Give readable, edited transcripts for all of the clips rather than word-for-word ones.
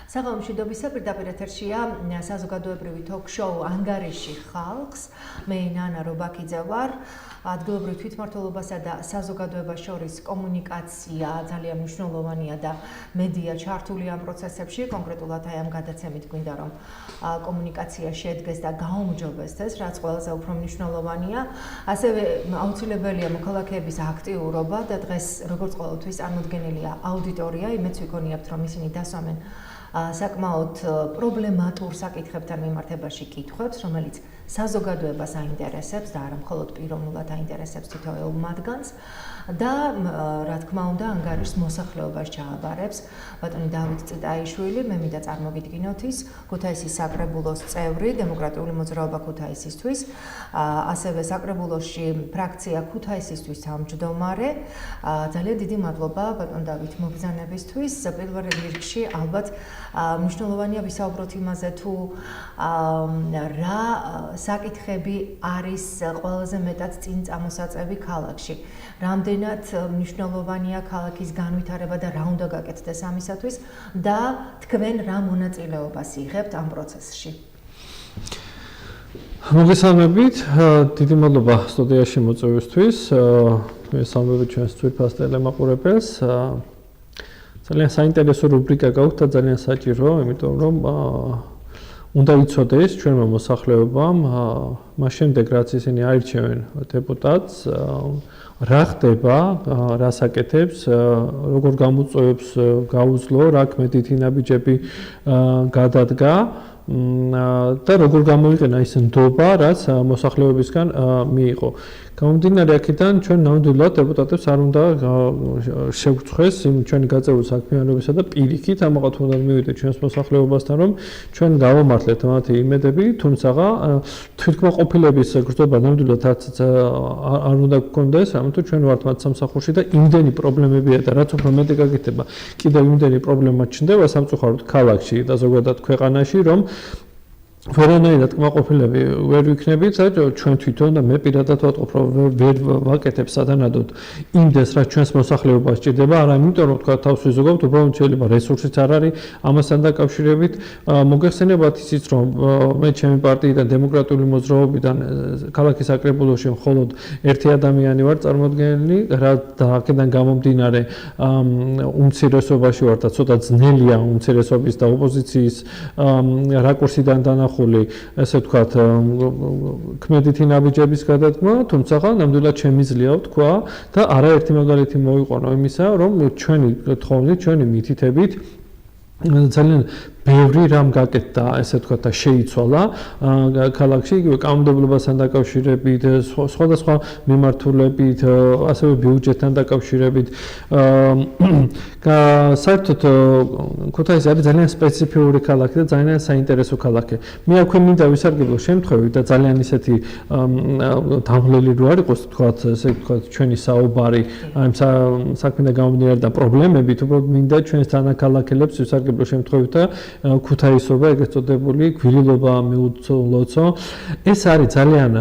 საღამომშვიდობისა პირდაპირ ეთერშია საზოგადოებრივი თოქ-შოუ ანგარიში ხალხს. მე ნანა რობაქიძე ვარ. ადგილობრივ თვითმმართველობასა და საზოგადოებას შორის კომუნიკაცია ძალიან მნიშვნელოვანია და მედია ჩართული ამ პროცესებში. კონკრეტულად აი ამ გადაცემით გვინდა რომ კომუნიკაცია შედგეს და გაუმჯობესდეს, რაც ყველაზე უფრო მნიშვნელოვანია. ასევე აუცილებელია მოქალაქეების აქტიურობა და დღეს როგორც ყოველთვის წარმოდგენილია აუდიტორია, იმედს ვიქონიებთ რომ ისინი დასვამენ საკმაოდ პრობლემატურ საკითხებთან მიმართებაში კითხვებს, რომელიც საზოგადოებას აინტერესებს და არა მხოლოდ პიროვნულად აინტერესებს თითოეულ მათგანს და რა თქმა უნდა ანგარიშს მოსახლეობას ჩააბარებს ბატონი დავით წიტაიშვილი, მე მინდა წარმოგიდგინოთ ის ქუთაისის საკრებულოს წევრი, დემოკრატიული მოძრაობა ქუთაისისთვის, ასევე საკრებულოში ფრაქცია ქუთაისისთვის თავმჯდომარე. ძალიან დიდი მადლობა ბატონ დავით მობრძანებისთვის. პირველ რიგში ალბათ მნიშვნელოვანია ვისაუბროთ იმაზე თუ რა საკითხები არის ყველაზე მეტად წინ წამოსაწევი ქალაქში. რამდენად მნიშვნელოვანია ქალაქის განვითარება და რა უნდა გაკეთდეს ამისათვის და თქვენ რა მონაწილეობას იღებთ ამ პროცესში. მოგესალმებით, დიდი მადლობა სტუდიაში მოწვევისთვის. მოგესალმებით ჩვენს თვითფას ტელემაყურებელს. ძალიან საინტერესო რუბრიკა გაქვთ და ძალიან საჭირო, იმიტომ რომ უნდა იცოდეს ჩვენმა მოსახლეობამ მას შემდეგ რაც ისინი აირჩევენ დეპუტატს რა ხდება, რას აკეთებს, როგორ გამოწვევებს გაუძლო, რა ქმედითი ნაბიჯები გადადგა და როგორ გამოიყენა ის ნდობა, რაც მოსახლეობისგან მიიღო. გამომდინარე აქედან ჩვენ ნამდვილად დეპუტატებს არ უნდა შევწხვეს იმ ჩვენი გაწეული საქმიანობისა და პირიქით ამაყოთ უნდა მივიდეთ ჩვენს მოსახლეობასთან რომ ჩვენ გავამართლეთ მათი იმედები, თუმცა თვითკმაყოფილების გრძნობა ნამდვილად არ უნდა გქონდეს, ამიტომ ჩვენ ვართ მათ სამსახურში და იმდენი პრობლემებია და რაც უფრო მეტი გაკეთება, კიდევ იმდენი პრობლემა ჩნდება სამწუხაროდ ქალაქში და ზოგადად ქვეყანაში, რომ ვერანაირად კმაყოფილები ვერ ვიქნებით და ჩვენ თვითონ და მე პირადად ვატყობ რომ ვერ ვაკეთებ სადანადოდ იმდეს რაც ჩვენს მოსახლეობას სჭირდება, არა იმიტომ რომ თქვა თავს ვიზოგავთ, უბრალოდ შეიძლება რესურსიც არ არის ამასთან დაკავშირებით. მოგეხსენებათ ისიც რომ მე ჩემი პარტიიდან დემოკრატიული მოძრაობიდან ქალაქის საკრებულოში მხოლოდ ერთი ადამიანი ვარ წარმოდგენილი და აქედან გამომდინარე უმცირესობაში ვარ და ცოტა ძნელია უმცირესობის და ოპოზიციის რაკურსიდან დანახული ესე ვთქვათ ქმედითი ნაბიჯების გადადგმა, თუმცა ნამდვილად შემიძლია ვთქვა და არაერთი მაგალითი მოვიყვანო იმისა, რომ ჩვენი თხოვნით, ჩვენი მითითებით ძალიან ბევრი რამ გაკეთდა, ესე ვთქვათ და შეიცვალა ქალაქში, იგივე კანონმდებლობასთან დაკავშირებით, სხვადასხვა მიმართულებით, ასევე ბიუჯეტთან დაკავშირებით. საერთოდ ქუთაისი არის ძალიან სპეციფიური ქალაქი და ძალიან საინტერესო ქალაქი. მე აქვე მინდა ვისარგებლო შემთხვევით და ძალიან ისეთი დამვლელი რო არ იყოს, ვთქვათ, ესე ვთქვათ, ჩვენი საუბარი ამ საქმიდან გამომდინარე და პრობლემებით, უბრალოდ მინდა ჩვენს თანაქალაქელებს ვისარგებლო შემთხვევით და ქუთაისობა, ეგრეთ წოდებული გვირილობა მიუწოლოცო. ეს არის ძალიან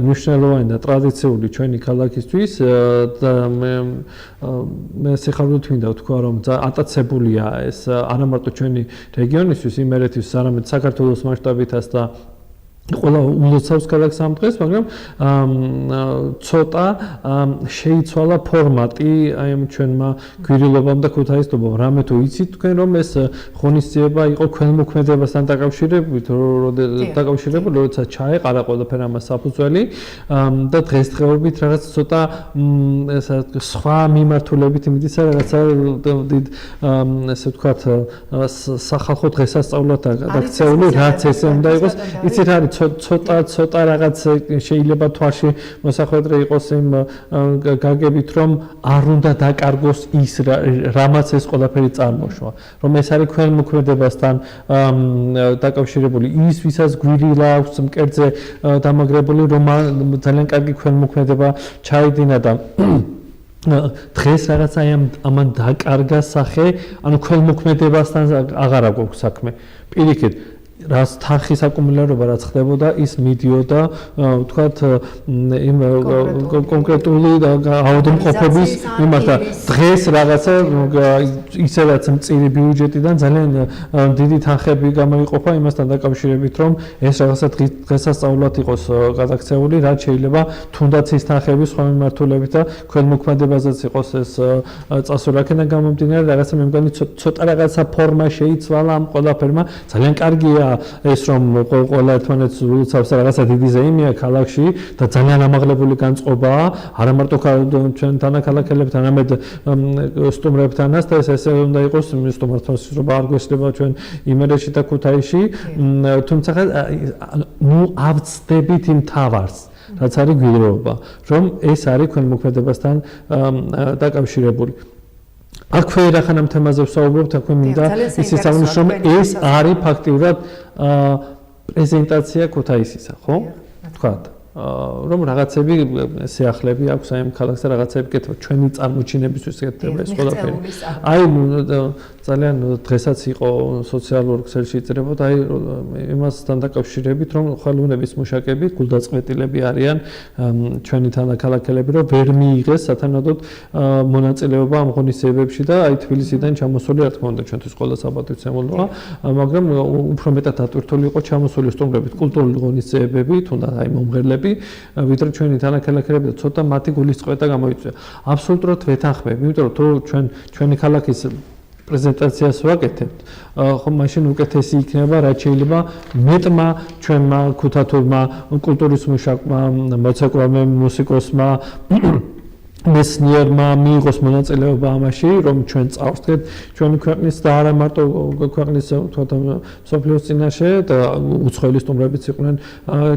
მნიშვნელოვანი და ტრადიციული ჩვენი ქალაქისთვის და მე სიხარულით მინდა ვთქვა, რომ ატაცებულია ეს არა მარტო ჩვენი რეგიონისთვის, იმერეთის, არამედ საქართველოს მასშტაბითაც და ყველა უმლოცავს ქალაქს ამ დღეს, მაგრამ ცოტა შეიცვალა ფორმატი აი ამ ჩვენმა გვირილობამ და ქუთაისობამ. რამე თუ იცით თქვენ რომ ეს ღონისძიება იყო ქველმოქმედებასთან დაკავშირებული, როდესაც ჩაეყარა ყველაფერი ამას საფუძველი და დღესდღეობით რაღაც ცოტა სხვა მიმართულებით იმდისა რაღაცა დიდ ესე ვთქვათ სახალხო დღესასწაულად გადაქცეული, რაც ესე უნდა იყოს. იცით რა არის ცოტა რაღაც შეიძლება თვალში მოსახვედრე იყოს იმ გაგებით რომ არ უნდა დაკარგოს ის რამაც ეს ყველაფერი წარმოშვა, რომ ეს არის ქველმოქმედებასთან დაკავშირებული, ის ვისაც გვირილა აქვს მკერდზე დამაგრებული, რომ ძალიან კარგი ქველმოქმედება ჩაიდინა და დღეს რაღაც აი ამან დაკარგა სახე, ანუ ქველმოქმედებასთან აღარა გვაქვს საქმე. პირიქით რაც თანხის აკუმულირება რაც ხდებოდა, ის მიდიოდა, ვთქვათ, იმ კონკრეტული ავადმყოფობის მიმართ. დღეს რაღაცა ისედაც მწირი ბიუჯეტიდან ძალიან დიდი თანხები გამოიყოფა იმასთან დაკავშირებით, რომ ეს რაღაცა დღესასწაულად იყოს გადაქცეული, რაც შეიძლება თუნდაც ის თანხები სხვა მიმართულებით და ქველმოქმედებაზეც იყოს ეს წასული. აქედან გამომდინარე, რაღაცა მე მგონი ცოტა რაღაცა ფორმა შეიცვალა ამ ყველაფერმა. ძალიან კარგია ეს რომ ყველა ერთმანეთს უცავს რაღაცა დიდი ზეიმია ქალაქში და ძალიან ამაღლებული განწყობაა არა მარტო ჩვენ თანაქალაქელებთან, არამედ სტუმრებთანაც და ეს ესე უნდა იყოს სტუმართმოს არ გვესდება ჩვენ იმერეთში და ქუთაისში, თუმცა ნუ ავწდებით იმ თავარს რაც არის გვირეობა, რომ ეს არის ქველმოქმედებასთან დაკავშირებული. აქვე რახან ამ თემაზე ვსაუბრობთ, აქვე მინდა ისიც აღნიშნოს, რომ ეს არის ფაქტიურად პრეზენტაცია ქუთაისისა, ხო? ვთქვათ, რომ რაღაცები სიახლეები აქვს აი ამ ქალაქს და რაღაცები კეთება ჩვენი წარმოჩინებისთვის კეთდება ეს ყველაფერი. აი ძალიან დღესაც იყო სოციალურ ქსელში იწერებოდა აი იმასთან დაკავშირებით, რომ ხელოვნების მუშაკები, გულდაწყვეტილები არიან ჩვენი თანაქალაქელები, რომ ვერ მიიღეს სათანადოდ მონაწილეობა ამ ღონისძიებებში და აი თბილისიდან ჩამოსული რა თქმა უნდა ჩვენთვის ყველა საპატივცემულოა, მაგრამ უფრო მეტად დატვირთული იყო ჩამოსული სტუმრებით კულტურული ღონისძიებები, თუნდაც აი მომღერლები, ვიდრე ჩვენი თანაქალაქელები და ცოტა მათი გულისწყეთა გამოიწვია. აბსოლუტურად ვეთანხმები, იმიტომ რომ თუ ჩვენი ქალაქის პრეზენტაციას ვაკეთებთ, ხო მაშინ უკეთესი იქნება, რაც შეიძლება მეტმა ჩვენმა ქუთათურმა კულტურის მუშაკმა, მოცეკვავმა, მუსიკოსმა მეცნიერმა მიიღოს მონაწილეობა ამაში, რომ ჩვენ წავსდგეთ ჩვენი ქვეყნის და არა მარტო ქვეყნის თუთა მსოფლიოს წინაშე და უცხოელი სტუმრებიც იყვნენ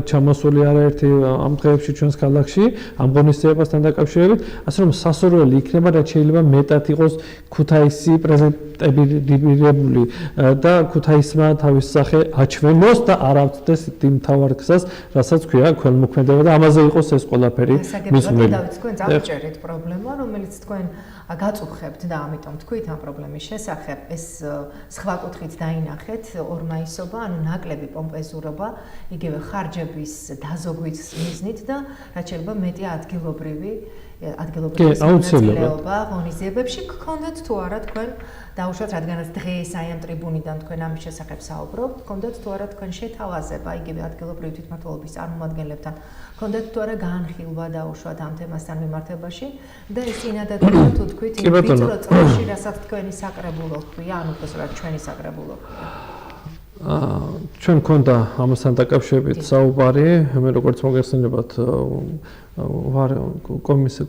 ჩამოსული არაერთი ამ დღეებში ჩვენს ქალაქში ამ ღონისძიებასთან დაკავშირებით, ასე რომ სასურველი იქნება, რაც შეიძლება მეტად იყოს ქუთაისი პრეზენტებირებული და ქუთაისმა თავის სახე აჩვენოს და არ ავწდეს იმ თავარ გზას, რასაც ქვია ქველმოქმედება და ამაზე იყოს ეს ყველაფერი მისმული. პრობლემა, რომელიც თქვენ გაწუხებთ და ამიტომ თქვით ამ პრობლემის შესახებ, ეს სხვა კუთხით დაინახეთ ორმაისობა, ანუ ნაკლები პომპეზურობა, იგივე ხარჯების დაზოგვის მიზნით და რაც შეიძლება მეტი ადგილობრივი მონაწილეობა ღონისძიებებში გქონდათ თუ არა თქვენ დაუშვათ, რადგანაც დღეს აი ამ ტრიბუნიდან თქვენ ამის შესახებ საუბრობთ, გქონდათ თუ არა თქვენ შეთავაზება იგივე ადგილობრივი თვითმმართველობის წარმომადგენლებთან, გქონდათ თუ არა განხილვა დაუშვათ ამ თემასთან მიმართებაში და ეს წინადადება თუ თქვით იმ ვიწრო წრეში, რასაც თქვენი საკრებულო ხდია, ანუ უბრალოდ ჩვენი საკრებულო ხდია. ჩვენ გქონდა ამასთან დაკავშირებით საუბარი, მე როგორც მოგეხსენებათ ვარ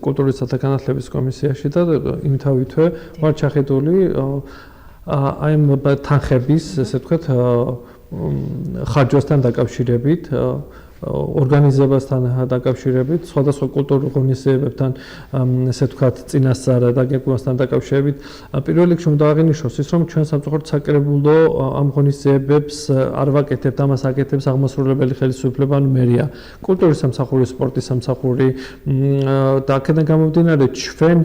კულტურისა და განათლების კომისიაში და იმთავითვე ვარ ჩახედული აი ამ თანხების, ესე ვთქვათ, ხარჯვასთან დაკავშირებით, ორგანიზებასთან დაკავშირებით, სხვადასხვა კულტურულ ღონისძიებებთან, ესე ვთქვათ, წინასწარ და გეგმასთან დაკავშირებით. პირველ რიგში უნდა აღინიშნოს ის, რომ ჩვენ სამწუხაროდ საკრებულო ამ ღონისძიებებს არ ვაკეთებთ, ამას აკეთებს აღმასრულებელი ხელისუფლება, ანუ მერია, კულტურის სამსახური, სპორტის სამსახური და აქედან გამომდინარე ჩვენ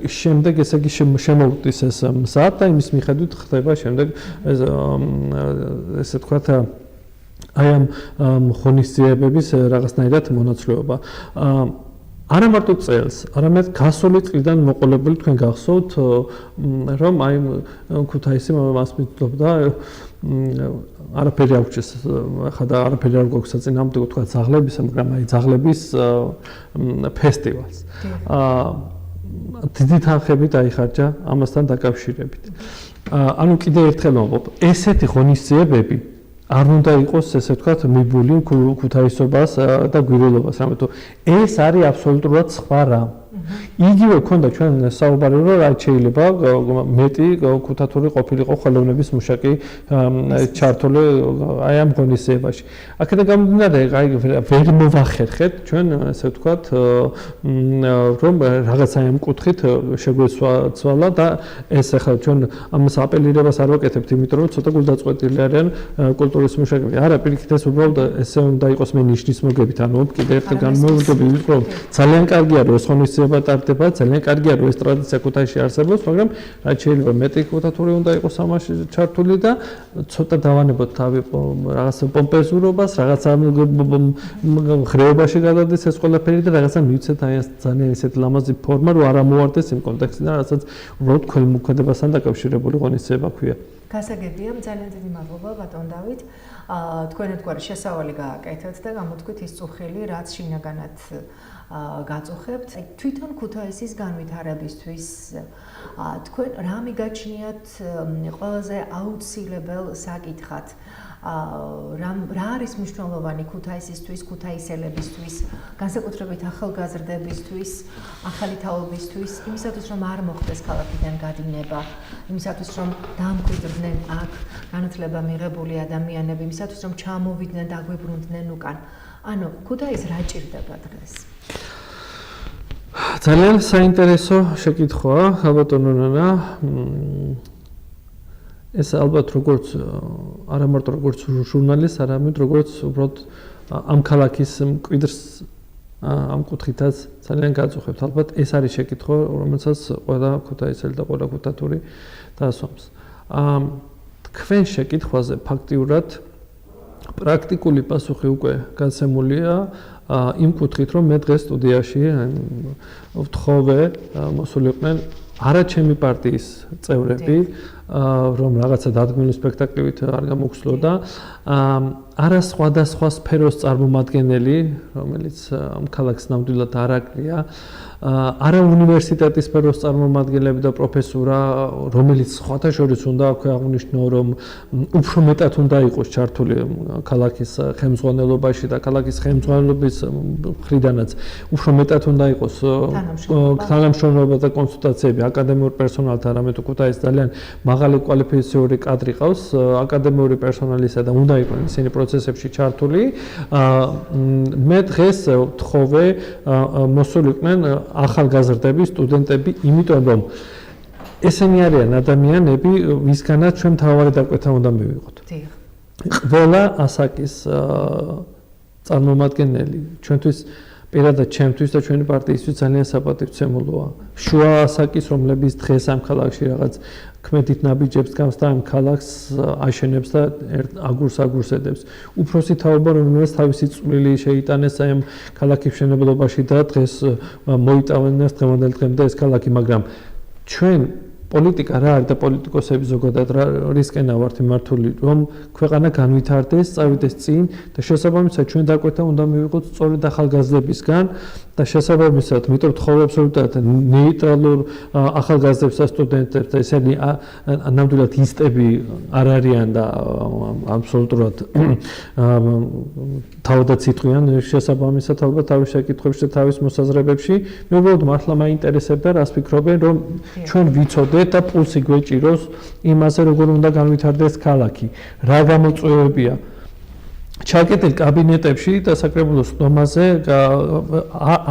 შემდეგ ესე იგი შემოვდის ეს მზად და იმის მიხედვით ხდება შემდეგ ესე ვთქვათ აი ამ ღონისძიებების რაღაცნაირად მონაცვლეობა. არა მარტო წელს, არამედ გასული წლიდან მოყოლებული თქვენ გახსოვთ, რომ აი ქუთაისი მას მითხოვდა არაფერი არ გვჭირს, ახლა და არაფერი არ გვაქვს საწინააღმდეგო თქვა ძაღლებისა, მაგრამ აი ძაღლების ფესტივალს. დიდი თანხები დაიხარჯა ამასთან დაკავშირებით. ანუ კიდევ ერთხელ ვამბობ, ესეთი ღონისძიებები არ უნდა იყოს ესე ვთქვათ მიბული ქუთაისობას და გვირილობას, რამე თუ ეს არის აბსოლუტურად სხვა რამ. იგივე ქონდა ჩვენ საუბარი, რომ რა შეიძლება მეტი ქუთათური ყოფილიყო ხელოვნების მუშაკი ჩართული აი ამ ღონისძიებაში. აქედან გამომდინარე, აი ვერ მოვახერხეთ ჩვენ ესე ვთქვათ, რომ რაღაც აი ამ კუთხით შეგვეცვალა და ეს ახლა ჩვენ ამას აპელირებას არ ვაკეთებთ, იმიტომ რომ ცოტა გულდაწყვეტილი არიან კულტურის მუშაკები. არა, პირიქით ეს უბრალოდ ესე უნდა იყოს მე ნიშნის მოგებით, ანუ კიდევ ერთხელ განმეორდები, ვიტყოდ ძალიან კარგია რომ ეს ღონისძიება ცვლილება ტარდება, ძალიან კარგია რომ ეს ტრადიცია ქუთაისში არსებობს, მაგრამ რაც შეიძლება მეტი ქუთათური უნდა იყოს ამაში ჩართული და ცოტა დავანებოთ თავი რაღაცა პომპეზურობას, რაღაცა ხრეობაში გადადეს ეს ყველაფერი და რაღაცა მივცეთ აი ეს ძალიან ისეთი ლამაზი ფორმა, რომ არ ამოვარდეს იმ კონტექსტიდან, რასაც უბრალოდ ქველმოქმედებასთან დაკავშირებული ღონისძიება ქვია. გასაგებია, ძალიან დიდი მადლობა ბატონ დავით. თქვენ ერთგვარი შესავალი გააკეთეთ და გამოთქვით ის წუხილი, რაც შინაგანად გაწუხებთ. თვითონ ქუთაისის განვითარებისთვის თქვენ რა მიგაჩნიათ ყველაზე აუცილებელ საკითხად? რა არის მნიშვნელოვანი ქუთაისისთვის, ქუთაისელებისთვის, განსაკუთრებით ახალგაზრდებისთვის, ახალი თაობისთვის, იმისათვის რომ არ მოხდეს ქალაქიდან გადინება, იმისათვის რომ დამკვიდრდნენ აქ განათლება მიღებული ადამიანები, იმისათვის რომ ჩამოვიდნენ და აგვიბრუნდნენ უკან. ანუ ქუთაის რა ჭირდება დღეს? ძალიან საინტერესო შეკითხვაა, ალბათონო ნანა. ეს ალბათ როგორც არა მარტო როგორც ჟურნალისტ, არამედ როგორც უბრალოდ ამ ქალაქის მკვიდრს ამ კუთხითაც ძალიან გაწუხებთ. ალბათ ეს არის შეკითხვა, რომელსაც ყველა ქუთაისელი და ყველა ქუთათური დასვამს. თქვენ შეკითხვაზე ფაქტიურად პრაქტიკული პასუხი უკვე გაცემულია იმ კუთხით, რომ მე დღეს სტუდიაში ვთხოვე მოსულიყვნენ არა ჩემი პარტიის წევრები, რომ რაღაცა დადგმული სპექტაკლივით არ გამოგხსნოდა, არა სხვადასხვა სფეროს წარმომადგენელი, რომელიც ამ ქალაქს ნამდვილად არ აკრია, არა უნივერსიტეტის სფეროს წარმომადგენლები და პროფესორა, რომელიც სხვათა შორის უნდა აქვე აღნიშნო, რომ უფრო მეტად უნდა იყოს ჩართული ქალაქის ხელმძღვანელობაში და ქალაქის ხელმძღვანელობის მხრიდანაც უფრო მეტად უნდა იყოს თანამშრომლობა და კონსულტაციები აკადემიურ პერსონალთან, რამე თუ ქუთაისს ძალიან მაღალი კვალიფიციური კადრი ყავს აკადემიური პერსონალისა და უნდა იყვნენ ისინი პროცესებში ჩართული. მე დღეს ვთხოვე მოსულიყვნენ ახალგაზრდები, სტუდენტები, იმიტომ რომ ესენი არიან ადამიანები, ვისგანაც ჩვენ მთავარი დაკვეთა უნდა მივიღოთ. ყველა ასაკის წარმომადგენელი ჩვენთვის პირადად ჩემთვის და ჩვენი პარტიისთვის ძალიან საპატივცემულოა. შუა ასაკის, რომლებიც დღეს ამ ქალაქში რაღაც ქმედით ნაბიჯებს გავს და ამ ქალაქს აშენებს და აგურს ედებს. უფროსი თაობა, რომელსაც თავისი წვლილი შეიტანეს აი ამ ქალაქის მშენებლობაში და დღეს მოიტანეს დღევანდელ დღემდე ეს ქალაქი, მაგრამ ჩვენ პოლიტიკა რა არის და პოლიტიკოსები ზოგადად რისკენ ავართ მიმართული, რომ ქვეყანა განვითარდეს, წავიდეს წინ და შესაბამისად ჩვენ დაკვეთა უნდა მივიღოთ სწორედ ახალგაზრდებისგან და შესაბამისად მეტყვი თხოვე აბსოლუტურად ნეიტრალურ ახალგაზრდებს და სტუდენტებს და ესენი ნამდვილად ისტები არ არიან და აბსოლუტურად თავადაც იტყვიან შესაბამისად ალბათ თავის შეკითხვებში და თავის მოსაზრებებში მე უბრალოდ მართლა მაინტერესებდა რას ფიქრობენ რომ ჩვენ ვიცოდეთ და პულსი გვეჭიროს იმაზე როგორ უნდა განვითარდეს ქალაქი რა გამოწვევებია ჩაკეტილ კაბინეტებში და საკრებულოს ხდომაზე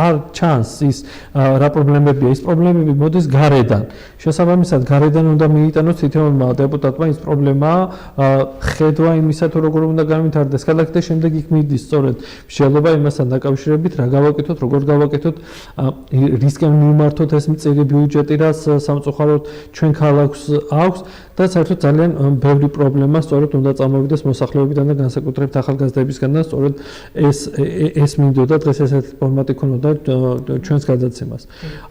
არ ჩანს ის რა პრობლემებია ის პრობლემები მოდის გარედან შესაბამისად გარედან უნდა მიიტანოს თითოეულმა დეპუტატმა ის პრობლემა ხედვა იმისა თუ როგორ უნდა განვითარდეს ქალაქი და შემდეგ იქ მიდის სწორედ მსჯელობა იმასთან დაკავშირებით რა გავაკეთოთ როგორ გავაკეთოთ რისკენ მივმართოთ ეს მწირი ბიუჯეტი რაც სამწუხაროდ ჩვენ ქალაქს აქვს და საერთოდ ძალიან ბევრი პრობლემა სწორედ უნდა წამოვიდეს მოსახლეობიდან და განსაკუთრებით ახალგაზრდებისგან და სწორედ ეს მინდოდა დღეს ესეთი ფორმატი ქონოდა ჩვენს გადაცემას.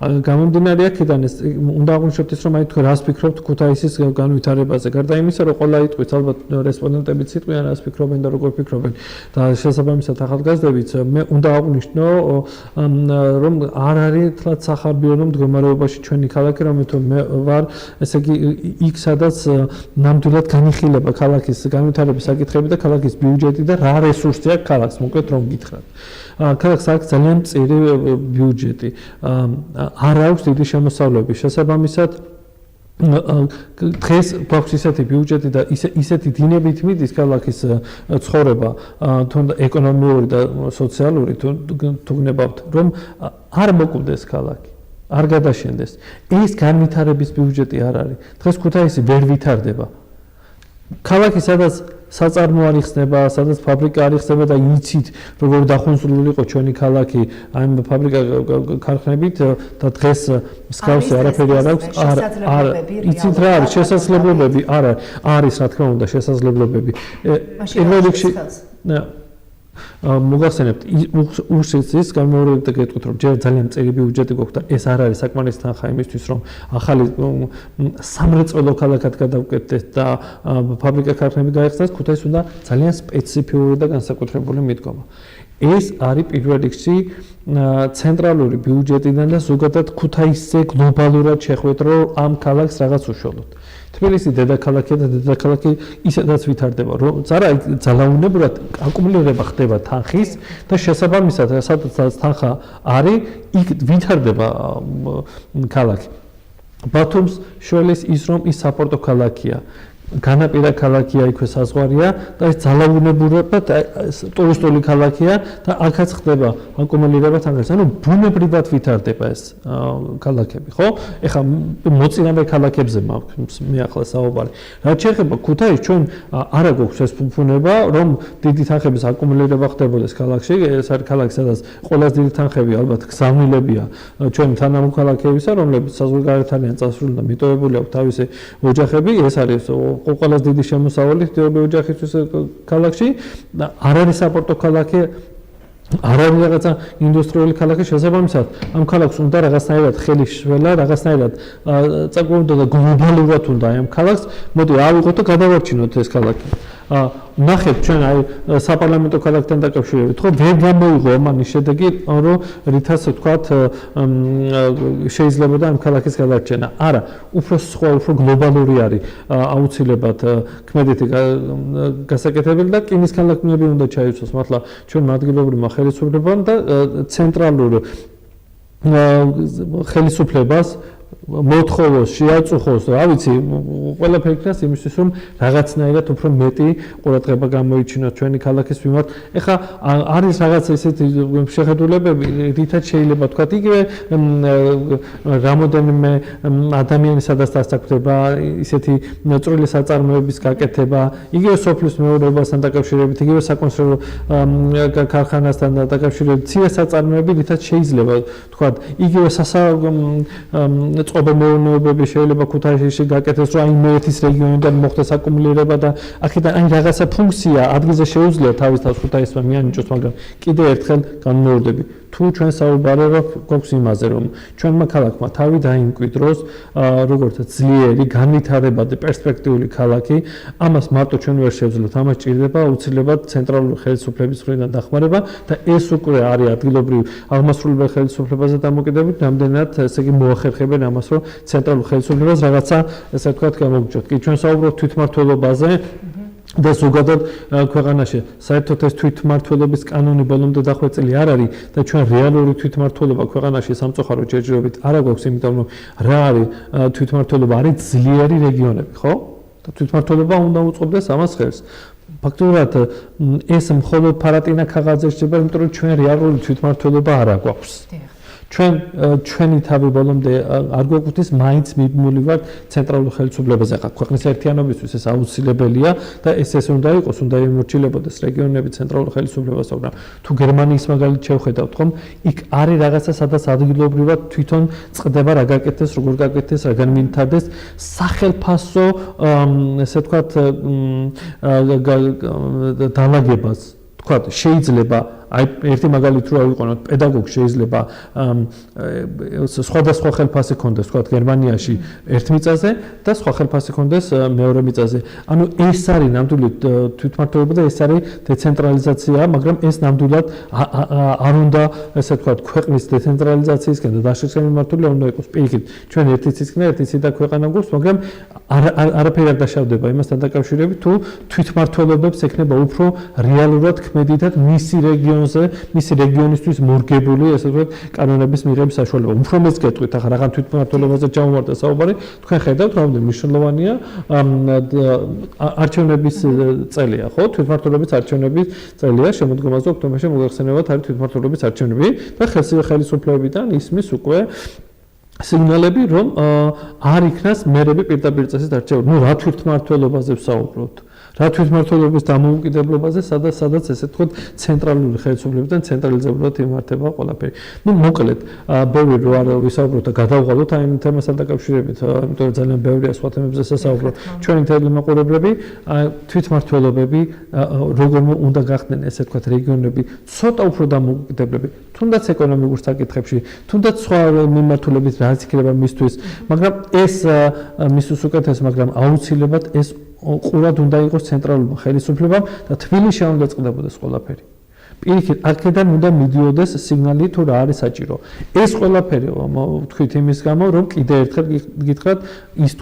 გამომდინარე აქედან ეს უნდა აღვნიშნოთ ის რომ აი თქვენ რას ფიქრობთ ქუთაისის განვითარებაზე. გარდა იმისა რომ ყველა იტყვის ალბათ რესპონდენტებიც იტყვიან რას ფიქრობენ და როგორ ფიქრობენ და შესაბამისად ახალგაზრდებიც მე უნდა აღვნიშნო რომ არ არის თლაც სახარბიელო მდგომარეობაში ჩვენი ქალაქი რომელთო მე ვარ ესე იგი იქ სადაც ნამდვილად განიხილება ქალაქის განვითარების საკითხები და ქალაქის ბიუჯეტი და რა რესურსი აქვს ქალაქს მოკლედ რომ გითხრათ. ქალაქს აქვს ძალიან მწირი ბიუჯეტი. არ აქვს დიდი შემოსავლები. შესაბამისად დღეს გვაქვს ისეთი ბიუჯეტი და ისეთი დინებით მიდის ქალაქის ცხოვრება თუნდა ეკონომიური და სოციალური თუ გნებავთ რომ არ მოკვდეს ქალაქი. არ გადაშენდეს. ეს განვითარების ბიუჯეტი არ არის. დღეს ქუთაისი ვერ ვითარდება. ქალაქი სადაც საწარმო არ იხსნება, სადაც ფაბრიკა არ იხსნება და იცით, როგორ დახუნწული იყო ჩვენი ქალაქი ამ ფაბრიკა ქარხნებით და დღეს მსგავსი არაფერი არ აქვს. იცით რა არის შესაძლებლობები? არა, არის რა თქმა უნდა შესაძლებლობები. პირველ რიგში მოგახსენებთ უშეცის გამორევით და გეტყვით რომ ჯერ ძალიან წერი ბიუჯეტი გვაქვს და ეს არ არის საკმარისი თანხა იმისთვის რომ ახალი სამრეწველო ქალაქად გადავკეთდეთ და ფაბრიკა ქარხნები გაიხსნას, ქუთაისს უნდა ძალიან სპეციფიური და განსაკუთრებული მიდგომა. ეს არის პირველ რიგში ცენტრალური ბიუჯეტიდან და ზოგადად ქუთაისზე გლობალურად შეხვედრ რომ ამ ქალაქს რაღაც უშუალოდ. თბილისი დედაქალაქია და დედაქალაქი ისედაც ვითარდება, რომ ძალაუნებურად აკუმულირება ხდება თანხის და შესაბამისად, სადაც თანხა არის, იქ ვითარდება ქალაქი. ბათუმს შველის ის რომ ის საპორტო ქალაქია. განაპირა ქალაქია, იქვე საზღვარია და ეს ძალაუნებურად ტურისტული ქალაქია და აქაც ხდება აკუმულირება თანხის. ანუ ბუნებრივად ვითარდება ეს ქალაქები, ხო? ეხლა მოწინავე ქალაქებზე მაქვს მე ახლა საუბარი. რაც შეეხება ქუთაისს, ჩვენ არა გვაქვს ეს ფუფუნება, რომ დიდი თანხების აკუმულირება ხდებოდეს ქალაქში. ეს არის ქალაქი, სადაც ყველაზე დიდი თანხები ალბათ გზავნილებია ჩვენი თანამოქალაქეებისა, რომლებიც საზღვარგარეთ არიან წასული და მიტოვებული აქვს თავისი ოჯახები. ეს არის ყველაზე დიდი შემოსავალი ოჯახისთვის ქალაქში და არ არის საპორტო ქალაქი, არ არის რაღაცა ინდუსტრიული ქალაქი, შესაბამისად ამ ქალაქს უნდა რაღაცნაირად ხელი შეშველა, რაღაცნაირად წაგვუნდა და გლობალურად უნდა ამ ქალაქს მოდი ავიღოთ და გადავარჩინოთ ეს ქალაქი. ნახეთ ჩვენ აი საპარლამენტო ქალაქთან დაკავშირებით, ხო ვერ გამოიღო ამანის შედეგი, რომ რითაც ვთქვათ შეიძლება და ამ ქალაქის გადარჩენა. არა, უფრო სხვა, უფრო გლობალური არის აუცილებლად ქმედითი გასაკეთებელი და რკინის ქალაქები უნდა ჩაიცვას მართლა ჩვენ ადგილობრივმა ხელისუფლებამ და ცენტრალურ ხელისუფლებას მოთხოვოს, შეაწუხოს, რა ვიცი, ყველაფერი ქნას იმისთვის, რომ რაღაცნაირად უფრო მეტი ყურადღება გამოიჩინოს ჩვენი ქალაქის მიმართ. ეხლა არის რაღაც ესეთი შეხედულებები, რითაც შეიძლება თქვა, იგივე რამოდენიმე ადამიანი სადაც დასაქმდება, ისეთი წვრილი საწარმოების გაკეთება, იგივე სოფლის მეურნეობასთან დაკავშირებით, იგივე საკონსერვო ქარხანასთან დაკავშირებით, მცირე საწარმოები, რითაც შეიძლება თქვა, იგივე მეურნეობები შეიძლება ქუთაისში გაკეთდეს, რომ აი მეეთის რეგიონიდან მოხდეს აკუმულირება და აქედან აი რაღაცა ფუნქცია ადგილზე შეუძლია თავის თავს ქუთაისმა მიანიჭოს, მაგრამ კიდევ ერთხელ განმეორდები. თუ ჩვენ საუბარია გვაქვს იმაზე, რომ ჩვენმა ქალაქმა თავი დაიმკვიდროს როგორც ძლიერი, განვითარებადი, პერსპექტიული ქალაქი, ამას მარტო ჩვენ ვერ შევძლებთ, ამას ჭირდება აუცილებლად ცენტრალური ხელისუფლების მხრიდან დახმარება და ეს უკვე არის ადგილობრივ აღმასრულებელ ხელისუფლებაზე დამოკიდებული, რამდენად ესე იგი მოახერხებენ ამას, რომ ცენტრალურ ხელისუფლებას რაღაცა ესე ვთქვათ გამოგჯოთ. კი ჩვენ საუბრობთ თვითმმართველობაზე და ზოგადად ქვეყანაში საერთოდ ეს თვითმმართველობის კანონი ბოლომდე დახვეწილი არ არის და ჩვენ რეალური თვითმმართველობა ქვეყანაში სამწუხაროდ ჯერჯერობით არ გვაქვს, იმიტომ რომ რა არის თვითმმართველობა, არის ძლიერი რეგიონები, ხო? და თვითმმართველობა უნდა უწყობდეს ამას ხელს. ფაქტობრივად ეს მხოლოდ ფარატინა ქაღალდზე შეიძლება, იმიტომ რომ ჩვენ რეალური თვითმმართველობა არ გვაქვს. ჩვენი თავი ბოლომდე არ გვაქვს, მაინც მიბმული ვართ ცენტრალურ ხელისუფლებაზე. ქვეყნის ერთიანობისთვის ეს აუცილებელია და ეს უნდა იყოს, უნდა იმორჩილებოდეს რეგიონები ცენტრალურ ხელისუფლებას, მაგრამ თუ გერმანიის მაგალითად შევხედავთ, ხომ, იქ არის რაღაცა, სადაც ადგილობრივად თვითონ წდება რა გაკეთდეს, როგორ გაკეთდეს, რაგან მივითარდეს სახელფასო, ესე ვთქვათ, დალაგებას. თქვათ, შეიძლება აი ერთი მაგალითი რო ავიყონოთ, პედაგოგი შეიძლება სხვადასხვა ხელფასი ქონდეს, თქვათ გერმანიაში ერთ მიწაზე და სხვა ხელფასი ქონდეს მეორე მიწაზე. ანუ ეს არის ნამდვილი თვითმმართველობა და ეს არის დეცენტრალიზაცია, მაგრამ ეს ნამდვილად არ უნდა, ესე ვთქვათ, ქვეყნის დეცენტრალიზაციისკენ და დაშორისკენ მიმართული უნდა იყოს. პირიქით, ჩვენ ერთი ცისკენ, ერთი ციდა ქვეყანა გვაქვს, მაგრამ არაფერი არ დაშავდება იმასთან დაკავშირებით, თუ თვითმმართველობებს ექნება უფრო რეალურად ქმედითად მისი მისი რეგიონისთვის მორგებული, ესე ვთქვათ, კანონების მიღების საშუალება. უფრო მეც გეტყვით, ახლა რაღაც თვითმმართველობაზე ჩავმართა საუბარი, თქვენ ხედავთ, რამდენი მნიშვნელოვანია არჩევნების წელია, ხო? თვითმმართველობის არჩევნების წელია, შემოდგომაზე ოქტომბერში მოგახსენებათ არის თვითმმართველობის არჩევნები და ხელისუფლებებიდან ისმის უკვე სიგნალები, რომ არ იქნას მერები პირდაპირ წესით არჩეული. ნუ რა თვითმმართველობაზე ვსაუბრობთ? რა თვითმმართველობის დამოუკიდებლობაზე, სადაც ესე თქვა ცენტრალური ხელისუფლებიდან ცენტრალიზებულად იმართება ყველაფერი. Ну, მოკლედ, ბევრი რო არ ვისაუბროთ და გადავღალოთ აი ამ თემასთან დაკავშირებით, იმიტომ რომ ძალიან ბევრია სხვა თემებზე სასაუბრო. ჩვენი თელემაყურებლები, თვითმმართველობები როგორ უნდა გახდნენ ესე თქვა რეგიონები ცოტა უფრო დამოუკიდებლები, თუნდაც ეკონომიკურ საკითხებში, თუნდაც სხვა მიმართულებით რაც იქნება მისთვის, მაგრამ ეს მისთვის უკეთეს, მაგრამ აუცილებლად ეს ყურად უნდა იყოს ცენტრალურმა ხელისუფლებამ და თბილისში უნდა წყდებოდეს ყველაფერი. პირიქით, აქედან უნდა მიდიოდეს სიგნალი თუ რა არის საჭირო. ეს ყველაფერი თქვით იმის გამო, რომ კიდე ერთხელ გითხრათ ის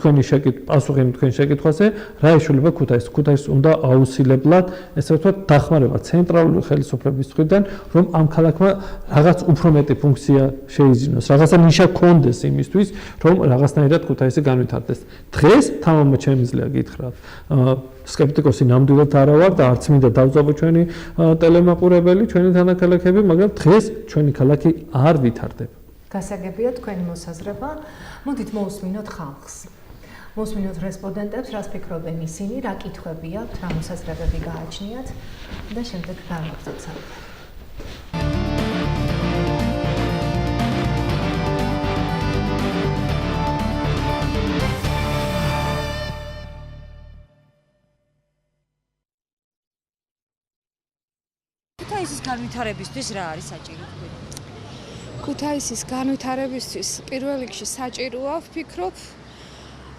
პასუხი თქვენი შეკითხვაზე, რა ეშულება ქუთაისს. ქუთაისს უნდა აუცილებლად, ესე ვთქვათ, დახმარება ცენტრალური ხელისუფლების მხრიდან, რომ ამ ქალაქმა რაღაც უფრო მეტი ფუნქცია შეიძინოს, რაღაცა ნიშა კონდეს იმისთვის, რომ რაღაცნაირად ქუთაისი განვითარდეს. დღეს თამამად შემიძლია გითხრათ. სკეპტიკოსი ნამდვილად არა ვარ და არც მინდა დავწავო ჩვენი ტელემაყურებელი, ჩვენი თანაქალაქები, მაგრამ დღეს ჩვენი ქალაქი არ ვითარდება. გასაგებია თქვენი მოსაზრება. მოდით მოусმინოთ ხალხს. მოусმინოთ რესპონდენტებს, რას ფიქრობენ ისინი, რა კითხვები აქვთ, რა მოსაზრებები გააჩნიათ და შემდეგ გავაგრძელოთ საუბარი. ქუთაისის განვითარებისთვის რა არის საჭირო? ქუთაისის განვითარებისთვის პირველ რიგში საჭიროა, ვფიქრობ,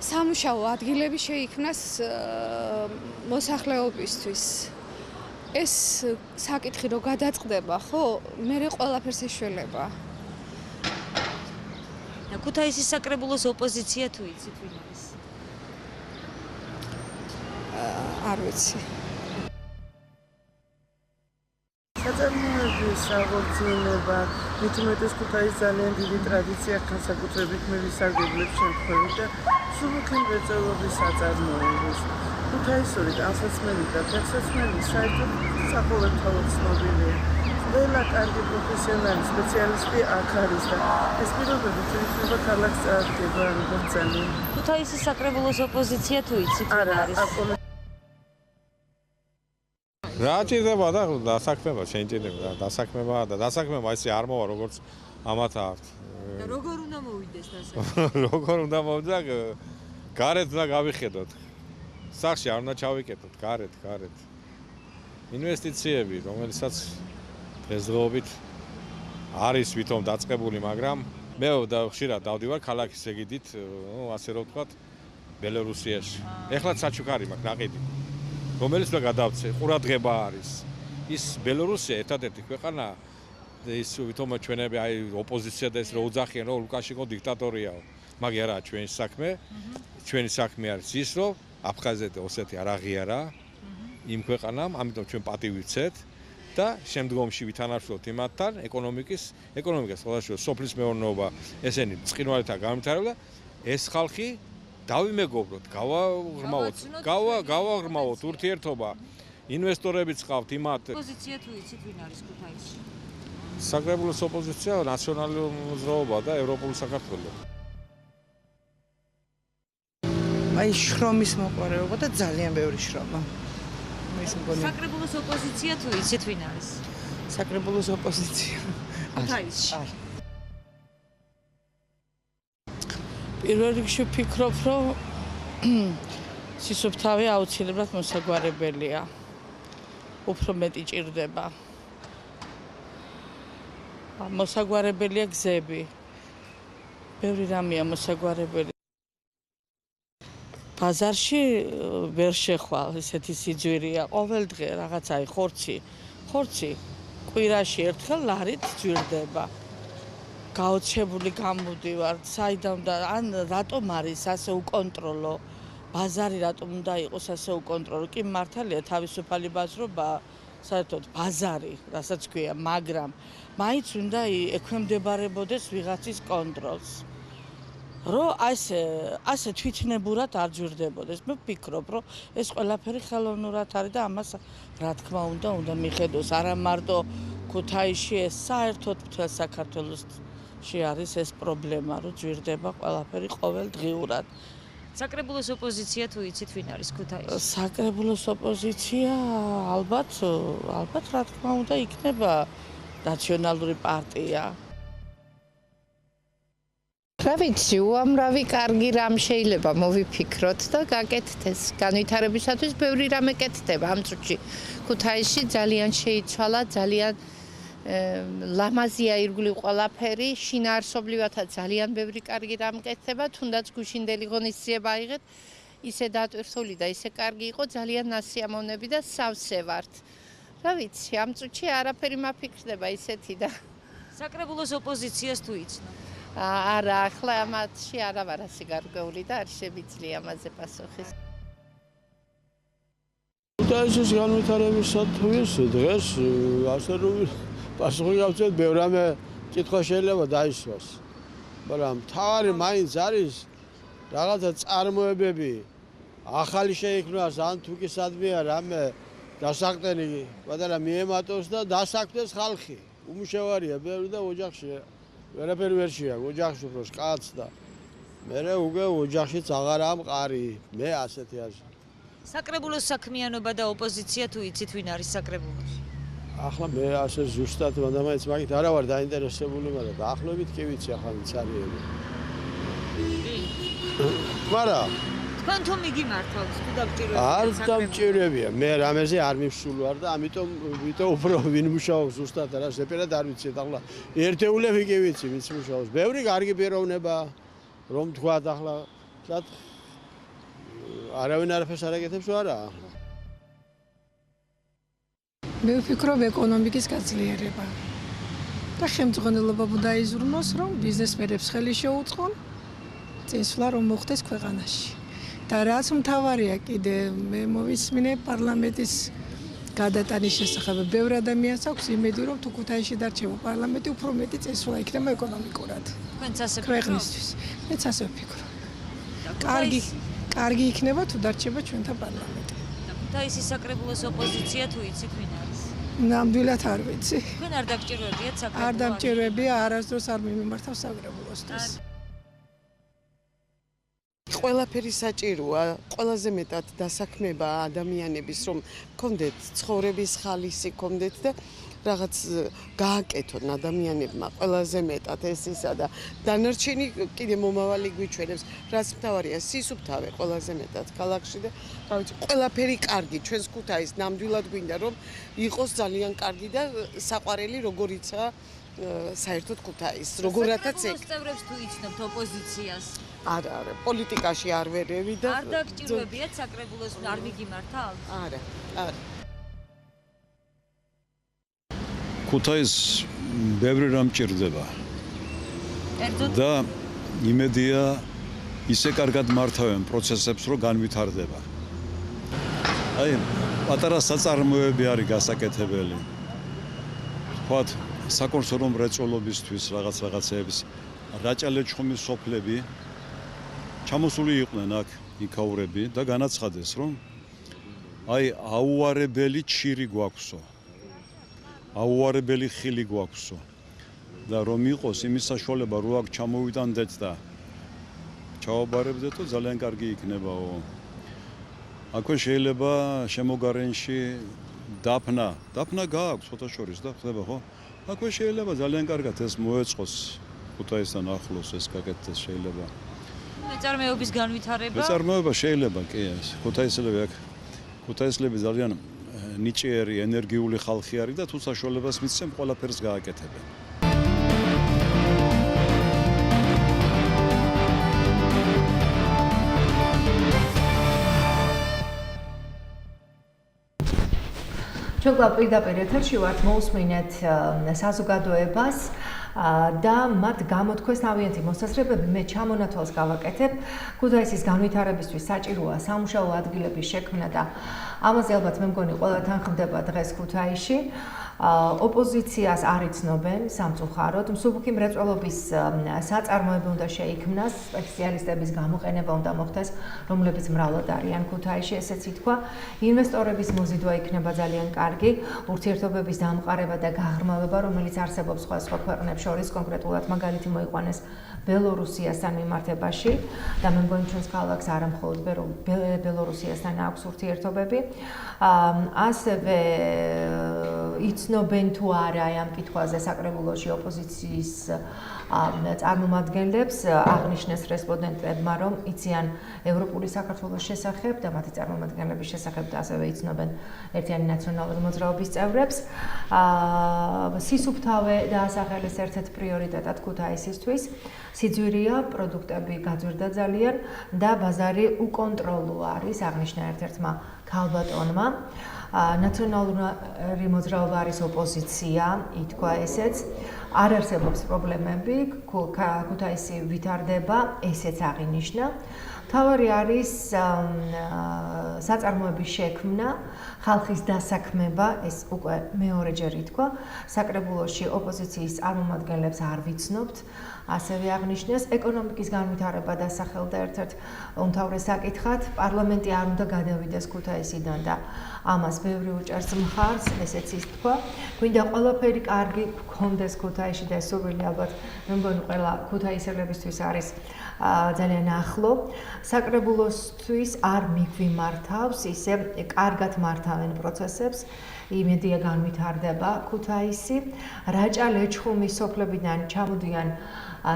სამუშაო ადგილები შეიქმნას მოსახლეობისთვის. ეს საკითხი რო გადაწყდება, ხო, მერე ყველაფერს ეშველება. ქუთაისის საკრებულოს ოპოზიცია თუ იცით ვინ არის? არ ვიცი. საწარმოების აღორძინება, მით უმეტეს ქუთაისს ძალიან დიდი ტრადიცია აქვს განსაკუთრებით მევისარგებლებს შემთხვევით და სულუქი მრეწველობის საწარმოების. ქუთაისური ტანსაცმელი და ფეხსაცმელი საერთოდ საყოველთაოდ ცნობილია. ყველა კარგი პროფესიონალი სპეციალისტი აქ არის და ეს პირობები შეიძლება ქალაქს წარდგება როგორც ძალიან. ქუთაისის საკრებულოს ოპოზიცია თუ იცით ვინ არის? რა ჭირდება და დასაქმება შეიძლება დასაქმება და დასაქმება ისე არ მოვა როგორც ამათ აქვთ. და როგორ უნდა მოვიდეს დასაქმება? როგორ უნდა მოვიდა? გარეთ და გავიხედოთ. სახში არ უნდა ჩავიკეტოთ, გარეთ. ინვესტიციები, რომელსაც დღესდღეობით არის ვითომ დაწყებული, მაგრამ მე ხშირად დავდივარ ქალაქის ეგიდით, ასე რომ ვთქვათ, ბელორუსიაში. ეხლაც საჩუქარი მაქვს ნაყიდი. რომელიც უნდა გადავწე, ყურადღება არის. ის ბელორუსია ერთადერთი ქვეყანა, ის ვითომ ჩვენები აი ოპოზიცია და ეს რო უძახიან, რომ ლუკაშენკო დიქტატორიაო. მაგ არა ჩვენი საქმე. ჩვენი საქმე არის ის, რომ აფხაზეთი და ოსეთი არ აღიარა იმ ქვეყანამ, ამიტომ ჩვენ პატივი ვცეთ და შემდგომში ვითანაშრომლობთ იმათთან ეკონომიკას ყველაშორის სოფლის მეურნეობა, ესენი წყინვალეთა განვითარება და ეს ხალხი დავიმეგობროთ, გავაღრმავოთ ურთიერთობა, ინვესტორებიც ყავთ იმათ. ოპოზიცია თუ იცით ვინ არის ქუთაისში? საკრებულოს ოპოზიცია, ნაციონალური მოძრაობა და ევროპული საქართველო. აი შრომის მოყვარეობა და ძალიან ბევრი შრომა. საკრებულოს ოპოზიცია თუ იცით ვინ არის? საკრებულოს ოპოზიცია. ქუთაისში. პირველ რიგში ვფიქრობ, რომ სისუფთავე აუცილებლად მოსაგვარებელია. უფრო მეტი ჭირდება. მოსაგვარებელია გზები. ბევრი რამეა მოსაგვარებელი. ბაზარში ვერ შეხვალ, ესეთი სიძვირია. ყოველ დღე რაღაცაი ხორცი კვირაში ერთხელ ლარით ძვირდება. გაოცებული გამოდივარ, საიდან და ან რატომ არის ასე უკონტროლო, ბაზარი რატომ უნდა იყოს ასე უკონტროლო, კი მართალია თავისუფალი ბაზრობა, საერთოდ ბაზარი, რასაც ქვია, მაგრამ მაინც უნდა ექვემდებარებოდეს ვიღაცის კონტროლს. რომ ასე თვითნებურად არ ძვირდებოდეს. მე ვფიქრობ, რომ ეს ყველაფერი ხელოვნურად არის და ამას რა თქმა უნდა მიხედოს. არა მარტო ქუთაისში, ეს საერთოდ მთელ საქართველოში არის ეს პრობლემა, რომ ძვირდება ყველაფერი ყოველდღიურად. საკრებულოს ოპოზიცია თუ იცით ვინ არის ქუთაისში? საკრებულოს ოპოზიცია ალბათ რა თქმა უნდა იქნება ნაციონალური პარტია. რა ვიცი, უამრავი კარგი რამ შეიძლება მოვიფიქროთ და გაკეთდეს. განვითარებისათვის ბევრი რამ ეკეთდება ამ წუთში. ქუთაისში ძალიან შეიცვალა, ძალიან ლამაზია ირგვლივ ყველაფერი, შინაარსობრივადაც ძალიან ბევრი კარგი რამ ეკეთდება, თუნდაც გუშინდელი ღონისძიება აიღეთ, ისე დატვირთული და ისე კარგი იყო, ძალიან ნასიამოვნები და სავსე ვართ. რა ვიცი, ამ წუთში არაფერი მაფიქრდება ისეთი და საკრებულოს ოპოზიციას თუ იცნობ? არა, ახლა ამათში არა ვარ ასე გარკვეული და არ შემიძლია ამაზე პასუხი. ქუთაისის განვითარებისათვის დღეს ასე რომ პასუხი გავცეთ, ბევრი რამე კითხვა შეიძლება დაისვას. მაგრამ თავარი მაინც არის რაღაცა წარმოებები ახალი შეიქმნას ან თუ კი სადმეა რამე დასაყრდენი პატარა მიემატოს და დასაქმდეს ხალხი. უმუშევარია ბევრი და ოჯახში ვერაფერი ვერ შეაქვს, ოჯახში უფრო კაც და მე უკვე ოჯახშიც აღარაა მყარი. მე ასეთი არის. საკრებულოს საქმიანობა და ოპოზიცია თუ იცით ვინ არის საკრებულოში? ახლა მე ასე ზუსტად მანდამაინც მაგით არა ვარ დაინტერესებული, მაგრამ დაახლოებით კი ვიცი ახლა ვინც არის. მაგრამ თქვენ თუ მიგიმართავს თუ დამჭირებია? არ დამჭირებია. მე რამეზე არ მივსულ ვარ და ამიტომ უფრო ვინ მუშაობს ზუსტად რა ზეპერად არ ვიცი. ახლა ერთეულები კი ვიცი, ვინც მუშაობს. ბევრი კარგი პიროვნება რომ თქვა ახლა და არავინ არაფერს არ აკეთებს არა. მე ვფიქრობ ეკონომიკის გაძლიერება და ხელმძღვანელობა დაიზრუნოს, რომ ბიზნესმენებს ხელი შეუწყონ წინსვლა რომ მოხდეს ქვეყანაში. და რაც მთავარია კიდე მე მოვისმინე პარლამენტის გადატანის შესახებ. ბევრ ადამიანს აქვს იმედი, რომ თუ ქუთაისში დარჩება პარლამენტი, უფრო მეტი წინსვლა იქნება ეკონომიკურად. თქვენც ასე ქვეყნისთვის. მეც ასე ვფიქრობ. კარგი იქნება თუ დარჩება ჩვენთან პარლამენტი. და ქუთაისის საკრებულოს ოპოზიცია თუ იცით ვინ არის? ნამდვილად არ ვიცი. თქვენ არ დაგჭირვებიათ საკრებულოს? არ დამჭირვებია, არასდროს არ მიმართავს საკრებულოსთვის. ყველაფერი საჭიროა, ყველაზე მეტად დასაქმება ადამიანების, რომ კონდეთ ცხოვრების ხალისი კონდეთ და რაღაც გააკეთონ ადამიანებმა ყველაზე მეტად ეს ისა და დანარჩენი კიდე მომავალი გვიჩვენებს, რაც მთავარია სისუფთავე ყველაზე მეტად ქალაქში და რა ვიცი, ყველაფერი კარგი, ჩვენს ქუთაის ნამდვილად გვინდა რომ იყოს ძალიან კარგი და საყვარელი როგორიცაა საერთოდ ქუთაის, როგორათაც ეგ. საკრებულოს წევრებს თუ იცნობთ ოპოზიციას? არა, პოლიტიკაში არ ვერევი და არ დაგჭირვებიათ საკრებულოს არ მიგიმართავთ? არა. ქუთაის ბევრი რამ ჭირდება. და იმედია ისე კარგად მართავენ პროცესებს, რომ განვითარდება. აი, პატარა საწარმოები არის გასაკეთებელი. თქვათ, საკონსერვო მრეწველობისთვის რაღაცეების რაჭა-ლეჩხუმის სოფლები ჩამოსული იყვნენ აქ იქაურები და განაცხადეს, რომ აი აუარებელი ჩირი გვაქვსო. აუარებელი ხილი გვაქვსო და რომ იყოს იმის საშუალება რომ აქ ჩამოვიდანდეთ და ჩავაბარებდეთო ძალიან კარგი იქნებაო. აქვე შეიძლება შემოგარენში დაფნა გააქვს ცოტა შორის და ხდება ხო? აქვე შეიძლება ძალიან კარგად ეს მოეწყოს ქუთაისთან ახლოს ეს გაკეთდეს შეიძლება. მეწარმეობის განვითარება? მეწარმეობა შეიძლება კი ეს. ქუთაისლები ძალიან ნიჭიერი, ენერგიული ხალხი არის და თუ საშუალებას მისცემ ყველაფერს გააკეთებენ. ჩვენ პირდაპირ ეთერში ვართ, მოусმინეთ საზოგადოებას და მათ გამოთქვეს თავიანთი მოსაზრებები. მე ჩამონათვალს გავაკეთებ. ქუთაისის განვითარებისთვის საჭიროა სამუშაო ადგილების შექმნა და ამაზე ალბათ მე მგონი ყველა თანხმდება დღეს ქუთაისში. ოპოზიციას არ იცნობენ სამწუხაროდ, მსუბუქი მრეწველობის საწარმოები უნდა შეიქმნას, სპეციალისტების გამოყენება უნდა მოხდეს, რომლებიც მრავლად არიან ქუთაისში, ესეც ითქვა. ინვესტორების მოზიდვა იქნება ძალიან კარგი, ურთიერთობების დამყარება და გაღრმავება, რომელიც არსებობს სხვა ქვეყნებს შორის, კონკრეტულად მაგალითი მოიყვანეს ბელორუსიასთან მიმართებაში და მე მგონი ჩვენს ქალაქს არა მხოლოდ ბელორუსიასთან აქვს ურთიერთობები. ასევე იცნობენ თუ არა ამ კითხვაზე საკრებულოში ოპოზიციის წარმომადგენლებს, აღნიშნეს რესპონდენტებმა, რომ იციან ევროპული საქართველოს შესახებ და მათი წარმომადგენლების შესახებ და ასევე იცნობენ ერთიანი ნაციონალური მოძრაობის წევრებს. სისუფთავე დაასახელეს ერთ-ერთ პრიორიტეტად ქუთაისისთვის. სიძვირია, პროდუქტები გაძვირდა ძალიან და ბაზარი უკონტროლო არის, აღნიშნა ერთ-ერთმა ქალბატონმა. ნაციონალური მოძრაობა არის ოპოზიცია, ითქვა ესეც. არ არსებობს პრობლემები, ქუთაისი ვითარდება, ესეც აღინიშნა. მთავარი არის საწარმოების შექმნა, ხალხის დასაქმება, ეს უკვე მეორეჯერ ითქვა. საკრებულოში ოპოზიციის წარმომადგენლებს არ ვიცნობთ, ასევე აღნიშნეს ეკონომიკის განვითარება დასახელდა ერთ-ერთ უმთავრეს საკითხად. პარლამენტი არ უნდა გადავიდეს ქუთაისიდან და ამას ბევრი უჭერს მხარს, ესეც ითქვა. გვინდა ყველაფერი კარგი გქონდეს ქუთაისში და ეს სურვილი ალბათ მე მგონი ყველა ქუთაისელებისთვის არის ძალიან ახლო. საკრებულოსთვის არ მიგვიმართავს, ისე კარგად მართავენ პროცესებს, იმედია განვითარდება ქუთაისი. რაჭა ლეჩხუმის სოფლებიდან ჩამოდიან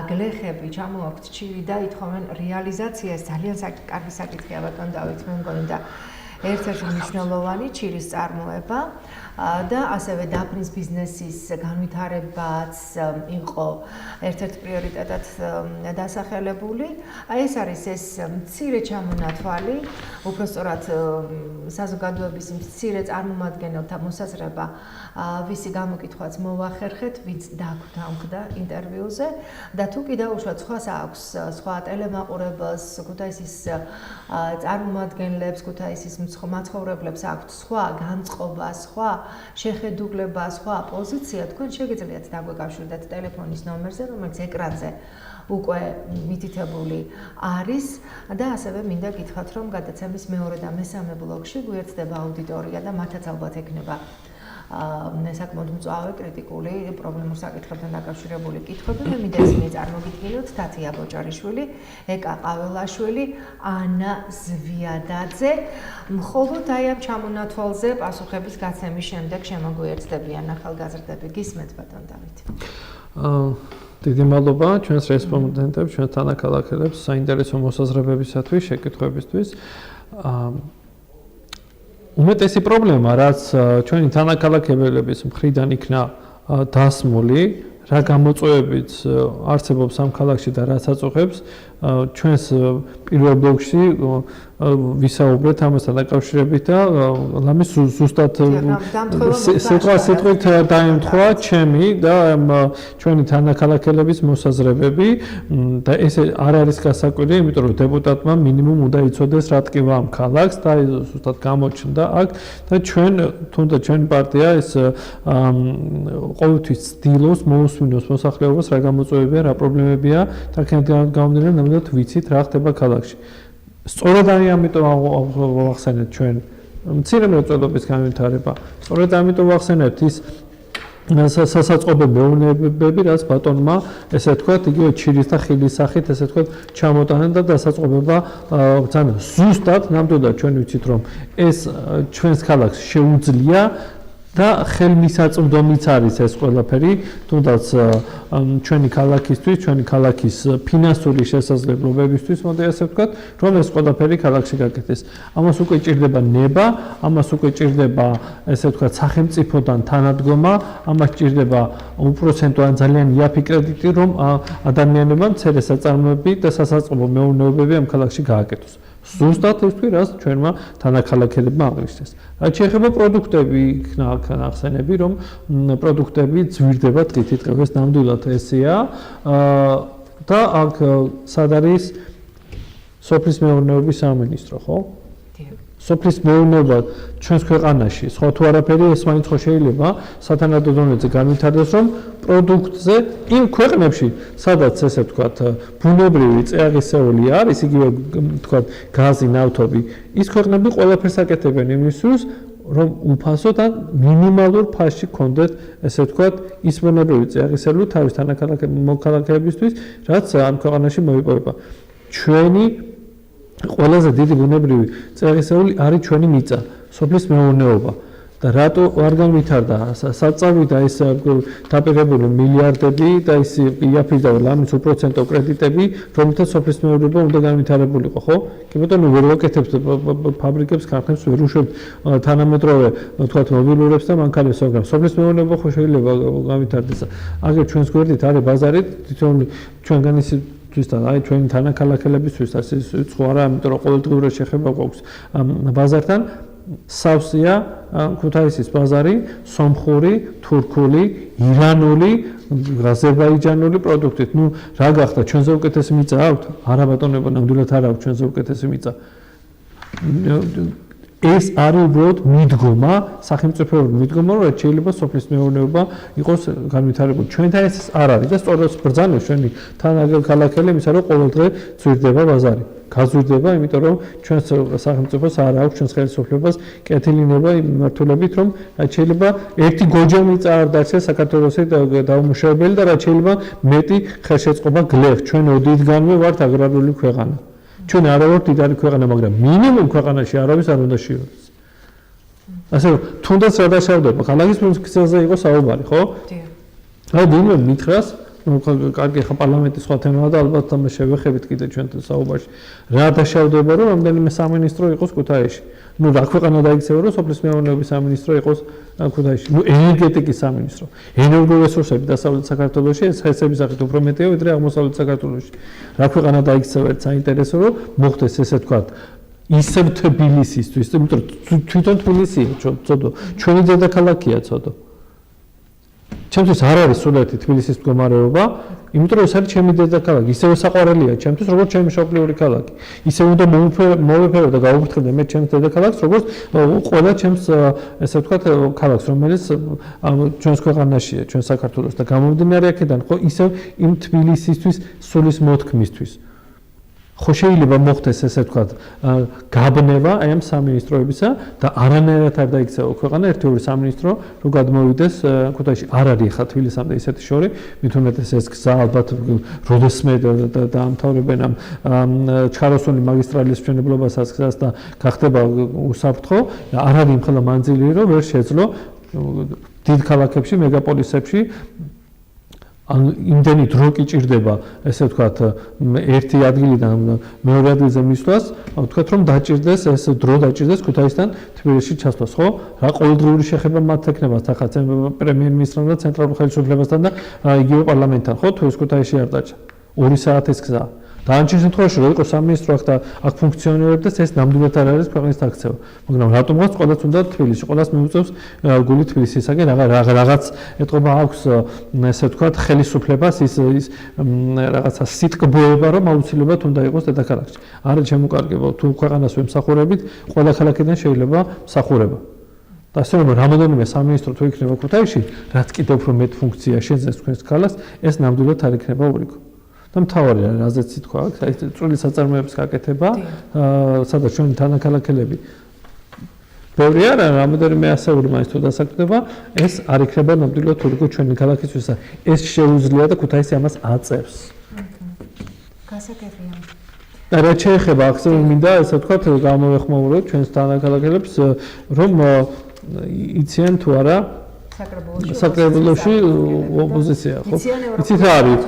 გლეხები, ჩამოაქვთ ჩივი და ითხოვენ რეალიზაციას, ძალიან კარგი საკითხია ბატონ დავით, მე მგონი და ერთ-ერთი მნიშვნელოვანი ჩირის წარმოება და ასევე დაფნის ბიზნესის განვითარებაც იყო ერთ-ერთ პრიორიტეტად დასახელებული. ეს არის ეს მცირე ჩამონათვალი, უბრალოდ საზოგადოების მცირე წარმომადგენელთა მოსაზრება, ვისი გამოკითხვაც მოვახერხეთ, ვინც დაგვთანხმდა ინტერვიუზე და თუ კიდევ უშუალოდ სხვას აქვს, სხვა ტელემაყურებელს, ქუთაისის წარმომადგენლებს, ქუთაისის მაცხოვრებლებს აქვთ სხვა განწყობა, სხვა შეხედულება, სხვა პოზიცია, თქვენ შეგიძლიათ დაგვეკავშირდეთ ტელეფონის ნომერზე, რომელიც ეკრანზე უკვე მითითებული არის და ასევე მინდა გითხრათ, რომ გადაცემის მეორე და მესამე ბლოკში გვერდდება აუდიტორია და მათაც ალბათ ექნება საკმაოდ მწვავე კრიტიკული პრობლემურ საკითხებთან დაკავშირებული კითხვები. მე მინდა ისინი წარმოგიდგინოთ: თათია ბოჭარიშვილი, ეკა ყაველაშვილი, ანა ზვიადაძე. მხოლოდ აი ამ ჩამონათვალზე პასუხების გაცემის შემდეგ შემოგვიერთდებიან ახალგაზრდები. გისმენთ ბატონ დავით. დიდი მადლობა ჩვენს რესპონდენტებს, ჩვენს თანაქალაქელებს საინტერესო მოსაზრებებისათვის, შეკითხვებისთვის. უმეტესი პრობლემა, რაც ჩვენი თანაქალაქელების მხრიდან იქნა დასმული, რა გამოწვევებით არსებობს ამ ქალაქში და რაც აწუხებს, ჩვენს პირველ ბლოკში ვისაუბრეთ ამასთან დაკავშირებით და ლამის ზუსტად სიტყვით დაემთხვა ჩემი და ჩვენი თანაქალაქელების მოსაზრებები და ეს არ არის გასაკვირი, იმიტომ რომ დეპუტატმა მინიმუმ უნდა იცოდეს რა ტკივა ამ ქალაქს და ზუსტად გამოჩნდა აქ და ჩვენ თუნდაც ჩვენი პარტია ეს ყოველთვის ცდილობს მოусმინოს მოსახლეობას რა გამოწვევებია, რა პრობლემებია და აქედან გამომდინარე ნამდვილად ვიცით რა ხდება ქალაქში. სწორედ ამიტომ ვახსენეთ ჩვენ მცირე მრეწველობის განვითარება. სწორედ ამიტომ ვახსენებთ ის სასაწყობო მეურნეობები, რაც ბატონმა ესე ვთქვათ, იგივე ჩირის და ხილის სახით ესე ვთქვათ, ჩამოტანა და დასაწყობება ძალიან ზუსტად ნამდვილად ჩვენ ვიცით რომ ეს ჩვენს ქალაქს შეუძლია და ხელმისაწვდომიც არის ეს ყველაფერი, თუნდაც ჩვენი ქალაქისთვის, ჩვენი ქალაქის ფინანსური შესაძლებლობებისთვის, მოდი ასე ვთქვათ, რომ ეს ყველაფერი ქალაქში გაკეთდეს. ამას უკვე ჭირდება ნება, ამას უკვე ჭირდება, ესე ვთქვათ, სახელმწიფოდან თანადგომა, ამას ჭირდება უპროცენტო ან ძალიან იაფი კრედიტი, რომ ადამიანებმა მცირე საწარმოები და სასაწყობო მეურნეობები ამ ქალაქში გააკეთოს. ზუსტად ეს თქვი, რაც ჩვენმა თანაქალაქელებმა აღნიშნეს. რაც შეეხება პროდუქტები, იქნა ახსენები, რომ პროდუქტები ძვირდება დღითიდღეს ნამდვილად ესეა და აქ სად არის სოფლის მეურნეობის სამინისტრო, ხო? სოფლის მეურნეობა ჩვენს ქვეყანაში სხვა თუ არაფერი ეს მაინც ხო შეიძლება სათანადო დონეზე განვითარდეს რომ პროდუქტზე იმ ქვეყნებში სადაც ესე ვთქვათ ბუნებრივი წეაღისეული არის იგივე ვთქვათ გაზი ნავთობი ის ქვეყნები ყველაფერს აკეთებენ იმისთვის რომ უფასო და მინიმალურ ფასში კონდეთ ესე ვთქვათ ის ბუნებრივი წეაღისეული თავის მოქალაქეებისთვის რაც ამ ქვეყანაში მოიპოვება ჩვენი ყველაზე დიდი ბუნებრივი წეაღისეული არის ჩვენი მიწა, სოფლის მეურნეობა და რატო არ განვითარდა საწავიდა ეს დაპირებული მილიარდები და ის იაფის და ლამის უპროცენტო კრედიტები, რომელთაც სოფლის მეურნეობა უნდა განვითარებულიყო, ხო? კი ბატონო, ვერ ვაკეთებთ ფაბრიკებს, ქარხნებს, ვერ უშვებთ თანამედროვე, თქვათ, მობილურებს და მანქანებს, მაგრამ სოფლის მეურნეობა ხო შეიძლება განვითარდეს. აგერ ჩვენს გვერდით არის ბაზარი, თვითონ ჩვენგან ის აი ჩვენი თანაქალაქელებისთვის ეს უცხო არა, იმიტომ რომ ყოველდღიურად შეხება გვაქვს ბაზართან სავსეა ქუთაისის ბაზარი, სომხური, თურქული, ირანული, აზერბაიჯანული პროდუქტით. ნუ რა გახდა, ჩვენზე უკეთესი მიწა აქვთ? არა ბატონებო, ნამდვილად არ აქვს ჩვენზე უკეთესი მიწა. ეს არის უბრალოდ მიდგომა, სახელმწიფოური მიდგომა, რომ შეიძლება სოფლის მეურნეობა იყოს განვითარებული. ჩვენთან ეს არ არის და სწორედ ბრძანებს ჩვენი თანაქალაქელი იმისა, რომ ყოველდღე ძვირდება ბაზარი. გაზვირდება, იმიტომ რომ ჩვენს სახელმწიფოს არ აქვს ჩვენს ხელისუფლებას კეთილინება იმ მიმართულებით, რომ შეიძლება ერთი გოჯა მიწა არ დარჩეს საქართველოსი დაუმუშავებელი და რაც შეიძლება მეტი ხელშეწყობა გლეხ. ჩვენ ოდითგანვე ვართ აგრარული ქვეყანა. ჩვენ არ ვართ დიდარი ქვეყანა, მაგრამ მინიმუმ ქვეყანაში არავის არ უნდა შეიაროს. ასე რომ, თუნდაც რა დაშავდება, ქალაქის ფუნქციაზე იყო საუბარი, ხო? აი, ვინმე მითხრას, კარგი, ხა პარლამენტის სხვა თემაა და ალბათ ამ შევეხებით კიდე ჩვენ საუბარში. რა დაშავდება, რომ რამდენიმე სამინისტრო იყოს ქუთაისში. ნუ რა ქვეყანა დაიქცევა, რომ სოფლის მეურნეობის სამინისტრო იყოს ქუთაისში. ნუ ენერგეტიკის სამინისტრო, ენერგორესურსები დასავლეთ საქართველოში, ეს ხესების სახით უფრო მეტია, ვიდრე აღმოსავლეთ საქართველოში. რა ქვეყანა დაიქცევა, ერთ საინტერესო, რომ მოხდეს ესე ვთქვათ, ისევ თბილისისთვის, იმიტომ რომ თვითონ თბილისია, ცოდო, ჩვენი დედაქალაქია, ცოდო. ჩემთვის არ არის სულეთი თბილისის მდგომარეობა, იმიტომ რომ ეს არის ჩემი დედაქალაქი, ისევე საყვარელია ჩემთვის, როგორც ჩემი მშობლიური ქალაქი. ისე უნდა მოვეფერო და გავუფრთხილდე მე ჩემს დედაქალაქს, როგორც ყველა ჩემს ესე ვთქვათ ქალაქს, რომელიც ჩვენს ქვეყანაშია, ჩვენ საქართველოს და გამომდინარე აქედან, ხო, ისევ იმ თბილისისთვის სულის მოთქმისთვის. ხო შეიძლება მოხდეს ესე ვთქვათ გაბნება აი ამ სამინისტროებისა და არანაირად არ დაიქცევა ქვეყანა ერთეული სამინისტრო რომ გადმოვიდეს ქუთაისში არ არის ხა თბილისამდე ისეთი შორი მით უმეტეს ეს გზა ალბათ როდესმე დაამთავრებენ ამ ჩხაროსული მაგისტრალის მშენებლობასაც და გახდება უსაფრთხო არ არის იმხელა მანძილი რომ ვერ შეძლო დიდ ქალაქებში მეგაპოლისებში იმდენი დრო კი ჭირდება, ესე ვთქვათ, ერთი ადგილიდან მეორე ადგილზე მისვლას, ვთქვათ, რომ დაჭირდეს ეს დრო დაჭირდეს ქუთაისთან თბილისში ჩასვლას, ხო? რა ყოველდღიური შეხება მათ ექნება ახლა პრემიერ-მინისტრთან და ცენტრალურ ხელისუფლებასთან და იგივე პარლამენტთან, ხო? თუ ეს ქუთაისში არ დაჭა. 2 საათის გზა. დაანჩენ შემთხვევაში რომ იყოს სამინისტრო აქ და აქ ფუნქციონირებდეს ეს ნამდვილად არ არის ქვეყნის დაქცევა. მაგრამ რატომღაც ყველას უნდა თბილისში, ყველას მიუწევს გული თბილისისაკენ რაღაც ეთყობა აქვს ესე ვთქვათ ხელისუფლებას ის რაღაცა სიტკბოება რომ აუცილებლად უნდა იყოს დედაქალაქში. არა შემოკარგება თუ ქვეყანას ვემსახურებით, ყველა ქალაქიდან შეიძლება მსახურება. და ასე რომ რამოდენიმე სამინისტრო თუ იქნება ქუთაისში, რაც კიდევ უფრო მეტ ფუნქცია შეძენს თქვენს ქალაქს, ეს ნამდვილად არ იქნება ურიგო. და მთავარი რაზეც თქვა, აი წვრილი საწარმოების გაკეთება, სადაც ჩვენი თანაქალაქელები ბევრი არა, რამოდენიმე ასეული მაინც თუ დასაქმდება, ეს არ იქნება ნამდვილად ურიგო ჩვენი ქალაქისთვის. ეს შეუძლია და ქუთაისი ამას აწევს. გასაგებია. და რაც შეეხება აქზე მინდა ესე ვთქვათ, გამოვეხმაუროთ ჩვენს თანაქალაქელებს, რომ იციან თუ არა საკრებულოში ოპოზიცია, ხო? იცით რა არის?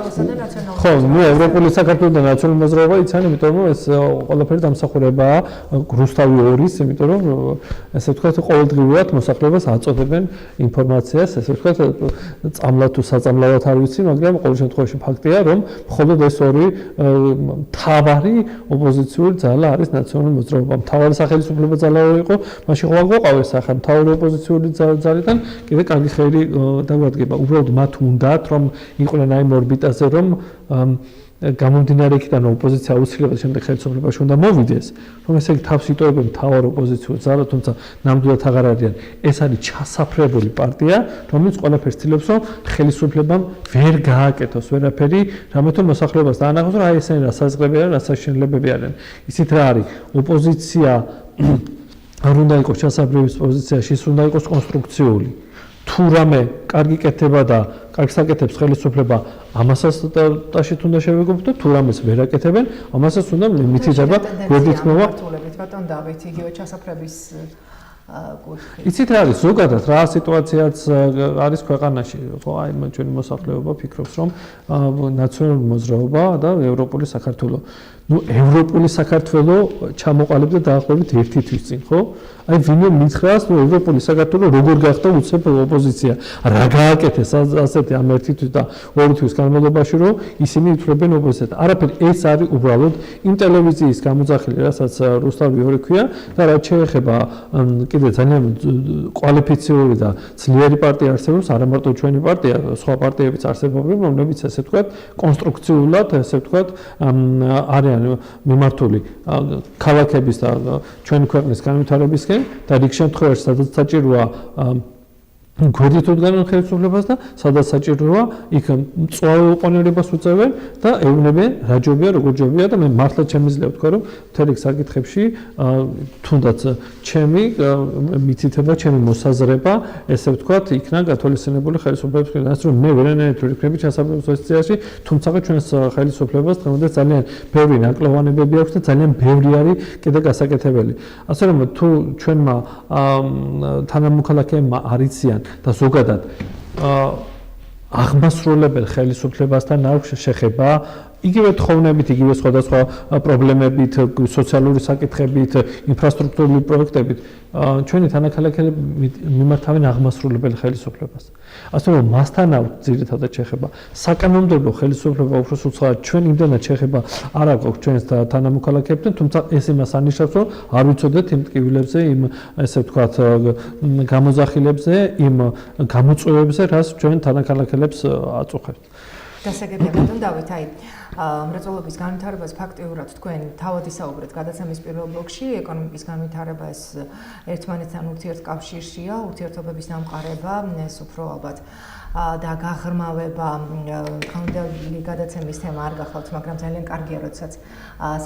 ხო, ნუ ევროპული საქართველოს და ნაციონალური მოძრაობა იციან, იმიტომ რომ ეს ყველაფერი დამსახურებაა რუსთავი 2-ის, იმიტომ რომ ესე ვთქვათ, ყოველდღიურად მოსახლეობას აწოდებენ ინფორმაციას, ესე ვთქვათ, წამლად თუ საწამლავად არ ვიცი, მაგრამ ყოველ შემთხვევაში ფაქტია, რომ მხოლოდ ეს ორი მთავარი ოპოზიციური ძალა არის ნაციონალური მოძრაობა. მთავარი სახელმწიფო ძალა იყო, მაშინ ხო აღვყავეს ახლა მთავარი ოპოზიციური ძალიდან კიდე ხელი დაგვადგება. უბრალოდ მათ უნდათ რომ იყვნენ აი ორბიტაზე რომ გამომდინარე იქიდან ოპოზიცია აუცილებლად შემდეგ ხელისუფლებაში უნდა მოვიდეს, რომ ესე იგი თავს იტოვებენ მთავარ ოპოზიციურ ძალას, თუმცა ნამდვილად აღარ არიან. ეს არის ჩასაფრებული პარტია, რომელიც ყველაფერს ცდილობს, რომ ხელისუფლებამ ვერ გააკეთოს ვერაფერი, რამე თუ მოსახლეობას დაანახოს, რომ აი ესენი რა საზღვრები არიან, რა საშინელებები არიან. ისიც რა არის, ოპოზიცია არ უნდა იყოს ჩასაფრების პოზიციაში, ის უნდა იყოს კონსტრუქციული. თუ რამე კარგი კეთება და კარგს აკეთებს ხელისუფლება, ამასაც ტაშით უნდა შევეგოთ და თუ რამეს ვერ აკეთებენ, ამასაც უნდა მითითება გვერდითმოვა. ბატონ დავით, იგივე ჩასაფრების კუთხით. იცით რა არის, ზოგადად რა სიტუაციაც არის ქვეყანაში, ხო, აი ჩვენი მოსახლეობა ფიქრობს, რომ ნაციონალური მოძრაობა და ევროპული საქართველო. ნუ ევროპული საქართველო ჩამოყალიბდა დაახლოებით 1 თვის წინ, ხო? აი ვინმე მითხრას, რომ ევროპული საქართველო როგორ გახდა უცებ ოპოზიცია. რა გააკეთეს ასეთი ამ 1 თვის და 2 თვის განმავლობაში, რომ ისინი ითვლებენ ოპოზიციას. არაფერი ეს არის უბრალოდ იმ ტელევიზიის გამოძახილი, რასაც რუსთავი ორი ქვია და რაც შეეხება კიდე ძალიან კვალიფიციური და ძლიერი პარტია არსებობს, არა მარტო ჩვენი პარტია, სხვა პარტიებიც არსებობენ, რომლებიც ესე ვთქვათ, კონსტრუქციულად, ესე ვთქვათ, არიან მიმართული ქალაქების და ჩვენი ქვეყნის განვითარებისკენ და რიგ შემთხვევაში სადაც საჭიროა გვერდით უდგანან ხელისუფლებას და სადაც საჭიროა იქ მწვავე უყონებლობას უწევენ და ეუბნებიან რა ჯობია როგორ ჯობია და მე მართლა შემიძლია ვთქვა რომ მთელი საკითხებში თუნდაც ჩემი მითითება ჩემი მოსაზრება ესე ვთქვათ იქნა გათვალისწინებული ხელისუფლების მხრიდან რომ მე ვერანაირად ვერ ვიქნები ჩასაფრების პოზიციაში თუმცა ჩვენს ხელისუფლებას დღემდე ძალიან ბევრი ნაკლოვანებები აქვს და ძალიან ბევრი არის კიდე გასაკეთებელი ასე რომ თუ ჩვენმა თანამოქალაქეებმა არ იციან და ზოგადად აღმასრულებელ ხელისუფლებასთან აქვს შეხება იგივე თხოვნებით, იგივე სხვადასხვა პრობლემებით, სოციალური საკითხებით, ინფრასტრუქტურული პროექტებით, ჩვენი თანაქალაქეები მიმართავენ აღმასრულებელ ხელისუფლებას. ასე რომ მასთან აქვს ძირითადად შეხება. საკანონმდებლო ხელისუფლება უფრო უცხოა, ჩვენ იმდენად შეხება არ აქვს ჩვენს თანამოქალაქეებთან, თუმცა ეს იმას ანიშნავს, რომ არ ვიცოდეთ იმ ტკივილებზე, იმ ესე ვთქვათ, გამოძახილებზე, იმ გამოწვევებზე, რაც ჩვენ თანაქალაქეებს აწუხებთ. დასაგებია ბატონ დავით, აი მრეწველობის განვითარებას ფაქტიურად თქვენ თავად ისაუბრეთ გადაცემის პირველ ბლოკში, ეკონომიკის განვითარება ეს ერთმანეთთან ურთიერთკავშირშია, ურთიერთობების დამყარება, ეს უფრო ალბათ და გაღრმავება კანონმდებლობის გადაცემის თემა არ გახლავთ, მაგრამ ძალიან კარგია, როდესაც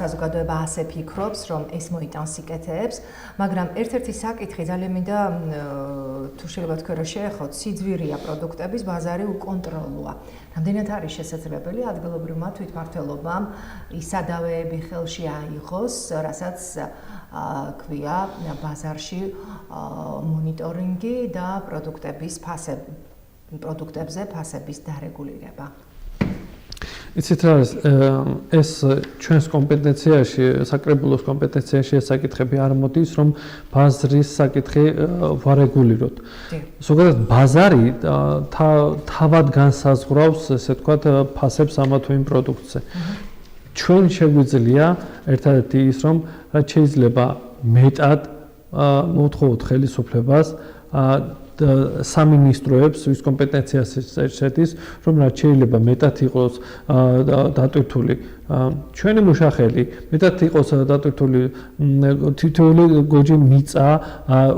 საზოგადოება ასე ფიქრობს, რომ ეს მოიტანს სიკეთეებს, მაგრამ ერთ-ერთი საკითხი ძალიან მინდა თუ შეიძლება თქვენ რომ შეეხოთ, სიძვირია პროდუქტების ბაზარი უკონტროლოა. რამდენად არის შესაძლებელი ადგილობრივმა თვითმმართველობამ ისადავეები ხელში აიღოს, რასაც ქვია ბაზარში მონიტორინგი და პროდუქტებზე ფასების დარეგულირება. იცით რა არის ეს ჩვენს კომპეტენციაში, საკრებულოს კომპეტენციაში ეს საკითხები არ მოდის, რომ ბაზრის საკითხი ვარეგულიროთ. ზოგადად ბაზარი თავად განსაზღვრავს, ესე ვთქვათ, ფასებს ამა თუ იმ პროდუქტზე. ჩვენ შეგვიძლია ერთადერთი ის, რომ რაც შეიძლება მეტად მოვთხოვოთ ხელისუფლებას სამინისტროებს, ვის კომპეტენციას შედის, რომ რაც შეიძლება მეტად იყოს დატვირთული ჩვენი მუშახელი, მეტად იყოს დატვირთული თითოეული გოჯი მიწა,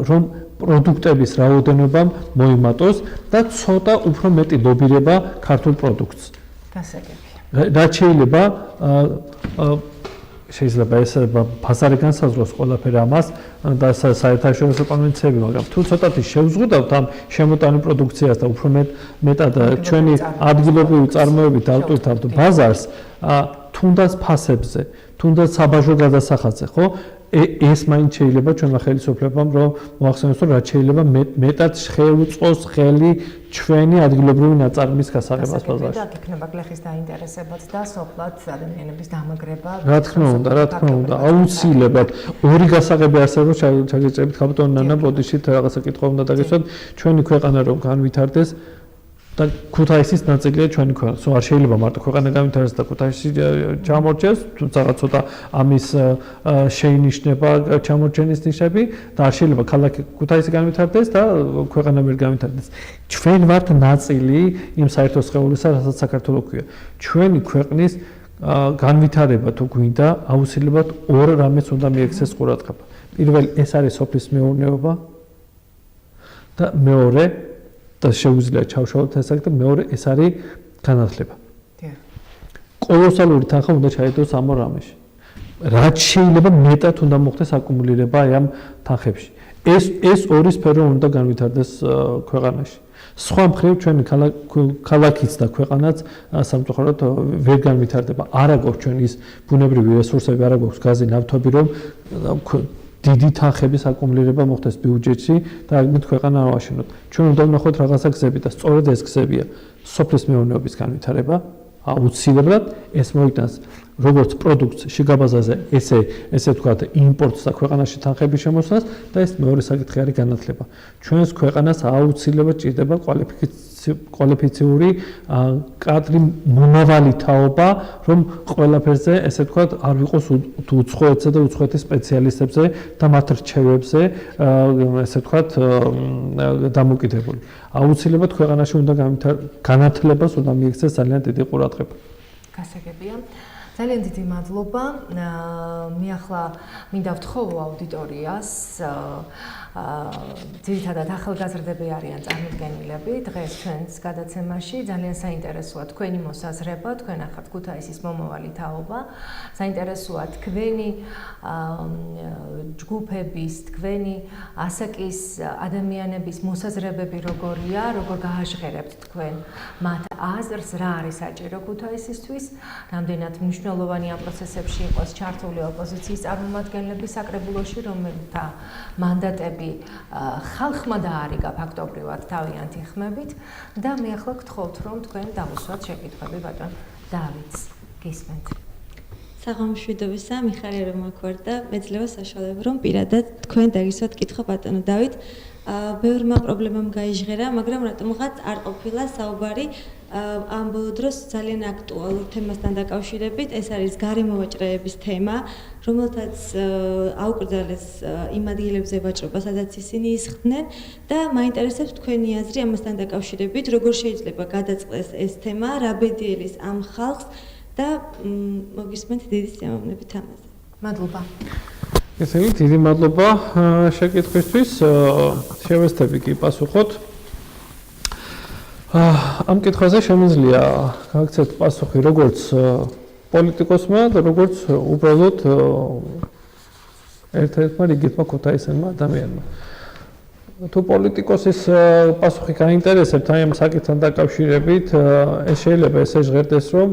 რომ პროდუქტების რაოდენობამ მოიმატოს და ცოტა უფრო მეტი ლობირება ქართულ პროდუქტს. გასაგებია. რაც შეიძლება ეს ბაზარი განსაზღვროს ყველაფერი ამას და საერთაშორისო კონვენციები, მაგრამ თუ ცოტათი შევზღუდავთ ამ შემოტანილ პროდუქციას და უფრო მეტად ჩვენი ადგილობრივი წარმოებით დავტვირთავთ ბაზარს, თუნდაც ფასებზე, თუნდაც საბაჟო გადასახადზე, ხო? ეს მაინც შეიძლება ჩვენმა ხელისუფლებამ რომ მოახსენოს, რომ რაც შეიძლება მეტად შეუწყოს ხელი ჩვენი ადგილობრივი ნაწარმის გასაღებას ბაზარში. და იქნება გლეხის დაინტერესებაც და სოფლად ადამიანების დამაგრება. რა თქმა უნდა, აუცილებლად ორი გასაღები არსებობს, ჩაგეჭერებით ხალხთან ნანა ბოდიშით რაღაცა კითხვა უნდა დაგესვათ, ჩვენი ქვეყანა რომ განვითარდეს და ქუთაისის ნაწილია ჩვენი ქვეყანა. არ შეიძლება მარტო ქვეყანა განვითარდეს და ქუთაისი ჩამორჩეს, თუმცა ცოტა ამის შეინიშნება ჩამორჩენის ნიშნები და არ შეიძლება ქალაქი ქუთაისი განვითარდეს და ქვეყანა ვერ განვითარდეს. ჩვენ ვართ ნაწილი იმ საერთო სხეულისა, რასაც საქართველო ქვია. ჩვენი ქვეყნის განვითარება თუ გვინდა, აუცილებლად ორ რამეს უნდა მიექცეს ყურადღება. პირველი ეს არის სოფლის მეურნეობა და მეორე და შეუძლია ჩავშალოთ ეს აქ და მეორე ეს არის განათლება. კოლოსალური თანხა უნდა ჩაიდოს ამ რამეში. რაც შეიძლება მეტად უნდა მოხდეს აკუმულირება აი ამ თანხებში. ეს ორი სფერო უნდა განვითარდეს ქვეყანაში. სხვა მხრივ ჩვენი ქალაქიც და ქვეყანაც სამწუხაროდ ვერ განვითარდება. არ აქვს ჩვენ ის ბუნებრივი რესურსები, არ აქვს გაზი, ნავთობი, რომ დიდი თანხების აკუმულირება მოხდეს ბიუჯეტში და ამით ქვეყანა არ ვაშენოთ. ჩვენ უნდა ვნახოთ რაღაცა გზები და სწორედ ეს გზებია სოფლის მეურნეობის განვითარება. აუცილებლად ეს მოიტანს როგორც პროდუქტს შიგაბაზაზე, ესე ვთქვათ, იმპორტს და ქვეყანაში თანხების შემოსვლას და ეს მეორე საკითხი არის განათლება. ჩვენს ქვეყანას აუცილებლად ჭირდება კვალიფიციური კადრი მომავალი თაობა, რომ ყველაფერზე, ესე ვთქვათ, არ ვიყოს უცხოეთზე და უცხოეთის სპეციალისტებზე და მათ რჩევებზე, ესე ვთქვათ, დამოკიდებული. აუცილებლად ქვეყანაში უნდა განათლებას უნდა მიექცეს ძალიან დიდი ყურადღება. გასაგებია. ძალიან დიდი მადლობა. მე ახლა მინდა ვთხოვო აუდიტორიას, ძირითადად ახალგაზრდები არიან წარმოდგენილები დღეს ჩვენს გადაცემაში. ძალიან საინტერესოა თქვენი მოსაზრება, თქვენ ახართ ქუთაისის მომავალი თაობა. საინტერესოა თქვენი ჯგუფების, თქვენი ასაკის ადამიანების მოსაზრებები როგორია, როგორ გააჟღერებთ თქვენ მათ აზრს, რა არის საჭირო ქუთაისისთვის, რამდენად მნიშვნელოვანი ამ პროცესებში იყოს ჩართული ოპოზიციის წარმომადგენლები საკრებულოში, რომელთა მანდატები ხალხმა დაარიგა ფაქტობრივად თავიანთი ხმებით და მე ახლა გთხოვთ, რომ თქვენ დავუსვათ შეკითხვები ბატონ დავითს. გისმენთ. საღამოშვიდობისა, მიხარია რომ აქ ვარ და მეძლევა საშუალება რომ პირადად თქვენ დაგისვათ კითხვა ბატონო დავით. ბევრმა პრობლემამ გაიჟღერა, მაგრამ რატომღაც არ ყოფილა საუბარი ამ ბოლო დროს ძალიან აქტუალურ თემასთან დაკავშირებით. ეს არის გარემოვაჭრეების თემა, რომელთაც აუკრძალეს იმ ადგილებზე ვაჭრობა, სადაც ისინი ისხდნენ და მაინტერესებს თქვენი აზრი ამასთან დაკავშირებით, როგორ შეიძლება გადაწყდეს ეს თემა, რა ბედიელის ამ ხალხს და მოგისმენთ დიდი სიამოვნებით ამაზე. მადლობა. ესე იგი, დიდი მადლობა შეკითხვისთვის. შევეცდები კი პასუხოთ. ამ კითხვაზე შემიძლია გაგცეთ პასუხი როგორც პოლიტიკოსმა და როგორც უბრალოდ ერთ-ერთმა რიგითმა ქუთაისელმა ადამიანმა. თუ პოლიტიკოსის პასუხი გაინტერესებთ აი ამ საკითხთან დაკავშირებით, ეს შეიძლება ესე ჟღერდეს, რომ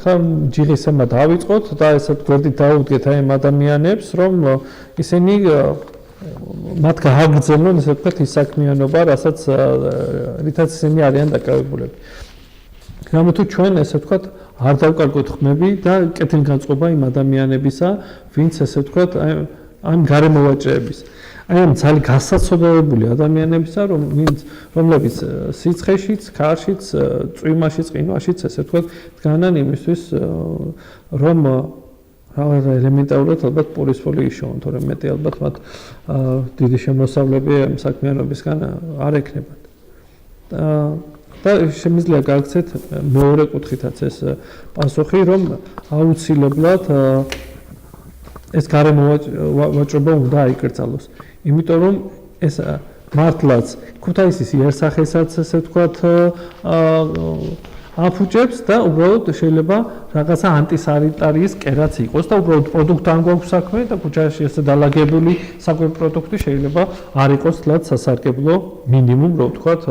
ხა ჯიღის ემა დავიწყოთ და ესეთ გვერდით დაუდგეთ აი ამ ადამიანებს, რომ ისინი მათ გააგრძელონ ესე ვთქვათ ის საქმიანობა, რასაც რითაც ისინი არიან დაკავებულები. რამე თუ ჩვენ ესე ვთქვათ არ დავკარგოთ ხმები და კეთილგანწყობა იმ ადამიანებისა, ვინც ესე ვთქვათ ამ გარემოვაჭრეების. აი ამ ძალიან გასაცდელებული ადამიანებისა, რომლებიც სიცხეშიც, ქარშიც, წვიმაშიც, ყინვაშიც ესე ვთქვათ დგანან იმისთვის, რომ რა ელემენტარულად ალბათ პურის ფოლი იშოვონ, თორემ მეტი ალბათ მათ დიდი შემოსავლები ამ საქმიანობისგან არ ექნებათ. და შემიძლია გააქცეთ მეორე კუთხითაც ეს პასუხი, რომ აუცილებლად ეს გარემოვაჭრობა უნდა აიკრძალოს. იმიტომ რომ ეს მართლაც ქუთაისის იერსახესაც ესე ვთქვათ აფუჭებს და უბრალოდ შეიძლება რაღაცა ანტისანიტარიის კერაც იყოს და უბრალოდ პროდუქტთან გვაქვს საქმე და ქუჩაში ესე დალაგებული საკვები პროდუქტი შეიძლება არ იყოს თლაც სასარგებლო მინიმუმ რო ვთქვათ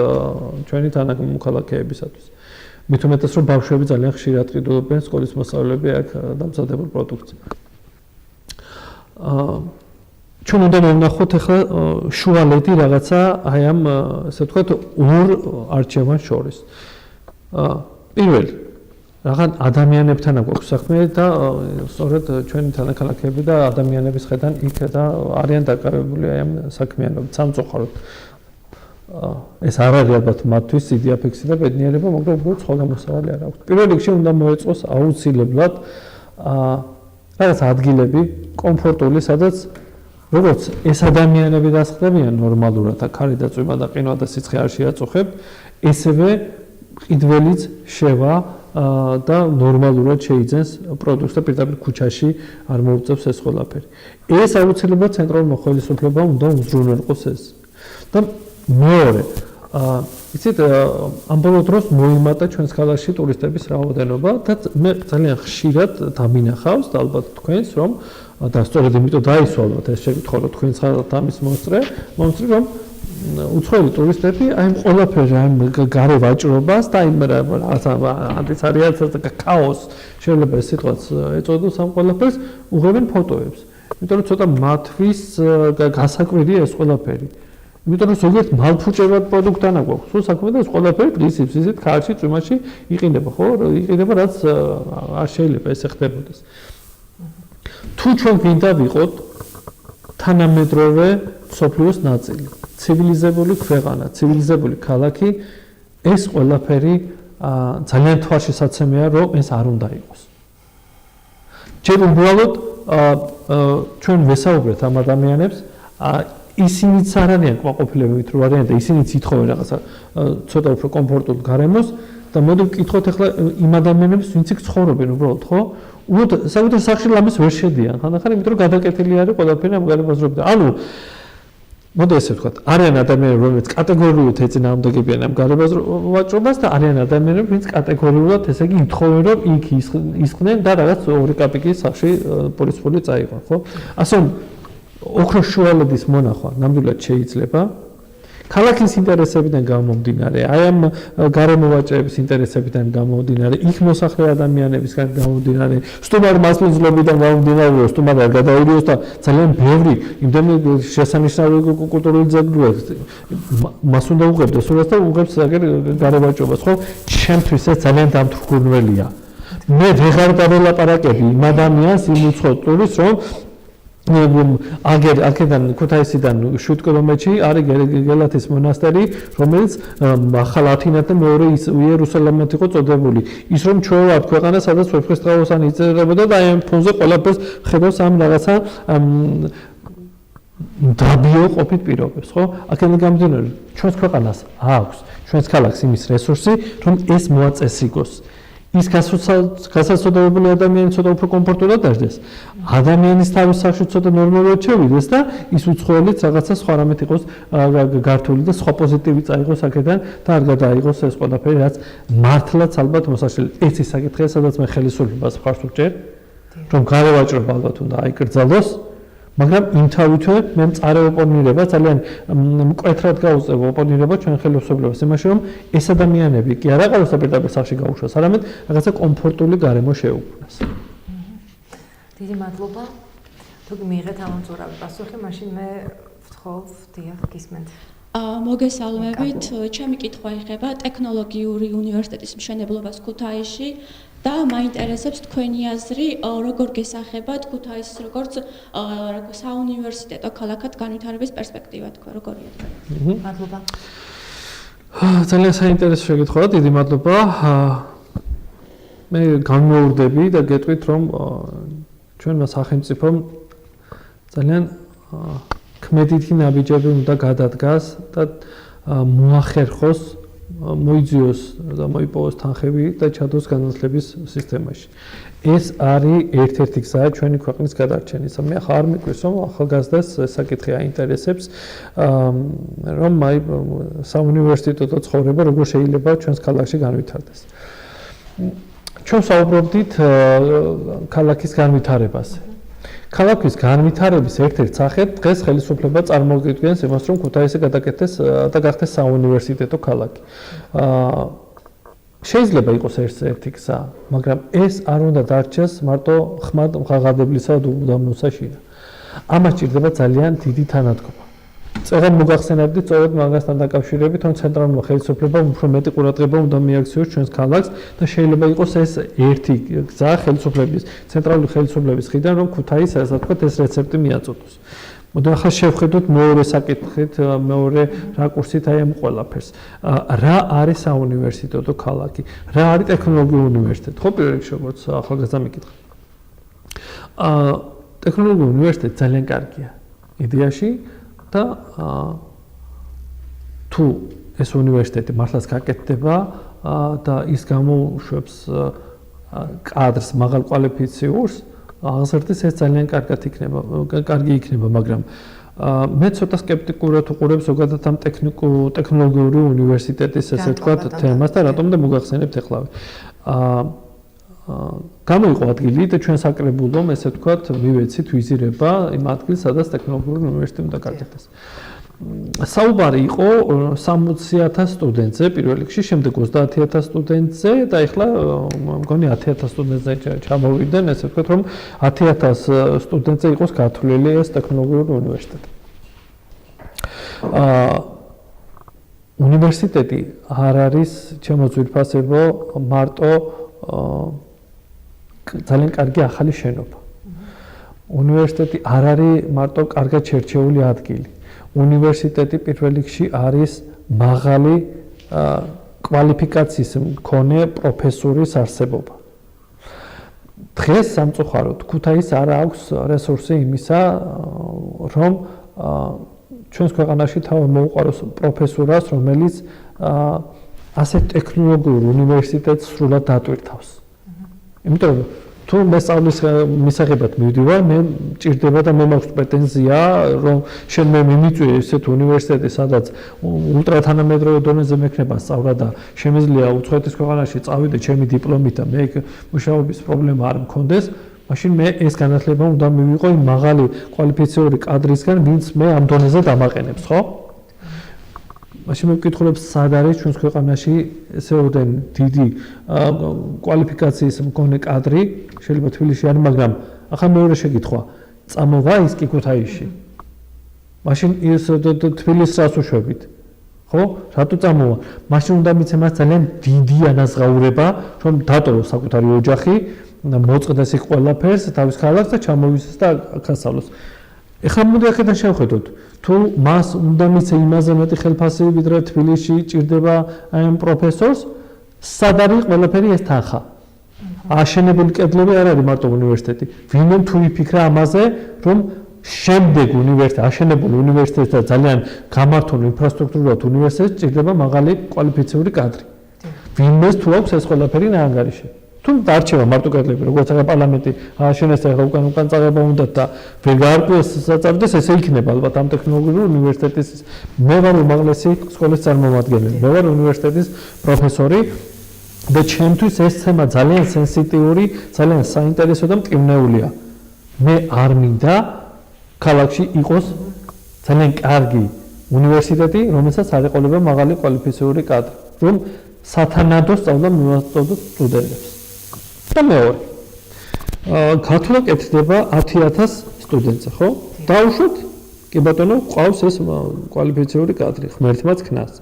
ჩვენი თანამოქალაქეებისათვის. მით უმეტეს რომ ბავშვები ძალიან ხშირად ყიდულობენ სკოლის მოსწავლეები აქ დამზადებულ პროდუქტს. ჩვენ უნდა ვნახოთ ახლა შუალედი რაღაცა აი ამ ესე ვთქვათ ორ არჩევანს შორის. პირველი რაღაც ადამიანებთან აქვს საქმე და სწორედ ჩვენი თანაქალაქეები და ადამიანების ხედან იქ და არიან დაკავებული აი ამ საქმიანობით სამწუხაროდ. ეს არ არის ალბათ მათთვის დიდი აფექსი და ბედნიერება, მაგრამ უბრალოდ სხვა გამოსავალი არ აქვს. პირველ რიგში უნდა მოეწყოს აუცილებლად რაღაც ადგილები კომფორტული, სადაც როგორც ეს ადამიანები დასხდებიან ნორმალურად, აქ არის დაწვიმა და ყინვა და სიცხე არ შეაწუხებ, ესევე ყიდველიც შევა და ნორმალურად შეიძენს პროდუქტს და პირდაპირ ქუჩაში არ მოუწევს ეს ყველაფერი. ეს აუცილებლად ცენტრალურმა ხელისუფლებამ უნდა უზრუნველყოს ეს. და მეორე იცით ამ ბოლო დროს მოიმატა ჩვენს ქალაქში ტურისტების რაოდენობა და მე ძალიან ხშირად დამინახავს და ალბათ თქვენს რომ და სწორედ იმიტომ დაისვალოთ ეს შეკითხვა რომ თქვენს ხართ ამის მოსწრე რომ უცხოელი ტურისტები აი ყველაფერს აი გარე ვაჭრობას და აი ანტიცარიალს და ქაოს შეიძლება ეს სიტყვაც ეწოდოს ამ ყველაფერს უღებენ ფოტოებს. იმიტომ რომ ცოტა მათთვის გასაკვირია ეს ყველაფერი. იმიტომ რომ ზოგიერთ მალფუჭებად პროდუქტთან აგვაქვს. სულ საქმე და ეს ყველაფერი დღისით ისეთ ქარში, წვიმაში იყინება, ხო? იყინება, რაც არ შეიძლება ესე ხდებოდეს. თუ ჩვენ გვინდა ვიყოთ თანამედროვე სოფლიოს ნაწილი, ცივილიზებული ქვეყანა, ცივილიზებული ქალაქი, ეს ყველაფერი ძალიან თვალშისაცემია, რომ ეს არ უნდა იყოს. ჯერ უბრალოდ ჩვენ ვესაუბრეთ ამ ადამიანებს, ისინიც არ არიან კმაყოფილებებით რო არიან და ისინიც ითხოვენ რაღაცა ცოტა უფრო კომფორტულ გარემოს და მოდი ვკითხოთ ახლა იმ ადამიანებს ვინც იქ ცხოვრობენ უბრალოდ ხო? უბრალოდ საკუთარ სახლში ლამის ვერ შედიან ხანდახან იმიტომ რომ გადაკეთილი არის ყველაფერი ამ გარემოსრობიდან. ანუ მოდი ესე ვთქვათ, არიან ადამიანები რომლებიც კატეგორიულად ეწინააღმდეგებიან ამ გარემოსრობას და არიან ადამიანები ვინც კატეგორიულად ესე იგი ითხოვენ რომ იქ ისხდნენ და რაღაც 2 კაპიკის სახში პოლიციური წაიღონ ხო? ასე რომ ოქროს შუალედის მონახვა ნამდვილად შეიძლება ქალაქის ინტერესებიდან გამომდინარე, აი ამ გარემოვაჭრების ინტერესებიდან გამომდინარე, იქ მოსახლე ადამიანებისგან გამომდინარე, სტუმარ მასპინძლობიდან გამომდინარე, რომ სტუმარი არ გადაერიოს და ძალიან ბევრი იმდენი შესანიშნავი კულტურული ძეგლია. მას უნდა უღებდეს სულას და უღებს აგერ გარემოვაჭრებას, ხო? ჩემთვის ეს ძალიან დამთვრგუნველია. მე ვეღარ დაველაპარაკები იმ ადამიანს, იმ უცხო ტურისტს, რომ აქედან ქუთაისიდან 7 კილომეტრში არის გელათის მონასტერი, რომელიც ახალ ათინად და მეორე იერუსალიმად იყო წოდებული. ის რომ ჩვენ ვართ ქვეყანა, სადაც ვეფხისტყაოსანი იწერებოდა და აი ამ ფონზე ყველაფერს ხედავს ამ რაღაცა დაბიო ყოფით პირობებს, ხო? აქედან გამომდინარე, ჩვენს ქვეყანას აქვს, ჩვენს ქალაქს იმის რესურსი, რომ ეს მოაწესრიგოს. ის გასაცდელი ადამიანი ცოტა უფრო კომფორტულად დაждდეს. ადამიანის თავის სახში ცოტა ნორმალურად შევიდეს და ის უცხოელიც რაღაცა სხვა რამეთ იყოს გართული და სხვა პოზიტივი წაიღოს აქედან და არ გადაიღოს ეს ყველაფერი, რაც მართლაც ალბათ მოსაშელი. ეს ის საკითხია, სადაც მე ხელისუფლებას მხარს ვჭერ, რომ გარევაჭრობა ალბათ უნდა აიკრძალოს. მაგრამ იმთავითვე მე მწარე ოპონირება ძალიან მკვეთრად გაუწევ ოპონირება ჩვენ ხელისუფლებას იმაში რომ ეს ადამიანები კი არ აყაროს პირდაპირ სახში გაუშვას, არამედ რაღაცა კომფორტული გარემო შეუქმნას. დიდი მადლობა. თუ მიიღეთ ამ უწურავი პასუხი, მაშინ მე ვთხოვ, დიახ, გისმენთ. მოგესალმებით, ჩემი კითხვა ეხება ტექნოლოგიური უნივერსიტეტის მშენებლობას ქუთაისში. და მაინტერესებს თქვენი აზრი, როგორ გესახებათ ქუთაისს როგორც საუნივერსიტეტო ქალაქად განვითარების პერსპექტივა თქვა, როგორია თქვენ? მადლობა. ძალიან საინტერესო შეკითხვაა, დიდი მადლობა. მე განმეორდები და გეტყვით, რომ ჩვენმა სახელმწიფომ ძალიან ქმედითი ნაბიჯები უნდა გადადგას და მოახერხოს მოიძიოს და მოიპოვოს თანხები და ჩადოს განათლების სისტემაში. ეს არის ერთ-ერთი გზა ჩვენი ქვეყნის გადარჩენის. მე ახლა არ მიკვირს, რომ ახალგაზრდას საკითხი აინტერესებს, რომ აი საუნივერსიტეტო ცხოვრება როგორ შეიძლება ჩვენს ქალაქში განვითარდეს. ჩვენ საუბრობდით ქალაქის განვითარებაზე. ქალაქის განვითარების ერთ-ერთ სახედ დღეს ხელისუფლება წარმოგვიდგენს იმას, რომ ქუთაისი გადაკეთდეს და გახდეს საუნივერსიტეტო ქალაქი. შეიძლება იყოს ერთ-ერთი გზა, მაგრამ ეს არ უნდა დარჩეს მარტო ხმად მღაღადებლისა და უდამოსაშია. ამას ჭირდება ძალიან დიდი თანადგომა. წერან მოგახსენებდით სწორედ მაგასთან დაკავშირებით, რომ ცენტრალურმა ხელისუფლებამ უფრო მეტი ყურადღება უნდა მიაქციოს ჩვენს ქალაქს და შეიძლება იყოს ეს ერთი გზა ხელისუფლების, ცენტრალური ხელისუფლების მხრიდან, რომ ქუთაისს, ასე ვთქვათ, ეს რეცეპტი მიაწოდოს. მოდი ახლა შევხედოთ მეორე საკითხით, მეორე რაკურსით აი ამ ყველაფერს. რა არის საუნივერსიტეტო ქალაქი? რა არის ტექნოლოგიური უნივერსიტეტი? ხო, პირველ რიგში როგორც ახალგაზრდა მიკითხა. ტექნოლოგიური უნივერსიტეტი ძალიან კარგია იდეაში. და თუ ეს უნივერსიტეტი მართლაც გაკეთდება, და ის გამოუშვებს კადრს მაღალ კვალიფიციურს, აღზრდის ეს ძალიან კარგი იქნება, მაგრამ მე ცოტა სკეპტიკურად ვუყურებ ზოგადად ამ ტექნოლოგიური უნივერსიტეტის ესე ვთქვათ თემას და რატომ და მოგახსენებთ ეხლავე. გამოიყო ადგილი და ჩვენ საკრებულომ ესე ვთქვათ მივეცით ვიზირება იმ ადგილს, სადაც ტექნოლოგიური უნივერსიტეტი უნდა გაკეთდეს. საუბარი იყო 60,000 სტუდენტზე პირველ რიგში, შემდეგ 30,000 სტუდენტზე და ეხლა მგონი 10,000 სტუდენტზე ჩამოვიდნენ, ესე ვთქვათ, რომ 10,000 სტუდენტზე იყოს გათვლილი ეს ტექნოლოგიური უნივერსიტეტი. უნივერსიტეტი არ არის ჩემო ძვირფასებო მარტო ძალიან კარგი ახალი შენობა. უნივერსიტეტი არ არის მარტო კარგად შერჩეული ადგილი. უნივერსიტეტი პირველ რიგში არის მაღალი კვალიფიკაციის მქონე პროფესორის არსებობა. დღეს სამწუხაროდ ქუთაისს არ აქვს რესურსი იმისა, რომ ჩვენს ქვეყანაში თავი მოუყაროს პროფესორას, რომელიც ასეთ ტექნოლოგიურ უნივერსიტეტს სრულად დატვირთავს. იმიტომ რომ თუ მე სწავლის მისაღებად მივდივარ, მე მჭირდება და მე მაქვს პრეტენზია, რომ შენ მე მიმიწვიე ესეთ უნივერსიტეტი, სადაც ულტრათანამედროვე დონეზე მექნება სწავლა და შემიძლია უცხოეთის ქვეყანაში წავიდე ჩემი დიპლომით და მე მუშაობის პრობლემა არ მქონდეს, მაშინ მე ეს განათლება უნდა მივიღო იმ მაღალი კვალიფიციური კადრისგან, ვინც მე ამ დონეზე დამაყენებს, ხო? მაშინ მე ვკითხულობ, სად არის ჩვენს ქვეყანაში ესეოდენ დიდი კვალიფიკაციის მქონე კადრი, შეიძლება თბილისში არის, მაგრამ ახლა მეორე შეკითხვა, წამოვა ის კი ქუთაისში. მაშინ ის თბილისს რას უშვებით? ხო? რატო წამოვა? მაშინ უნდა მიცემ მას ძალიან დიდი ანაზღაურება, რომ დატოვოს საკუთარი ოჯახი, მოწყდეს იქ ყველაფერს, თავის ქალაქს და ჩამოვიდეს და გასავლოს. ეხლა მოდი აქედან შევხედოთ. თუ მას უნდა მიცე იმაზე მეტი ხელფასი, ვიდრე თბილისში ჭირდება ამ პროფესორს, სად არის ყველაფერი ეს თანხა? აშენებული კედლები არ არის მარტო უნივერსიტეტი. ვინმე თუ იფიქრა ამაზე, რომ შემდეგ უნივერსიტეტი, აშენებული უნივერსიტეტი და ძალიან გამართული ინფრასტრუქტურულად უნივერსიტეტს ჭირდება მაღალი კვალიფიციური კადრი. ვინმეს თუ აქვს ეს ყველაფერი ანგარიში. თუ დარჩება მარტო კედლები, როგორც ახლა პარლამენტი ააშენეს და უკან წაღება უნდა და ვერ გაარკვიეს საწარდეს, ესე იქნება ალბათ ამ ტექნოლოგიური უნივერსიტეტის მე ვარ უმაღლესი სკოლის წარმომადგენელი, მე ვარ უნივერსიტეტის პროფესორი და ჩემთვის ეს თემა ძალიან სენსიტიური, ძალიან საინტერესო და მტკივნეულია. მე არ მინდა ქალაქში იყოს ძალიან კარგი უნივერსიტეტი, რომელსაც არ ეყოლება მაღალი კვალიფიციური კადრი, რომ სათანადო სწავლა მივაწოდოთ სტუდენტებს. და მეორე, ქართულად კეთდება 10,000 სტუდენტზე, ხო? დაუშვოთ, კი ბატონო, ყავს ეს კვალიფიციური კადრი, ღმერთმაც ქნას.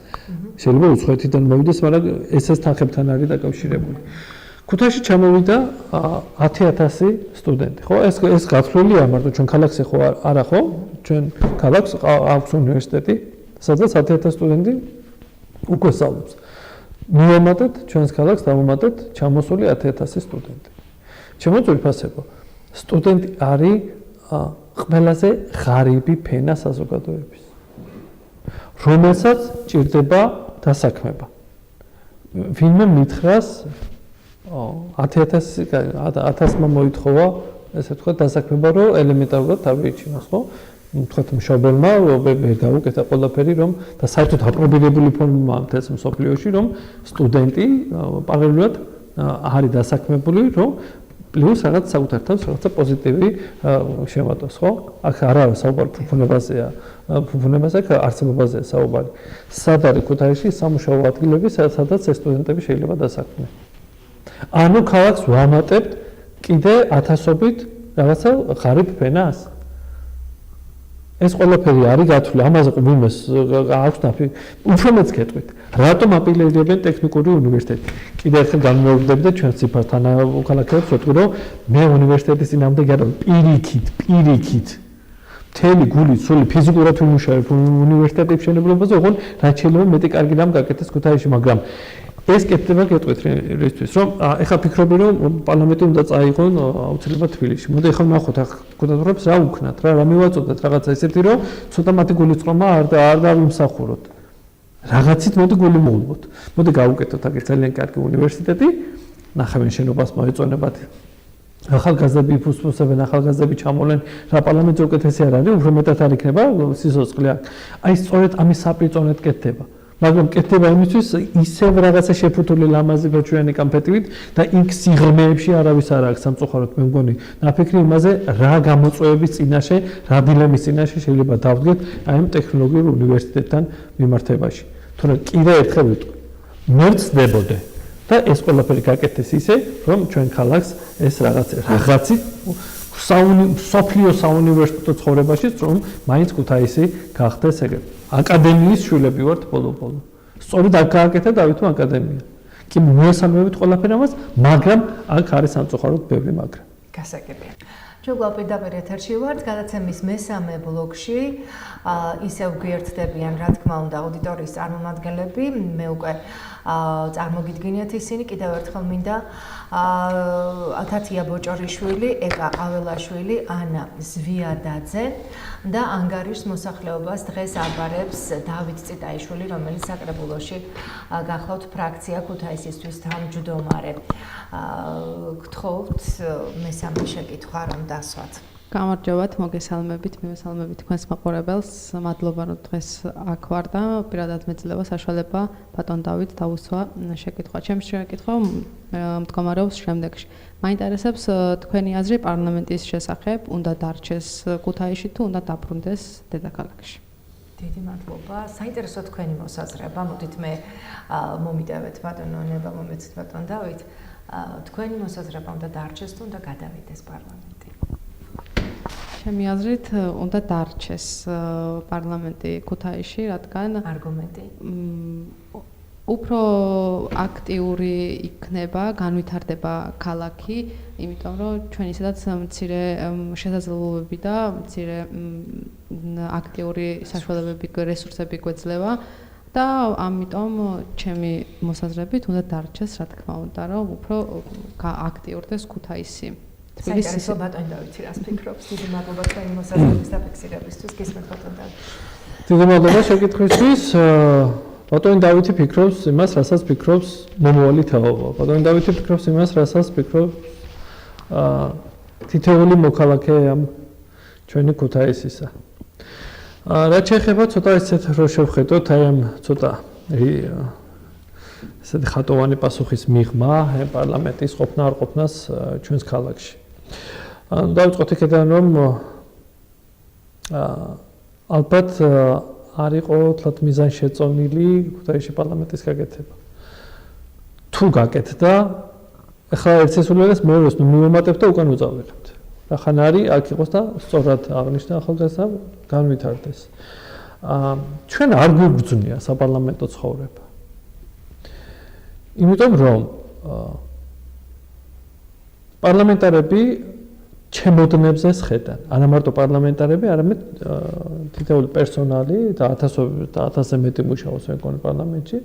შეიძლება უცხოეთიდან მოვიდეს, მაგრამ ეს თანხებთან არის დაკავშირებული. ქუთაისში ჩამოვიდა 10,000 სტუდენტი, ხო? ეს გაცვლილია, მარტო ჩვენ ქალაქს ხო არა, ხო? ჩვენ ქალაქს აქვს უნივერსიტეტი, სადაც 10,000 სტუდენტი უკვე სწავლობს. მივემატეთ ჩვენს ქალაქს, დავუმატეთ ჩამოსული 10,000 სტუდენტი. ჩემო ძვირფასებო, სტუდენტი არის ყველაზე ღარიბი ფენა საზოგადოების, რომელსაც ჭირდება დასაქმება. ვინმე მითხრას 10,000-მა მოითხოვა, ესე ვთქვათ, დასაქმება, რომ ელემენტარულად დავიჩინოს, ხო? ვთქვათ, მშობელმა ვერ გავუკეთა ყველაფერი, რომ და საერთოდ აპრობირებული ფორმაა მთელს მსოფლიოში, რომ სტუდენტი პარალელურად არის დასაქმებული, რომ პლუს რაღაც საკუთარ თავს რაღაცა პოზიტივი შემატოს, ხო? აქ არ არის საუბარი ფუფუნებაზეა, ფუფუნებაზე აქ არსებობაზეა საუბარი. სად არის ქუთაისში სამუშაო ადგილები, სადაც ეს სტუდენტები შეიძლება დასაქმდნენ. ანუ ქალაქს ვამატებთ კიდე ათასობით რაღაცა ღარიბ ფენას. ეს ყველაფერი არის გათვლილი, ამაზე ვინმეს აქვს ნაფი. უფრო მეც გეტყვით, რატომ აპილირებენ ტექნიკური უნივერსიტეტი? კიდე ერთხელ განმეორდები და ჩვენს ციფრთან ქალაქებს ვთქვი, რომ მე უნივერსიტეტის წინამდე გარო პირიქით მთელი გულით, სული ფიზიკურად ვიმუშავებ უნივერსიტეტის მშენებლობაზე, ოღონდ რაც შეიძლება მეტი კარგი რამ გაკეთდეს ქუთაისში, მაგრამ ეს კეთდება გეტყვით რისთვის, რომ ეხლა ფიქრობდი, რომ პარლამენტი უნდა წაიღონ აუცილებლად თბილისში. მოდი ეხლა ვნახოთ ახ ქუთაისს რა უქნათ, რა მივაწოდოთ რაღაცა ისეთი, რომ ცოტა მათი გულისწყრომა არ დავიმსახუროთ. რაღაცით მოდი გული მოულბოთ. მოდი გავუკეთოთ აქ ძალიან კარგი უნივერსიტეტი, ნახევენ შენობას მოეწონებათ. ახალგაზრდები იფუსფუსებენ, ახალგაზრდები ჩამოვლენ, რა პარლამენტზე უკეთესი არ არის, უფრო მეტად არ იქნება სიცოცხლე აქ. აი სწორედ ამის საპრიწონედ კეთდება. მაგრამ კეთდება იმისთვის ისევ რაღაცა შეფუთული ლამაზი ბოჭვიანი კამფეტივით და იქ სიღრმეებში არავის არ აქვს სამწუხაროდ მე მგონი ნაფიქრი იმაზე რა გამოწვევების წინაშე, რა დილემის წინაშე შეიძლება დავდგეთ აი ამ ტექნოლოგიურ უნივერსიტეტთან მიმართებაში. თორემ კიდე ერთხელ ვიტყვი, მერცდებოდე და ეს ყველაფერი გაკეთდეს ისე, რომ ჩვენ ქალაქს ეს რაღაცით სოფლიო საუნივერსიტეტო ცხოვრებაში, რომ მაინც ქუთაისი გახდეს ეგრე. აკადემიის შვილები ვართ ბოლო-ბოლო. სწორედ აქ გააკეთა დავითმა აკადემია. კი მოესალმებით ყველაფერ ამას, მაგრამ აქ არის სამწუხაროდ ბევრი მაგრამ. გასაგებია. ჩვენ გვაპირდაპირ ეთერში ვართ, გადაცემის მესამე ბლოკში ისევ გვიერთდებიან, რა თქმა უნდა, აუდიტორიის წარმომადგენლები, მე უკვე წარმოგიდგინეთ ისინი, კიდევ ერთხელ მინდა თათია ბოჭორიშვილი, ეკა ყაველაშვილი, ანა ზვიადაძე და ანგარიშის მოსახლეობას დღეს აბარებს დავით წიტაიშვილი, რომელიც საკრებულოში გახლავთ ფრაქცია ქუთაისისთვის თავმჯდომარე. გთხოვთ მესამე შეკითხვა რომ დასვათ. გამარჯობათ, მოგესალმებით, მივესალმებით თქვენს მაყურებელს. მადლობა რომ დღეს აქ ვარ და პირადად მეძლევა საშუალება ბატონ დავით დაუსვა შეკითხვა. ჩემი შეკითხვა მდგომარეობს შემდეგში. მაინტერესებს თქვენი აზრი პარლამენტის შესახებ, უნდა დარჩეს ქუთაისში თუ უნდა დაბრუნდეს დედაქალაქში. დიდი მადლობა. საინტერესო თქვენი მოსაზრება. მოდით მე მომიტევეთ ბატონო ნება, მომეცით ბატონ დავით. თქვენი მოსაზრება უნდა დარჩეს თუ უნდა გადავიდეს პარლამენტი? ჩემი აზრით უნდა დარჩეს პარლამენტი ქუთაისში, რადგან არგუმენტი უფრო აქტიური იქნება, განვითარდება ქალაქი, იმიტომ რომ ჩვენ ისედაც მცირე შესაძლებლობები და მცირე აქტიური საშუალებები, რესურსები გვეძლევა და ამიტომ ჩემი მოსაზრებით უნდა დარჩეს, რა თქმა უნდა, რომ უფრო აქტიურდეს ქუთაისი. საინტერესო ბატონ დავითი რას ფიქრობს? დიდი მადლობა თქვენი მოსაზრების დაფიქსირებისთვის. გისმენთ ბატონ დავით. დიდი მადლობა შეკითხვისთვის. ბატონ დავითი ფიქრობს იმას, რასაც ფიქრობს მომავალი თაობა. ბატონ დავითი ფიქრობს იმას, რასაც ფიქრობს თითოეული მოქალაქე ამ ჩვენი ქუთაისისა. რაც შეეხება ცოტა ისეთ რო შევხედოთ აი ამ ცოტა ესეთი ხატოვანი პასუხის მიღმა პარლამენტის ყოფნა არ ყოფნას ჩვენს ქალაქში. დავიწყოთ იქიდან რომ ალბათ არ იყო თლათ მიზანშეწონილი ქუთაისში პარლამენტის გაკეთება. თუ გაკეთდა, ახლა ერთ სესულებას მეორეს მივუმატებთ და უკან უწავლებთ. რახან არის აქ იყოს და სწორად აღნიშნა ახალგაზრდა განვითარდეს. ჩვენ არ გვიგრძნია საპარლამენტო ცხოვრება. იმიტომ რომ პარლამენტარები ჩემოდნებზე სხედან. არა მარტო პარლამენტარები, არამედ თითოეული პერსონალი და 1000-ზე მეტი მუშაობს მეკონი პარლამენტში.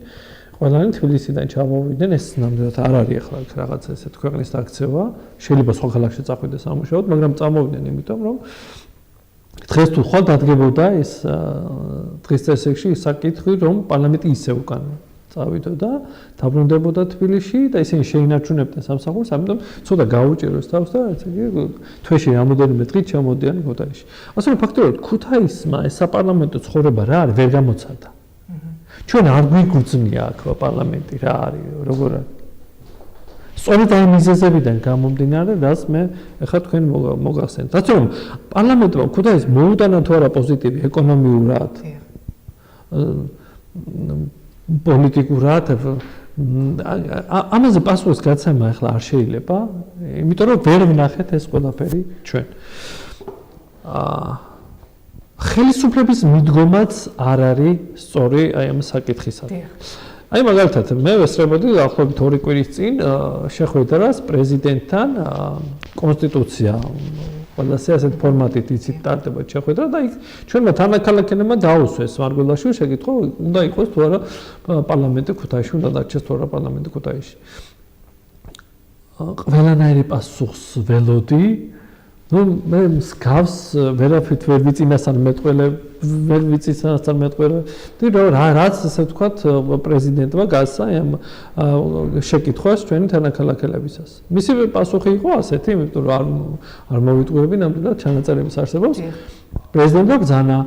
ყველანი თბილისიდან ჩამოვიდნენ, ეს ნამდვილად არ არის ახლა რაღაცა ესეთ ქვეყნის აქცევა. შეიძლება სხვა ქალაქში წახვიდეს ამუშაოდ, მაგრამ წამოვიდნენ იმიტომ, რომ დღეს თუ ხვალ დადგებოდა ეს დღის წესრიგში საკითხი, რომ პარლამენტი ისე უკან წავიდოდა, დაბრუნდებოდა თბილისში და ისინი შეინარჩუნებდნენ სამსახურს, ამიტომ ცოტა გაუჭიროს თავს და ესე იგი თვეში რამოდენიმე დღით ჩამოდიან ქუთაისში. ასე რომ ფაქტობრივად ქუთაისმა ეს საპარლამენტო ცხოვრება რა არის, ვერ გამოცადა. ჩვენ არ გვიგრძნია აქ პარლამენტი რა არის, როგორ არის. სწორედ ამ მიზეზებიდან გამომდინარე, რაც მე ახლა თქვენ მოგახსენეთ. რაც რომ პარლამენტმა ქუთაისს მოუტანა თუ არა პოზიტივი ეკონომიურად, პოლიტიკურად ამაზე პასუხის გაცემა ახლა არ შეიძლება, იმიტომ რომ ვერ ვნახეთ ეს ყველაფერი ჩვენ. ხელისუფლების მიდგომაც არ არის სწორი აი ამ საკითხისადმი. აი მაგალითად მე ვესწრებოდი ახლობით 2 კვირის წინ შეხვედრას პრეზიდენტთან კონსტიტუცია ყველასე ასეთ ფორმატით იცით ტარდება შეხვედრა და იქ ჩვენმა თანაქალაქიანებმა დაუსვეს მარგველაში შეკითხვა უნდა იყოს თუ არა პარლამენტი ქუთაისში უნდა დარჩეს თუ არა პარლამენტი ქუთაისში ყველანაირი პასუხს ველოდი ნუ მე მსგავს ვერაფრით ვერ ვიცინასთან მეტყველე ვერ ვიცინასთან მეტყველე რაც ესე ვთქვათ პრეზიდენტმა გასცა ამ შეკითხვას ჩვენი თანაქალაქელებისას მისი პასუხი იყო ასეთი იმიტომ რომ არ მოვიტყუები ნამდვილად ჩანაწერების არსებობს პრეზიდენტმა ბრძანა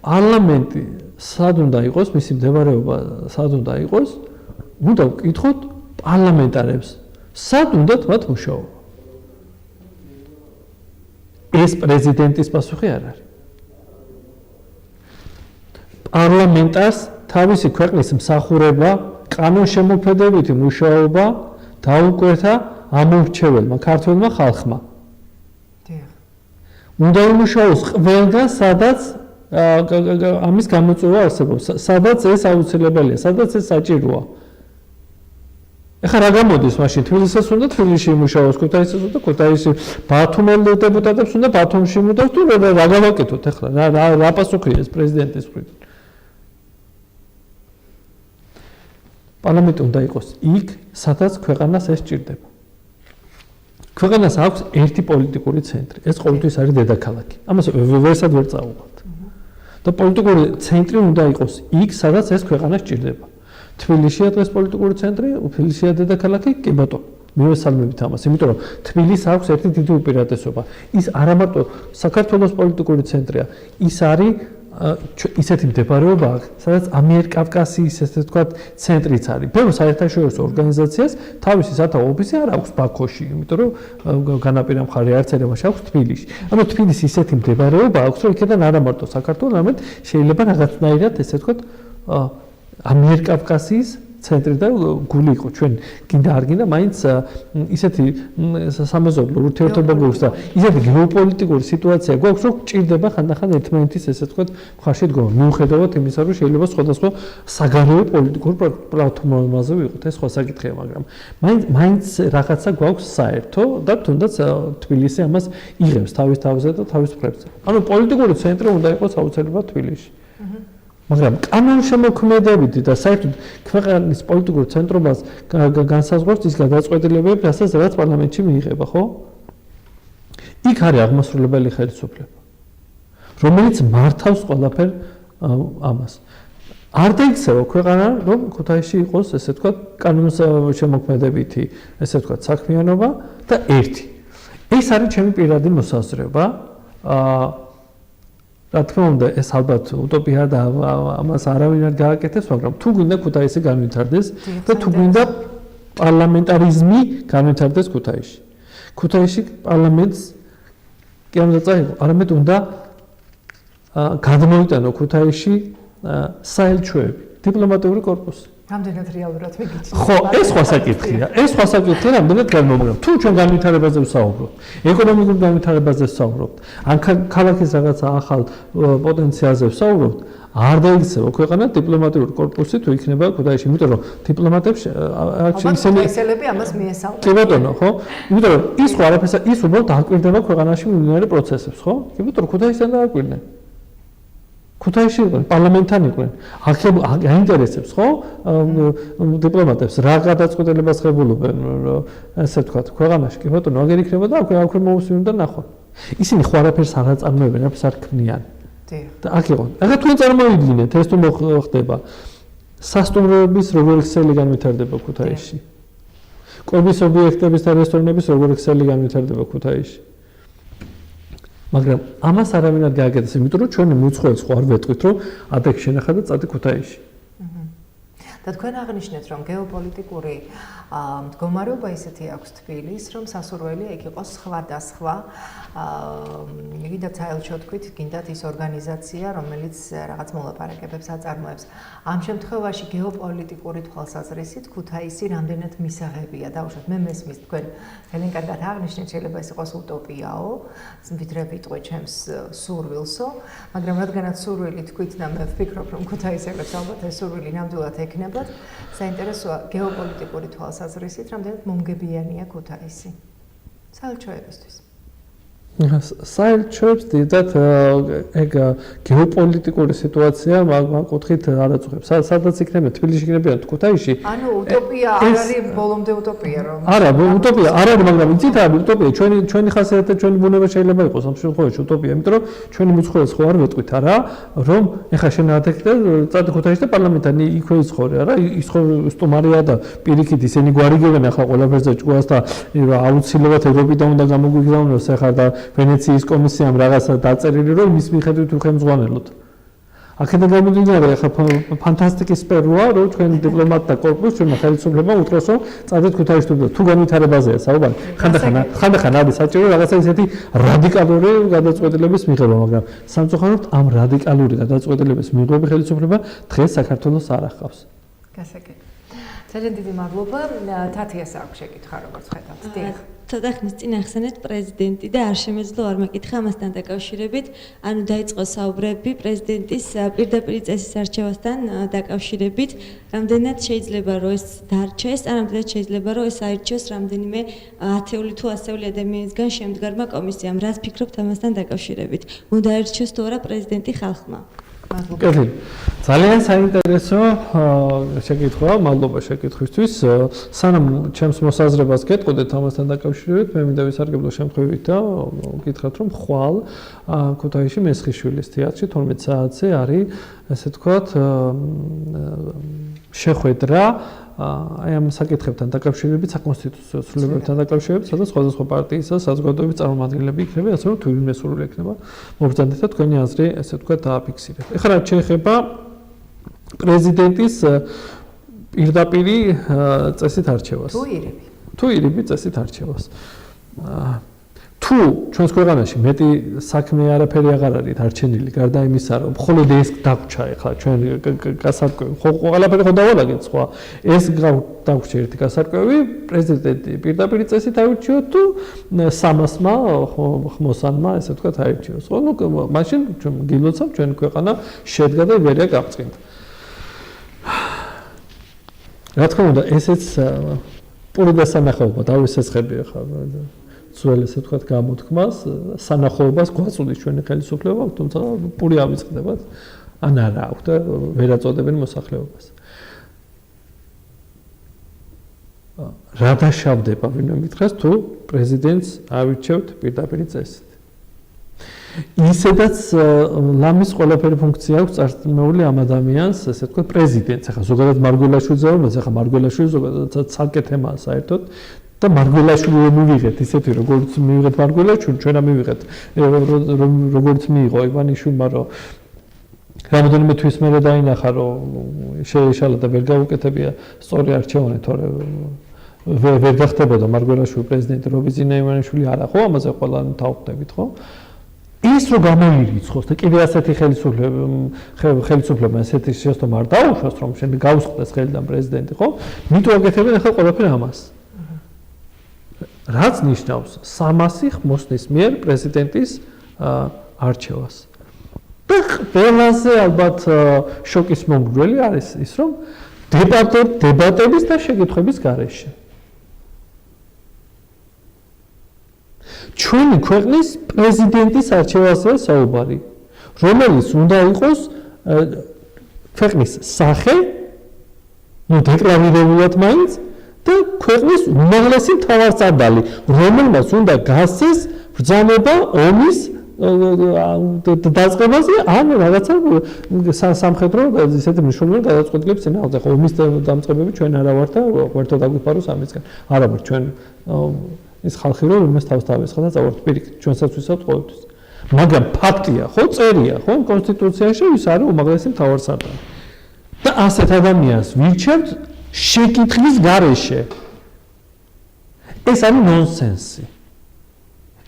პარლამენტი სად უნდა იყოს მისი მდებარეობა სად უნდა იყოს უნდა ვკითხოთ პარლამენტარებს სად უნდათ მათ მუშაობა ეს პრეზიდენტის პასუხი არ არის პარლამენტას თავისი ქვეყნის მსახურება კანონშემოქმედებითი მუშაობა დაუკვეთა ამორჩეველმა ქართველმა ხალხმა უნდა იმუშაოს ყველგან სადაც ამის გამოწვევა არსებობს სადაც ეს აუცილებელია სადაც ეს საჭიროა ეხლა რა გამოდის მაშინ თბილისის უნდა თბილისში იმუშაოს ქუთაისის უნდა ქუთაისში ბათუმელ დეპუტატებს უნდა ბათუმში იმუშაოს თუ რა გავაკეთოთ ეხლა რა პასუხია ეს პრეზიდენტის მხრიდან პარლამენტი უნდა იყოს იქ სადაც ქვეყანას ეს სჭირდება ქვეყანას აქვს ერთი პოლიტიკური ცენტრი ეს ყოველთვის არის დედაქალაქი ამას ვერსად ვერ წავუვართ და პოლიტიკური ცენტრი უნდა იყოს იქ სადაც ეს ქვეყანა სჭირდება თბილისშია დღეს პოლიტიკური ცენტრი, თბილისშია დედაქალაქი, კი ბატონო. მივესალმებით ამას, იმიტომ რომ თბილისს აქვს ერთი დიდი უპირატესობა. ის არა მარტო საქართველოს პოლიტიკური ცენტრია, ის არის ისეთი მდებარეობა აქვს, სადაც ამიერკავკასიის ესე ვთქვათ ცენტრიც არის. ბევრ საერთაშორისო ორგანიზაციას თავისი სათავო ოფისი არ აქვს ბაქოში, იმიტომ რომ განაპირა მხარე არც ერევანში აქვს თბილისში. ანუ თბილისის ისეთი მდებარეობა აქვს, რომ იქიდან არა მარტო საქართველოს, არამედ შეიძლება რაღაცნაირად ესე ვთქვათ ამიერკავკასიის ცენტრი და გული იყო ჩვენ გინდა არ გინდა მაინც ისეთი სამეზობლო ურთიერთობა გვაქვს და ისეთი გეოპოლიტიკური სიტუაცია გვაქვს რომ ჭირდება ხანდახან ერთმანეთის ესე ვთქვათ მხარში დგომა მიუხედავად იმისა რომ შეიძლება სხვადასხვა საგარეო პოლიტიკურ პლატფორმაზე ვიყოთ ეს სხვა საკითხია მაგრამ მაინც რაღაცა გვაქვს საერთო და თუნდაც თბილისი ამას იღებს თავის თავზე და თავის მხრებზე ანუ პოლიტიკური ცენტრი უნდა იყოს აუცილებლად თბილისში მაგრამ კანონშემოქმედებითი და საერთოდ ქვეყნის პოლიტიკურ ცენტრობას განსაზღვრავს ის გადაწყვეტილებები, რაც პარლამენტში მიიღება, ხო? იქ არის აღმასრულებელი ხელისუფლება, რომელიც მართავს ყველაფერ ამას. არ დაიქცევა ქვეყანა, რომ ქუთაისში იყოს, ესე ვთქვათ, კანონშემოქმედებითი, ესე ვთქვათ, საქმიანობა და ერთი. ეს არის ჩემი პირადი მოსაზრება. რა თქმა უნდა, ეს ალბათ უტოპია და ამას არავინ არ გააკეთებს, მაგრამ თუ გვინდა ქუთაისი განვითარდეს და თუ გვინდა პარლამენტარიზმი განვითარდეს ქუთაისში. ქუთაისში პარლამენტს კი არ უნდა წაიღო, არამედ უნდა გადმოიტანო ქუთაისში საელჩოები, დიპლომატიური корпуსი. რამდენად რეალურად მიგიჩნევთ? ხო, ეს სხვა საკითხია. ეს სხვა საკითხია, რამდენად განმოგვიყვება. თუ ჩვენ განვითარებაზე ვსაუბრობთ, ეკონომიკურ განვითარებაზე ვსაუბრობთ, ან ქალაქის რაღაცა ახალ პოტენციალზე ვსაუბრობთ, არ დაიქცევა ქვეყანა დიპლომატიური корпуსი თუ იქნება ქუთაისში, იმიტომ რომ დიპლომატებს ისინი ესელები ამას მიესალმებენ. კი ბატონო, ხო? იმიტომ რომ ის ხო არაფერს ის უბრალოდ აკვირდება ქვეყანაში მიმდინარე პროცესებს, ხო? კი ბატონო, ქუთაისიდან დააკვირდნენ. ქუთაისში იყვნენ, პარლამენტთან იყვნენ. აინტერესებს, ხო? დიპლომატებს რა გადაწყვეტილებას ღებულობენ, ესე ვთქვათ, ქვეყანაში. კი ბატონო, აგერ იქნება და აქვე მოусვიდნენ და ნახონ. ისინი ხო არაფერს არ აწარმოებენ, არაფერს არ ქმნიან. და აქ იყო. ახლა თქვენ წარმოვიდგინეთ, ეს თუ მოხდება. სასტუმროების როგორი ქსელი განვითარდება ქუთაისში. კვების ობიექტების და რესტორნების როგორი ქსელი განვითარდება ქუთაისში. მაგრამ ამას არავინ არ გააკეთებს, იმიტომ რომ ჩვენი მუცხოველს ხო არ ვეტყვით, რომ ადექ შენახა და წადი ქუთაისში. და თქვენ აღნიშნეთ, რომ გეოპოლიტიკური მდგომარეობა ისეთი აქვს თბილისს, რომ სასურველია იქ იყოს სხვადასხვა გინდათ საელჩო თქვით, გინდათ ის ორგანიზაცია, რომელიც რაღაც მოლაპარაკებებს აწარმოებს. ამ შემთხვევაში გეოპოლიტიკური თვალსაზრისით ქუთაისი რამდენად მისაღებია. დაუშვათ, მე მესმის თქვენ ძალიან კარგად აღნიშნეთ, შეიძლება ეს იყოს უტოპიაო, ვიდრე ვიტყვე ჩემს სურვილსო, მაგრამ რადგანაც სურვილი თქვით და მე ვფიქრობ, რომ ქუთაისელებს ალბათ ეს სურვილი ნამდვილად ექნებათ, საინტერესოა გეოპოლიტიკური თვალსაზრისით, რამდენად მომგებიანია ქუთაისი საელჩოებისთვის. საერთოდ დიდად ეგ გეოპოლიტიკური სიტუაცია მაგკუთხით არ აწუხებს. სადაც იქნება თბილისში იქნებიან ქუთაისში. ანუ utopia არ არის ბოლომდე utopia რომ. არა, utopia არ არის, მაგრამ იცით რა, utopia ჩვენი ხასიათი და ჩვენი ბუნება შეიძლება იყოს ამ შემთხვევაში utopia, იმიტომ რომ ჩვენი მუცხოვრის ხო არ ვეტყვით არა, რომ ეხა შენ ადექდა წადი ქუთაისში და პარლამენტთან იქვე იცხოვრე არა, ის ხო სტუმარია და პირიქით ისინი გვარიგებენ ახლა ყველაფერზე ჭკუას და აუცილებლად ევროპიდან უნდა გამოგვიგზავნოს ახლა და ვენეციის კომისიამ რაღაცა დაწერილი რომ მის მიხედვით უხელმძღვანელოთ. აქედან გამომდინარე ახლა ფანტასტიკის სფეროა რომ ჩვენ დიპლომატთა კორპუსს ჩვენ ხელისუფლებამ უთხროს რომ წადეთ ქუთაისში თუ განვითარებაზეა საუბარი. ხანდახან არის საჭირო რაღაცა ისეთი რადიკალური გადაწყვეტილების მიღება, მაგრამ სამწუხაროდ ამ რადიკალური გადაწყვეტილების მიღება ხელისუფლება დღეს საქართველოს არ ახავს. გასაგებია. ძალიან დიდი მადლობა. თათიას აქვს შეკითხვა როგორც ხედავთ. დიახ. ცოტა ხნის წინ ახსენეთ პრეზიდენტი და არ შემეძლო არ მეკითხა ამასთან დაკავშირებით, ანუ დაიწყო საუბრები პრეზიდენტის პირდაპირ წესის არჩევასთან დაკავშირებით, რამდენად შეიძლება რომ ეს დარჩეს, ან რამდენად შეიძლება რომ ეს აირჩიოს რამდენიმე ათეული თუ ასეული ადამიანისგან შემდგარმა კომისიამ. რას ფიქრობთ ამასთან დაკავშირებით? უნდა აირჩიოს თუ არა პრეზიდენტი ხალხმა? კეთილი. ძალიან საინტერესო შეკითხვა, მადლობა შეკითხვისთვის. სანამ ჩემს მოსაზრებას გეტყოდეთ ამასთან დაკავშირებით, მე მინდა ვისარგებლო შემთხვევით და გითხრათ, რომ ხვალ ქუთაისში მესხიშვილის თეატრში 12 საათზე არის, ესე ვთქვათ, შეხვედრა აი ამ საკითხებთან დაკავშირებით, საკონსტიტუციო ცვლილებებთან დაკავშირებით, სადაც სხვადასხვა პარტიის და საზოგადოების წარმომადგენლები იქნება, ასე რომ თვითონ მესურვილი ექნება მობრძანეთ და თქვენი აზრი, ესე ვთქვათ, დააფიქსირეთ. ეხლა რაც შეეხება პრეზიდენტის პირდაპირ წესით არჩევას. თუ ირიბი წესით არჩევას. თუ ჩვენს ქვეყანაში მეტი საქმე არაფერი აღარ არის დარჩენილი, გარდა იმისა, რომ მხოლოდ ეს დაგვრჩა ეხლა ჩვენ გასარკვევი, ხო ყველაფერი ხო დავალაგეთ სხვა. ეს დაგვრჩა ერთი გასარკვევი, პრეზიდენტი პირდაპირ წესით აირჩიო თუ 300-მა ხმოსანმა, ესე ვთქვათ, აირჩიოს. ხო, ნუ მაშინ ჩვენ გილოცავთ ჩვენ ქვეყანა შედგა და ვერია გაბწყინდა. რა თქმა უნდა, ესეც პური დასანახაობა დავისეცხები ახლა. ძველ ესე ვთქვათ გამოთქმას, სანახაობას გვაწუდის ჩვენი ხელისუფლება, თუმცა პური ავიწყდებათ, ან არა აქვს და ვერ აწოდებენ მოსახლეობას. რა დაშავდება ვინმე მითხრას თუ პრეზიდენტს ავირჩევთ პირდაპირ წესით. ისედაც ლამის ყველაფერი ფუნქცია აქვს წარსწმეული ამ ადამიანს, ესე ვთქვათ, პრეზიდენტს. ახლა ზოგადად მარგველაშვილზე, რომელსაც ახლა მარგველაშვილი ზოგადად ცალკე თემაა საერთოდ და მარგველაშვილი მივიღეთ ისეთი როგორც მივიღეთ მარგველაშვილი, ჩვენ ამივიღეთ როგორც მიიღო ივანიშვილმა, რომ რამოდენიმე თვის მერე დაინახა, რომ შეეშალა და ვერ გაუკეთებია სწორი არჩევანი, თორე ვერ გახდებოდა მარგველაშვილი პრეზიდენტი, რობიძინა ივანიშვილი არა, ხო, ამაზე ყველანი თავხდებით, ხო? ის რომ გამოირიცხოს და კიდე ასეთი ხელისუფლება ასეთი შეცდომა არ დაუშვას, რომ შენ გაუსხდეს ხელიდან პრეზიდენტი, ხო? მით უაკეთებენ ახლა ყველაფერი ამას. რაც ნიშნავს 300 ხმოსნის მიერ პრეზიდენტის არჩევას. და ყველაზე ალბათ შოკის მომგვრელი არის ის, რომ დებატების და შეკითხვების გარეშე ჩვენი ქვეყნის პრეზიდენტის არჩევასია საუბარი, რომელიც უნდა იყოს ქვეყნის სახე, ნუ დეკლარირებულად მაინც და ქვეყნის უმაღლესი მთავარსარდალი, რომელმაც უნდა გასცეს ბრძანება ომის დაწყებაზე ან რაღაცა სამხედრო ისეთი მნიშვნელოვანი გადაწყვეტილების წინააღმდეგ. ხო, ომის დამწყებები ჩვენ არა ვართ და ვერთო დაგვიფაროს ამისგან. არა ვართ ჩვენ ის ხალხი რომ იმას თავს დავესხა და წავართ პირიქით, ჩვენსაც ვისავთ ყოველთვის. მაგრამ ფაქტია, ხო, წერია, ხო, კონსტიტუციაში ის არის უმაღლესი მთავარსარდალი. და ასეთ ადამიანს ვირჩევთ შეკითხვის გარეშე. ეს არის ნონსენსი.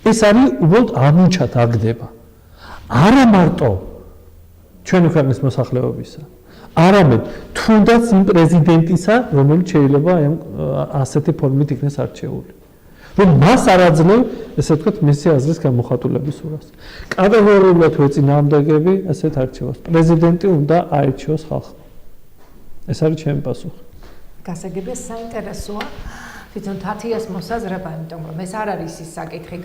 ეს არის უბრალოდ ამუნჩად აგდება. არა მარტო ჩვენი ქვეყნის მოსახლეობისა, არამედ თუნდაც იმ პრეზიდენტისა, რომელიც შეიძლება ასეთი ფორმით იქნეს არჩეული. რომ მას არ აძლევ, ესე ვთქვათ, მისი აზრის გამოხატულების სურას. კატეგორიულად ვეწინააღმდეგები ასეთ არჩევას. პრეზიდენტი უნდა აირჩიოს ხალხმა. ეს არის ჩემი პასუხი. გასაგებია საინტერესოა. თვითონ თათიას მოსაზრება, იმიტომ რომ ეს არ არის ის საკითხი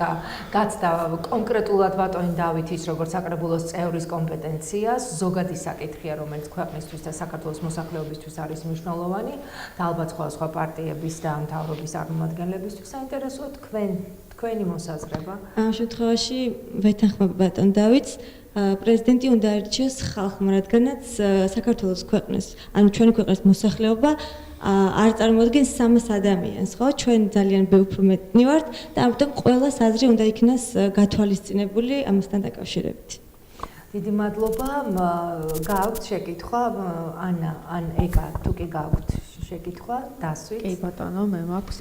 გაცდა კონკრეტულად ბატონი დავითის როგორც საკრებულოს წევრის კომპეტენციას, ზოგადი საკითხია, რომელიც ქვეყნისთვის და საქართველოს მოსახლეობისთვის არის მნიშვნელოვანი და ალბათ სხვა პარტიების და მთავრობის წარმომადგენლებისთვის საინტერესოა თქვენი მოსაზრება. ამ შემთხვევაში ვეთანხმებ ბატონ დავითს, პრეზიდენტი უნდა ერჩიოს ხალხმა, რადგანაც საქართველოს ქვეყნის, ანუ ჩვენი ქვეყნის მოსახლეობა არ წარმოადგენს 300 ადამიანს, ხო? ჩვენ ძალიან უფრო მეტნი ვართ და ამიტომ ყველას აზრი უნდა იქნას გათვალისწინებული ამასთან დაკავშირებით. დიდი მადლობა. გააქვთ შეკითხვა ანა, ან ეკა, თუ კი გააქვთ შეკითხვა, დასვით. კი ბატონო, მე მაქვს.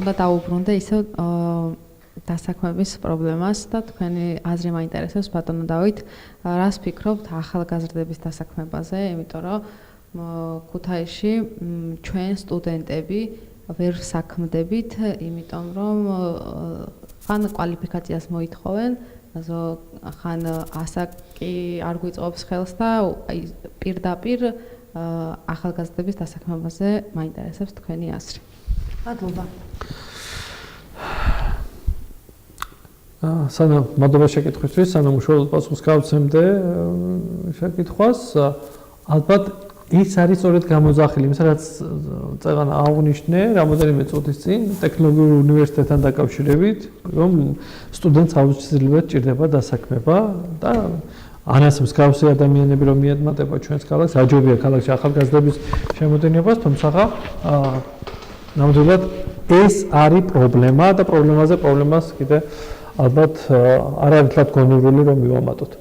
უნდა დაუბრუნდე ისევ დასაქმების პრობლემას და თქვენი აზრი მაინტერესებს ბატონო დავით. რას ფიქრობთ ახალგაზრდების დასაქმებაზე, იმიტომ რომ ქუთაისში ჩვენ სტუდენტები ვერ საქმდებით, იმიტომ რომ ხან კვალიფიკაციას მოითხოვენ, ხან ასაკი არ გვიწყობს ხელს და პირდაპირ ახალგაზრდების დასაქმებაზე მაინტერესებს თქვენი აზრი. მადლობა. მადლობა შეკითხვისთვის, სანამ უშუალოდ პასუხს გავცემდე შეკითხვას, ალბათ ის არის სწორედ გამოძახილი იმისა, რაც წეგან აღვნიშნე რამოდენიმე წუთის წინ ტექნოლოგიურ უნივერსიტეტთან დაკავშირებით, რომ სტუდენტს აუცილებლად ჭირდება დასაქმება და ანას მსგავსი ადამიანები რომ მიემატება ჩვენს ქალაქს, აჯობია ქალაქში ახალგაზრდების შემოდინებას, თუმცა ნამდვილად ეს არის პრობლემა და პრობლემას კიდე ალბათ არ არის თლად გონურული რომ მივამატოთ.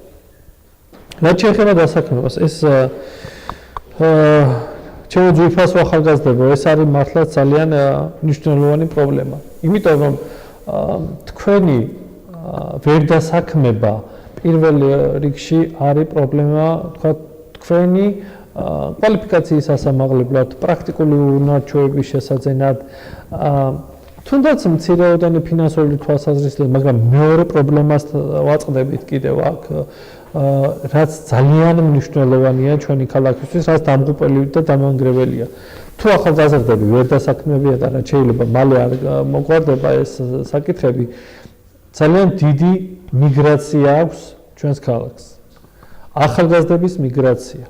რაც შეეხება დასაქმებას, ეს ჩემო ძვირფასო ახალგაზრდებო, ეს არის მართლაც ძალიან მნიშვნელოვანი პრობლემა. იმიტომ რომ თქვენი ვერ დასაქმება პირველ რიგში არის პრობლემა, თქვა თქვენი კვალიფიკაციის ასამაღლებლად, პრაქტიკული უნარჩვევების შესაძენად, თუნდაც მცირეოდენი ფინანსური თვალსაზრისით, მაგრამ მეორე პრობლემას ვაწყდებით კიდევ აქ, რაც ძალიან მნიშვნელოვანია ჩვენი ქალაქისთვის, რაც დამღუპელი და დამანგრეველია. თუ ახალგაზრდები ვერ დასაქმებია და რაც შეიძლება მალე არ მოგვარდება ეს საკითხები, ძალიან დიდი მიგრაცია აქვს ჩვენს ქალაქს. ახალგაზრდების მიგრაცია.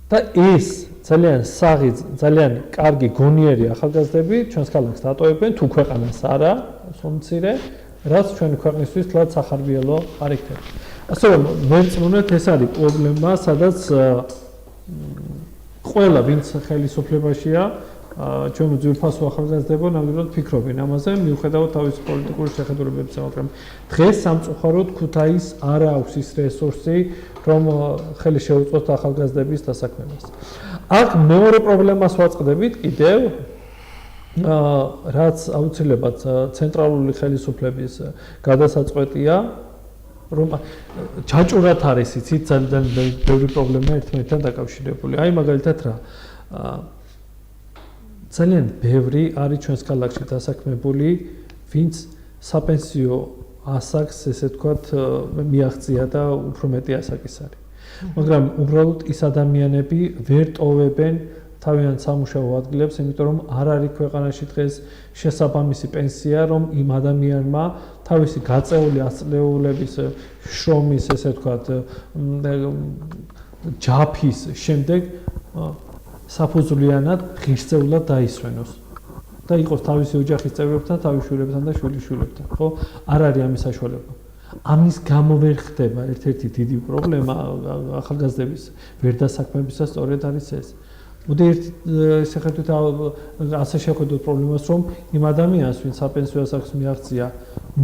და ეს ძალიან კარგი გონიერი ახალგაზრდები ჩვენს ქალაქს დატოვებენ, თუ ქვეყანას არა, სულ-მცირე, რაც ჩვენი ქვეყნისთვის თლად სახარბიელო არ იქნება. ასე რომ ვერწმუნეთ, ეს არის პრობლემა, სადაც ყველა ვინც ხელისუფლებაშია, ჩვენი ძვირფასო ახალგაზრდებო ნამდვილად ფიქრობენ ამაზე, მიუხედავად თავისი პოლიტიკური შეხედულებებისა, მაგრამ დღეს სამწუხაროდ ქუთაისს არ აქვს ის რესურსი, რომ ხელი შეუწყოთ ახალგაზრდების დასაქმებას. აქ მეორე პრობლემას ვაწყდებით კიდევ, რაც აუცილებლად ცენტრალური ხელისუფლების გადასაწყვეტია, რომ ჩაჭურად არის იცით ძალიან ბევრი პრობლემა ერთმანეთთან დაკავშირებული. აი მაგალითად რა ძალიან ბევრი არის ჩვენს ქალაქში დასაქმებული, ვინც საპენსიო ასაკს, ესე ვთქვათ, მიაღწია და უფრო მეტი ასაკის არის. მაგრამ უბრალოდ ის ადამიანები ვერ ტოვებენ თავიანთ სამუშაო ადგილებს, იმიტომ რომ არ არის ქვეყანაში დღეს შესაბამისი პენსია, რომ იმ ადამიანმა თავისი გაწეული ასწლეულების შრომის, ესე ვთქვათ, ჯაფის შემდეგ საფუძვლიანად ღირსეულად დაისვენოს და იყოს თავისი ოჯახის წევრებთან, თავის შვილებთან და შვილიშვილებთან, ხო? არ არის ამის საშუალება. ამის გამო ვერ ხდება ერთ-ერთი დიდი პრობლემა ახალგაზრდების ვერ დასაქმებისა სწორედ არის ეს. მოდი შეხედოთ ასე შეხედოთ პრობლემას, რომ იმ ადამიანს, ვინც საპენსიო ასაკს მიაღწია,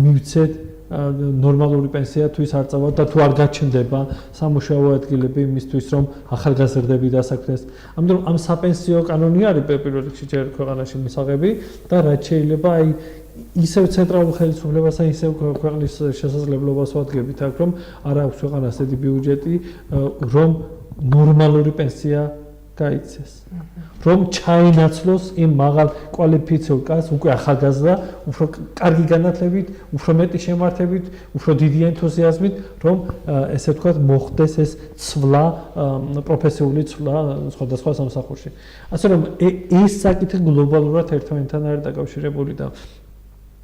მივცეთ ნორმალური პენსია თუ ის არ წავა და თუ არ გაჩნდება სამუშაო ადგილები იმისთვის, რომ ახალგაზრდები დასაქმდეს. ამიტომ ამ საპენსიო კანონი არის პირველ რიგში ჯერ ქვეყანაში მისაღები და რაც შეიძლება აი ისევ ცენტრალურ ხელისუფლებასთან, ისევ ქვეყნის შესაძლებლობას ვადგებით აქ, რომ არ აქვს ქვეყანას დიდი ბიუჯეტი, რომ ნორმალური პენსია გაიცეს. რომ ჩაინაცვლოს იმ მაღალ კვალიფიციურ კაცს, უკვე ახალგაზრდა, უფრო კარგი განათლებით, უფრო მეტი შემართებით, უფრო დიდი ენთუზიაზმით, რომ ესე ვთქვათ, მოხდეს ეს ცვლა, პროფესიული ცვლა სხვადასხვა სამსახურში. ასე რომ ეს საკითხი გლობალურად ერთმანეთთან არის დაკავშირებული და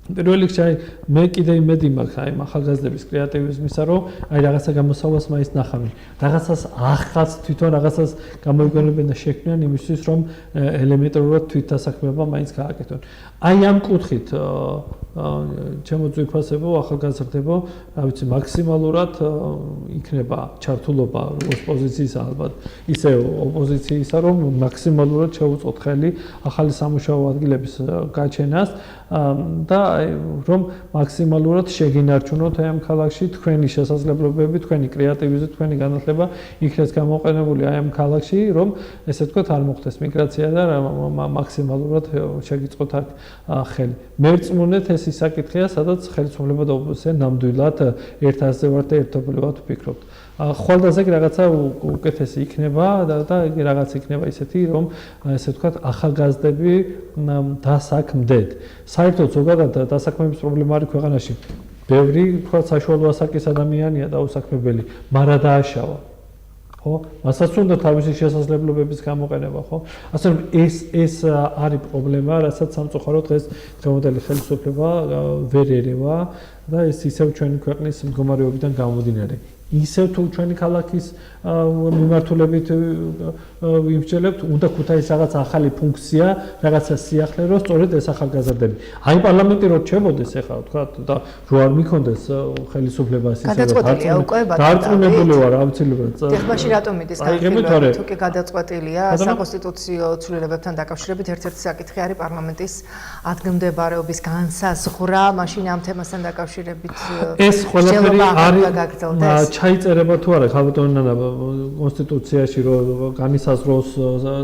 პირველ რიგში მე კიდე იმედი მაქვს აი ახალგაზრდების კრეატივიზმისა, რომ აი რაღაცა გამოსავალს მაინც ნახავენ. რაღაცას ახალს თვითონ რაღაცას გამოიგონებენ და შექმნიან იმისთვის, რომ ელემენტარულად თვითდასაქმება მაინც გააკეთონ. აი ამ კუთხით ჩემო ძვირფასებო ახალგაზრდებო, რა ვიცი, მაქსიმალურად იქნება ჩართულობა როგორც პოზიციისა, ალბათ ისე ოპოზიციისა, რომ მაქსიმალურად შეუწყოთ ხელი ახალი სამუშაო ადგილების გაჩენას და რომ მაქსიმალურად შეგინარჩუნოთ აი ამ ქალაქში თქვენი შესაძლებლობები, თქვენი კრეატივიზმი, თქვენი განათლება იქნეს გამოყენებული აი ამ ქალაქში, რომ ესე ვთქვათ, არ მოხდეს მიგრაცია და მაქსიმალურად შეგიწყოთ აქ ხელი. მერწმუნეთ ეს ის საკითხია, სადაც ხელისუფლება და ოპოზიცია ნამდვილად ერთ ასზე ვართ და ერთობლივად ვფიქრობთ. ხვალდაზე რაღაცა უკეთესი იქნება და რაღაც იქნება ისეთი, რომ ესე ვთქვათ, ახალგაზრდები დასაქმდეთ. საერთოდ ზოგადად დასაქმების პრობლემა არის ქვეყანაში. ბევრი თქვა საშუალო ასაკის ადამიანია დაუსაქმებელი, მაგრამ დააშავა. ხო? მასაც უნდა თავისი შესაძლებლობების გამოყენება, ხო? ასე რომ ეს არის პრობლემა, რასაც სამწუხაროდ დღეს დღევანდელი ხელისუფლება ვერ ერევა და ეს ისევ ჩვენი ქვეყნის მდგომარეობიდან გამომდინარე. ისევ თუ ჩვენი ქალაქის მიმართულებით ვიმსჯელებთ, უნდა ქუთაისის რაღაც ახალი ფუნქცია, რაღაცა სიახლე, რომ სწორედ ეს ახალგაზრდები. აი პარლამენტი რო რჩებოდეს ახლა, თქვა და რო არ მიქონდეს ხელისუფლებას ისე დარწმუნებული ვარ აუცილებლად. ეხბაში რატომ მიდის განხილვა, თუ კი გადაწყვეტილია საკონსტიტუციო ცვლილებებთან დაკავშირებით ერთ-ერთი საკითხი არის პარლამენტის ადგილმდებარეობის განსაზღვრა, მაშინ ამ თემასთან დაკავშირებით ეს ყველაფერი არის ჩაიწერება თუ არა ხალბატონი ნანა კონსტიტუციაში რომ განისაზღვროს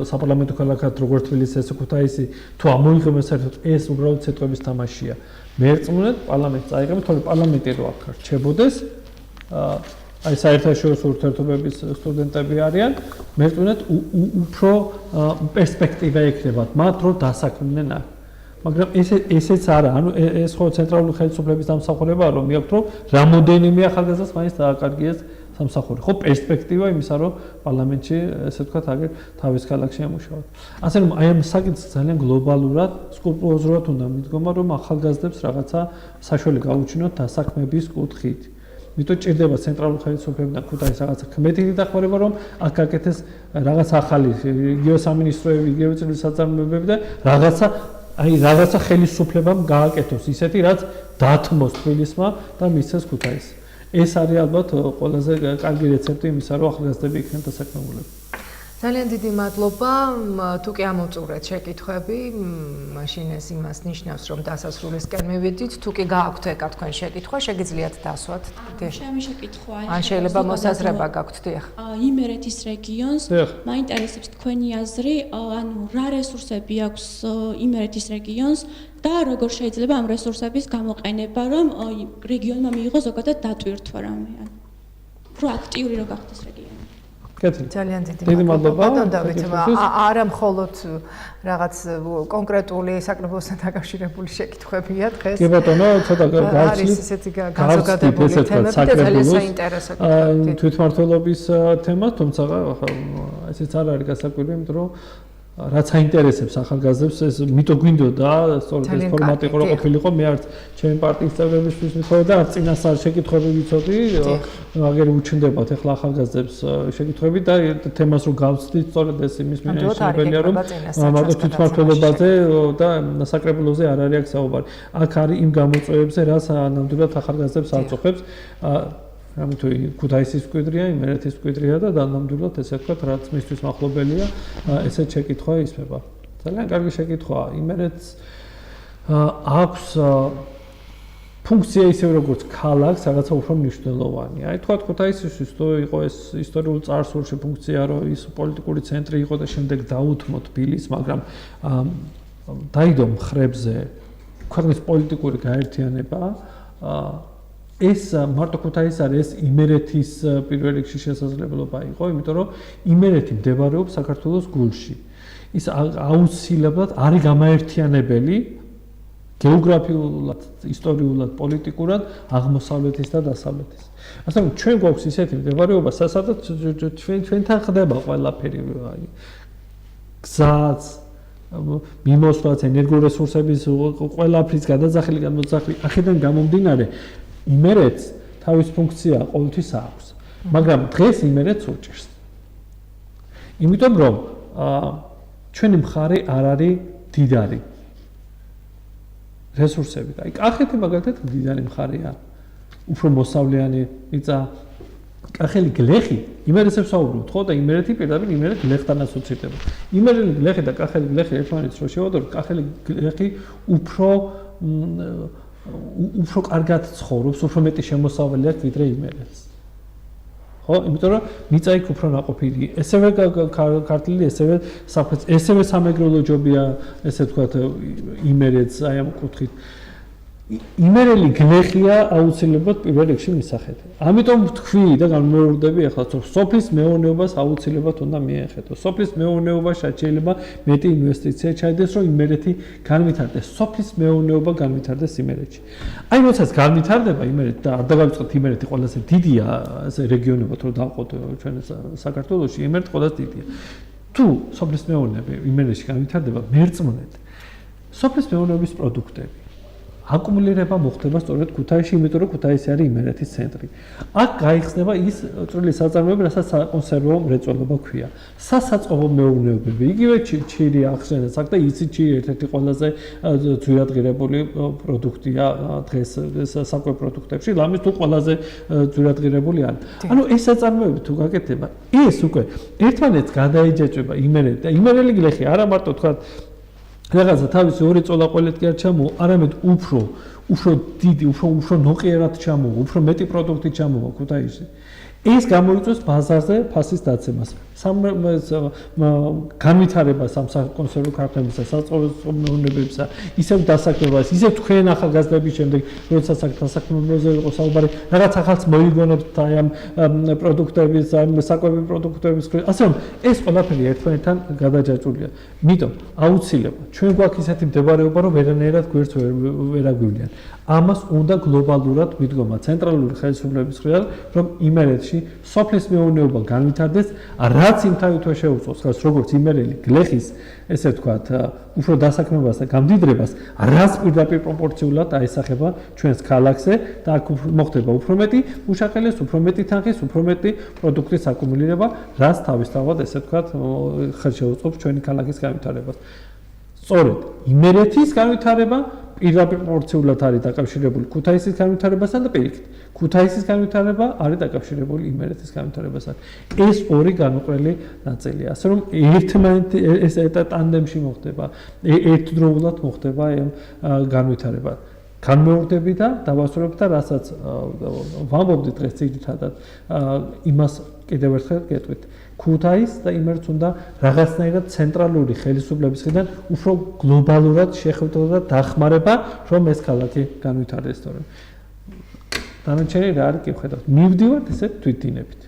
საპარლამენტო ქალაქად როგორც თბილისი ესე ქუთაისი თუ ამოიღებენ საერთოდ ეს უბრალოდ ცეკვების თამაშია. მე ერწმუნეთ პარლამენტს წაიღებენ, თორემ პარლამენტი რო აქ რჩებოდეს აი საერთაშორისო ურთიერთობების სტუდენტები არიან, მე ერწმუნეთ უფრო პერსპექტივა ექნებათ მათ რომ დასაქმდნენ აქ. მაგრამ ესეც არა, ანუ ეს ხო ცენტრალური ხელისუფლების დამსახურებაა, რომ მიაქვთ რომ რამოდენიმე ახალგაზრდას მაინც დააკარგიეს სამსახური. ხო, პერსპექტივა იმისა, რომ პარლამენტში ესე ვთქვათ, აგერ თავის ქალაქში ამუშავოთ. ასე რომ აი ამ საკითხს ძალიან გლობალურად, სკრუპულოზურად უნდა მიდგომა, რომ ახალგაზრდებს რაღაცა საშველი გაუჩინოთ დასაქმების კუთხით. მითო ჭირდება ცენტრალური ხელისუფლებიდან ქუთაისის რაღაცა კმეტილი დახმარება, რომ აქ გაკეთეს რაღაც ახალი იგივე სამინისტროები, იგივე წვრილი საწარმოებები და რაღაცა ხელისუფლებამ გააკეთოს ისეთი, რაც დათმოს თბილისმა და მისცეს ქუთაისს. ეს არის ალბათ ყველაზე კარგი რეცეპტი იმისა, რომ ახალგაზრდები იქნեն დასაქმებულები. ძალიან დიდი მადლობა. თუ კი ამოვწურეთ შეკითხვები, მაშინ ეს იმას ნიშნავს, რომ დასასრულისკენ მივედით. თუ კი გააქვთ ეკა თქვენ შეკითხვა, შეგიძლიათ დასვათ. ჩემი შეკითხვაა. ან შეიძლება მოსაზრება გაქვთ, დიახ. იმერეთის რეგიონს მაინტერესებს თქვენი აზრი, ანუ რა რესურსები აქვს იმერეთის რეგიონს და როგორ შეიძლება ამ რესურსების გამოყენება, რომ რეგიონმა მიიღოს ზოგადად დატვირთვა რამე, ანუ პროაქტიული რო გახდეს რეგიონი. ძალიან დიდი მადლობა. არა მხოლოდ რაღაც კონკრეტული საკრებულოსთან დაკავშირებული შეკითხვებია დღეს. კი ბატონო, ცოტა გავცილეთ. არის ესეთი განსაკუთრებული თემები და ძალიან საინტერესო კითხვები. თვითმმართველობის თემა, თუმცა ესეც არ არის გასაკვირი, იმიტომ რომ რაც აინტერესებს ახალგაზრდებს, ეს მითო გვინდოდა, სწორედ ეს ფორმატი იყო ყოფილიყო, მე არც ჩემი პარტიის წევრებისთვის ვიცოდი და არც წინასწარ შეკითხვები ვიცოდი, აგერ უჩნდებათ ახლა ახალგაზრდებს შეკითხვები და თემას რო გავცდით, სწორედ ეს იმის მინაშენებელია, რომ მარტო თვითმმართველობაზე და საკრებულოზე არ არის აქ საუბარი. აქ არის იმ გამოწვევებზე, რაც ნამდვილად ახალგაზრდებს აწუხებს. ამიტომ ქუთაისის მკვიდრია, იმერეთის მკვიდრია და ნამდვილად ესე ვთქვათ, რაც მისთვის მახლობელია, ესეც შეკითხვა ისმება. ძალიან კარგი შეკითხვაა. იმერეთს აქვს ფუნქცია ისე როგორც ქალაქს, რაღაცა უფრო მნიშვნელოვანი. აი თქვა ქუთაისისთვის თუ იყო ეს ისტორიულ წარსულში ფუნქცია, რომ ის პოლიტიკური ცენტრი იყო და შემდეგ დაუთმო თბილისს, მაგრამ დაიდო მხრებზე ქვეყნის პოლიტიკური გაერთიანება ეს მარტო ქუთაისი არის იმერეთის პირველ რიგში შესაძლებლობა იყო, იმიტომ რომ იმერეთი მდებარეობს საქართველოს გულში. ის აუცილებლად არის გამაერთიანებელი გეოგრაფიულად, ისტორიულად, პოლიტიკურად აღმოსავლეთის და დასავლეთის. ასე რომ ჩვენ გვაქვს ისეთი მდებარეობა, სადაც ჩვენთან ხდება ყველაფერი, გზაც, მიმოსვლაც, ენერგორესურსების ყველაფრის გადაძახილი, გადმოძახილი, აქედან გამომდინარე იმერეთს თავის ფუნქცია ყოველთვის აქვს, მაგრამ დღეს იმერეთს უჭირს. იმიტომ რომ ჩვენი მხარე არ არის დიდარი რესურსებით. აი, კახეთი მაგალითად დიდარი მხარეა. უფრო მოსავლიანი მიწა. კახელი გლეხი იმერეთს ვსაუბრობთ, ხო და იმერეთი პირდაპირ იმერეთ გლეხთან ასოცირდება. იმერელი გლეხი და კახელი გლეხი ერთმანეთს რო შევადაროთ, კახელი გლეხი უფრო კარგად ცხოვრობს, უფრო მეტი შემოსავალი აქვს ვიდრე იმერეთს. ხო, იმიტომ რომ მიწა იქ უფრო ნაყოფიერი. ესევე ქართლი, ესევე სამეგრელო ჯობია, ესე ვთქვათ, იმერეთს აი ამ კუთხით. იმერელი გლეხია აუცილებლად პირველ რიგში მისახედი. ამიტომ ვთქვი და განმეორდები ახლა, რომ სოფლის მეურნეობას აუცილებლად უნდა მიეხედოს. სოფლის მეურნეობა შეიძლება მეტი ინვესტიცია ჩაიდეს, რომ იმერეთი განვითარდეს. სოფლის მეურნეობა განვითარდეს იმერეთში. აი, როდესაც განვითარდება იმერეთი და არ დავიწყოთ იმერეთი ყველაზე დიდია, ასე რეგიონებად რო დავყოთ ჩვენ საქართველოში, იმერეთი ყველაზე დიდია. თუ სოფლის მეურნეობა იმერეთში განვითარდება, მერწმუნეთ. სოფლის მეურნეობის პროდუქტები აკუმულირება მოხდება სწორედ ქუთაისში, იმიტომ რომ ქუთაისი არის იმერეთის ცენტრი. აქ გაიხსნება ის წვრილი საწარმოები, რასაც საკონსერვო მრეწველობა ქვია. სასაწყობო მეურნეობები, იგივე ჩირი ახსენეს აქ და იცი ჩირი ერთ-ერთი ყველაზე ძვირადღირებული პროდუქტია დღეს საკვებ პროდუქტებში, ლამის თუ ყველაზე ძვირადღირებული არის. ანუ ეს საწარმოები თუ გაკეთდება, ეს უკვე ერთმანეთს გადაეჯაჭვება იმერეთი და იმერელი გლეხი არა მარტო თქვა რაღაცა თავისი ორი წოლა ყველეთკი არ ჩამოვა, არამედ უფრო დიდი, უფრო ნოყიერად ჩამოვა, უფრო მეტი პროდუქტი ჩამოვა ქუთაისში. ეს გამოიწვევს ბაზარზე ფასის დაცემას, განვითარებას ამ საკონსერვო ქარხნებისა, საწყობილ მეურნეობებისა, ისევ დასაქმებას, ისევ თქვენ ახალგაზრდების შემდეგ, როდესაც აქ დასაქმებაზე იყო საუბარი, რაღაც ახალს მოიგონებთ აი ამ პროდუქტების, ამ საკვები პროდუქტების, ასე რომ ეს ყველაფერი ერთმანეთთან გადაჯაჭვულია. მიტომ აუცილებლად ჩვენ გვაქვს ისეთი მდებარეობა, რომ ვერანაირად გვერდს ვერ აგვივლიან. ამას უნდა გლობალურად მიდგომა ცენტრალური ხელისუფლების მხრიდან, რომ იმერეთში სოფლის მეურნეობა განვითარდეს, რაც იმ თავითვე შეუწყოს ხალხს, როგორც იმერელი გლეხის, ესე ვთქვათ, უფრო დასაქმებას და გამდიდრებას, რაც პირდაპირ პროპორციულად აისახება ჩვენს ქალაქზე და აქ მოხდება უფრო მეტი მუშახელის, უფრო მეტი თანხის, უფრო მეტი პროდუქტის აკუმულირება, რაც თავისთავად, ესე ვთქვათ, ხელს შეუწყობს ჩვენი ქალაქის განვითარებას. სწორედ იმერეთის განვითარება პირდაპირ პროპორციულად არის დაკავშირებული ქუთაისის განვითარებასთან და პირიქით. ქუთაისის განვითარება არის დაკავშირებული იმერეთის განვითარებასთან. ეს ორი განუყრელი ნაწილია. ასე რომ ერთმანეთი ეს ტანდემში მოხდება, ერთდროულად მოხდება ამ განვითარება. განმეორდები და დავასრულებ და რასაც ვამბობდი დღეს ძირითადად იმას კიდევ ერთხელ გეტყვით. ქუთაისს და იმერეთს უნდა რაღაცნაირად ცენტრალური ხელისუფლების მხრიდან უფრო გლობალურად შეხვედრა და დახმარება, რომ ეს ქალაქი განვითარდეს. დანარჩენი რა არის კი ვხედავთ. მივდივართ ესე თვითდინებით.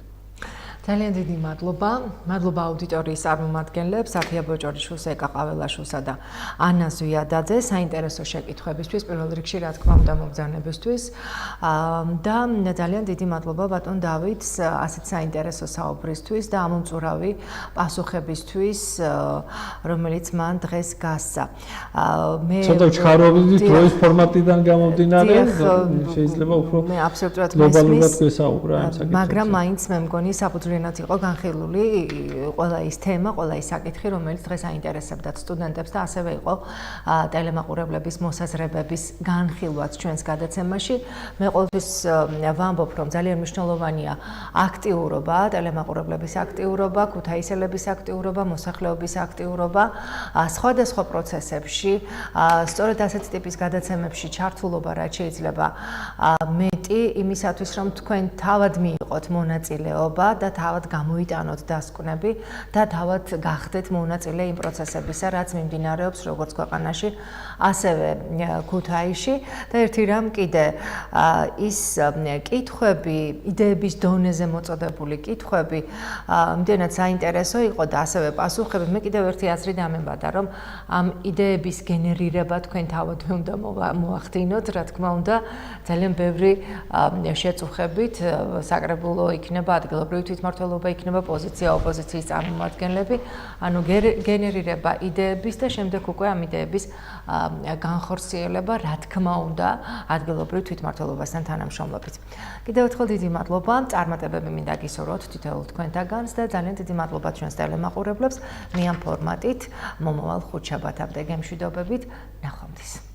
ძალიან დიდი მადლობა. მადლობა აუდიტორიის წარმომადგენლებს, აფია ბოჭორიშვილს, ეკა ყაველაშვილსა და ანა ზვიადაძე საინტერესო შეკითხვებისთვის, პირველ რიგში რა თქმა უნდა მობრძანებისთვის. და ძალიან დიდი მადლობა ბატონ დავითს ასეთ საინტერესო საუბრისთვის და ამომწურავი პასუხებისთვის, რომელიც მან დღეს გასცა. მე ცოტა ჩქარობდი დროის ფორმატიდან გამომდინარე, შეიძლება უფრო გლობალურად გვესაუბრა ამ საკითხებზე. მაგრამ მაინც მე მგონი საფუძვლიანად იყო განხილული ყველა ის თემა, ყველა ის საკითხი, რომელიც დღეს აინტერესებდათ სტუდენტებს და ასევე იყო ტელემაყურებლების მოსაზრებების განხილვაც ჩვენს გადაცემაში. მე ყოველთვის ვამბობ, რომ ძალიან მნიშვნელოვანია აქტიურობა, ტელემაყურებლების აქტიურობა, ქუთაისელების აქტიურობა, მოსახლეობის აქტიურობა სხვადასხვა პროცესებში, სწორედ ასეთ ტიპის გადაცემებში ჩართულობა, რაც შეიძლება მეტ მომენტი იმისათვის, რომ თქვენ თავად მიიღოთ მონაწილეობა და თავად გამოიტანოთ დასკვნები და თავად გახდეთ მონაწილე იმ პროცესებისა, რაც მიმდინარეობს როგორც ქვეყანაში, ასევე ქუთაისში და ერთი რამ კიდე ის კითხვები, იდეების დონეზე მოწოდებული კითხვები იმდენად საინტერესო იყო და ასევე პასუხები. მე კიდევ ერთი აზრი დამემბადა, რომ ამ იდეების გენერირება თქვენ თავად უნდა მოახდინოთ, რა თქმა უნდა, ძალიან ბევრი შეწუხებით საკრებულო იქნება, ადგილობრივი თვითმმართველობა იქნება, პოზიცია, ოპოზიციის წარმომადგენლები, ანუ გენერირება იდეების და შემდეგ უკვე ამ იდეების განხორციელება, რა თქმა უნდა, ადგილობრივ თვითმმართველობასთან თანამშრომლობით. კიდევ ერთხელ დიდი მადლობა, წარმატებები მინდა გისურვოთ თითოეულ თქვენთაგანს და ძალიან დიდი მადლობა ჩვენს ტელემაყურებლებს. მე ამ ფორმატით მომავალ ხუთშაბათამდე გემშვიდობებით, ნახვამდის.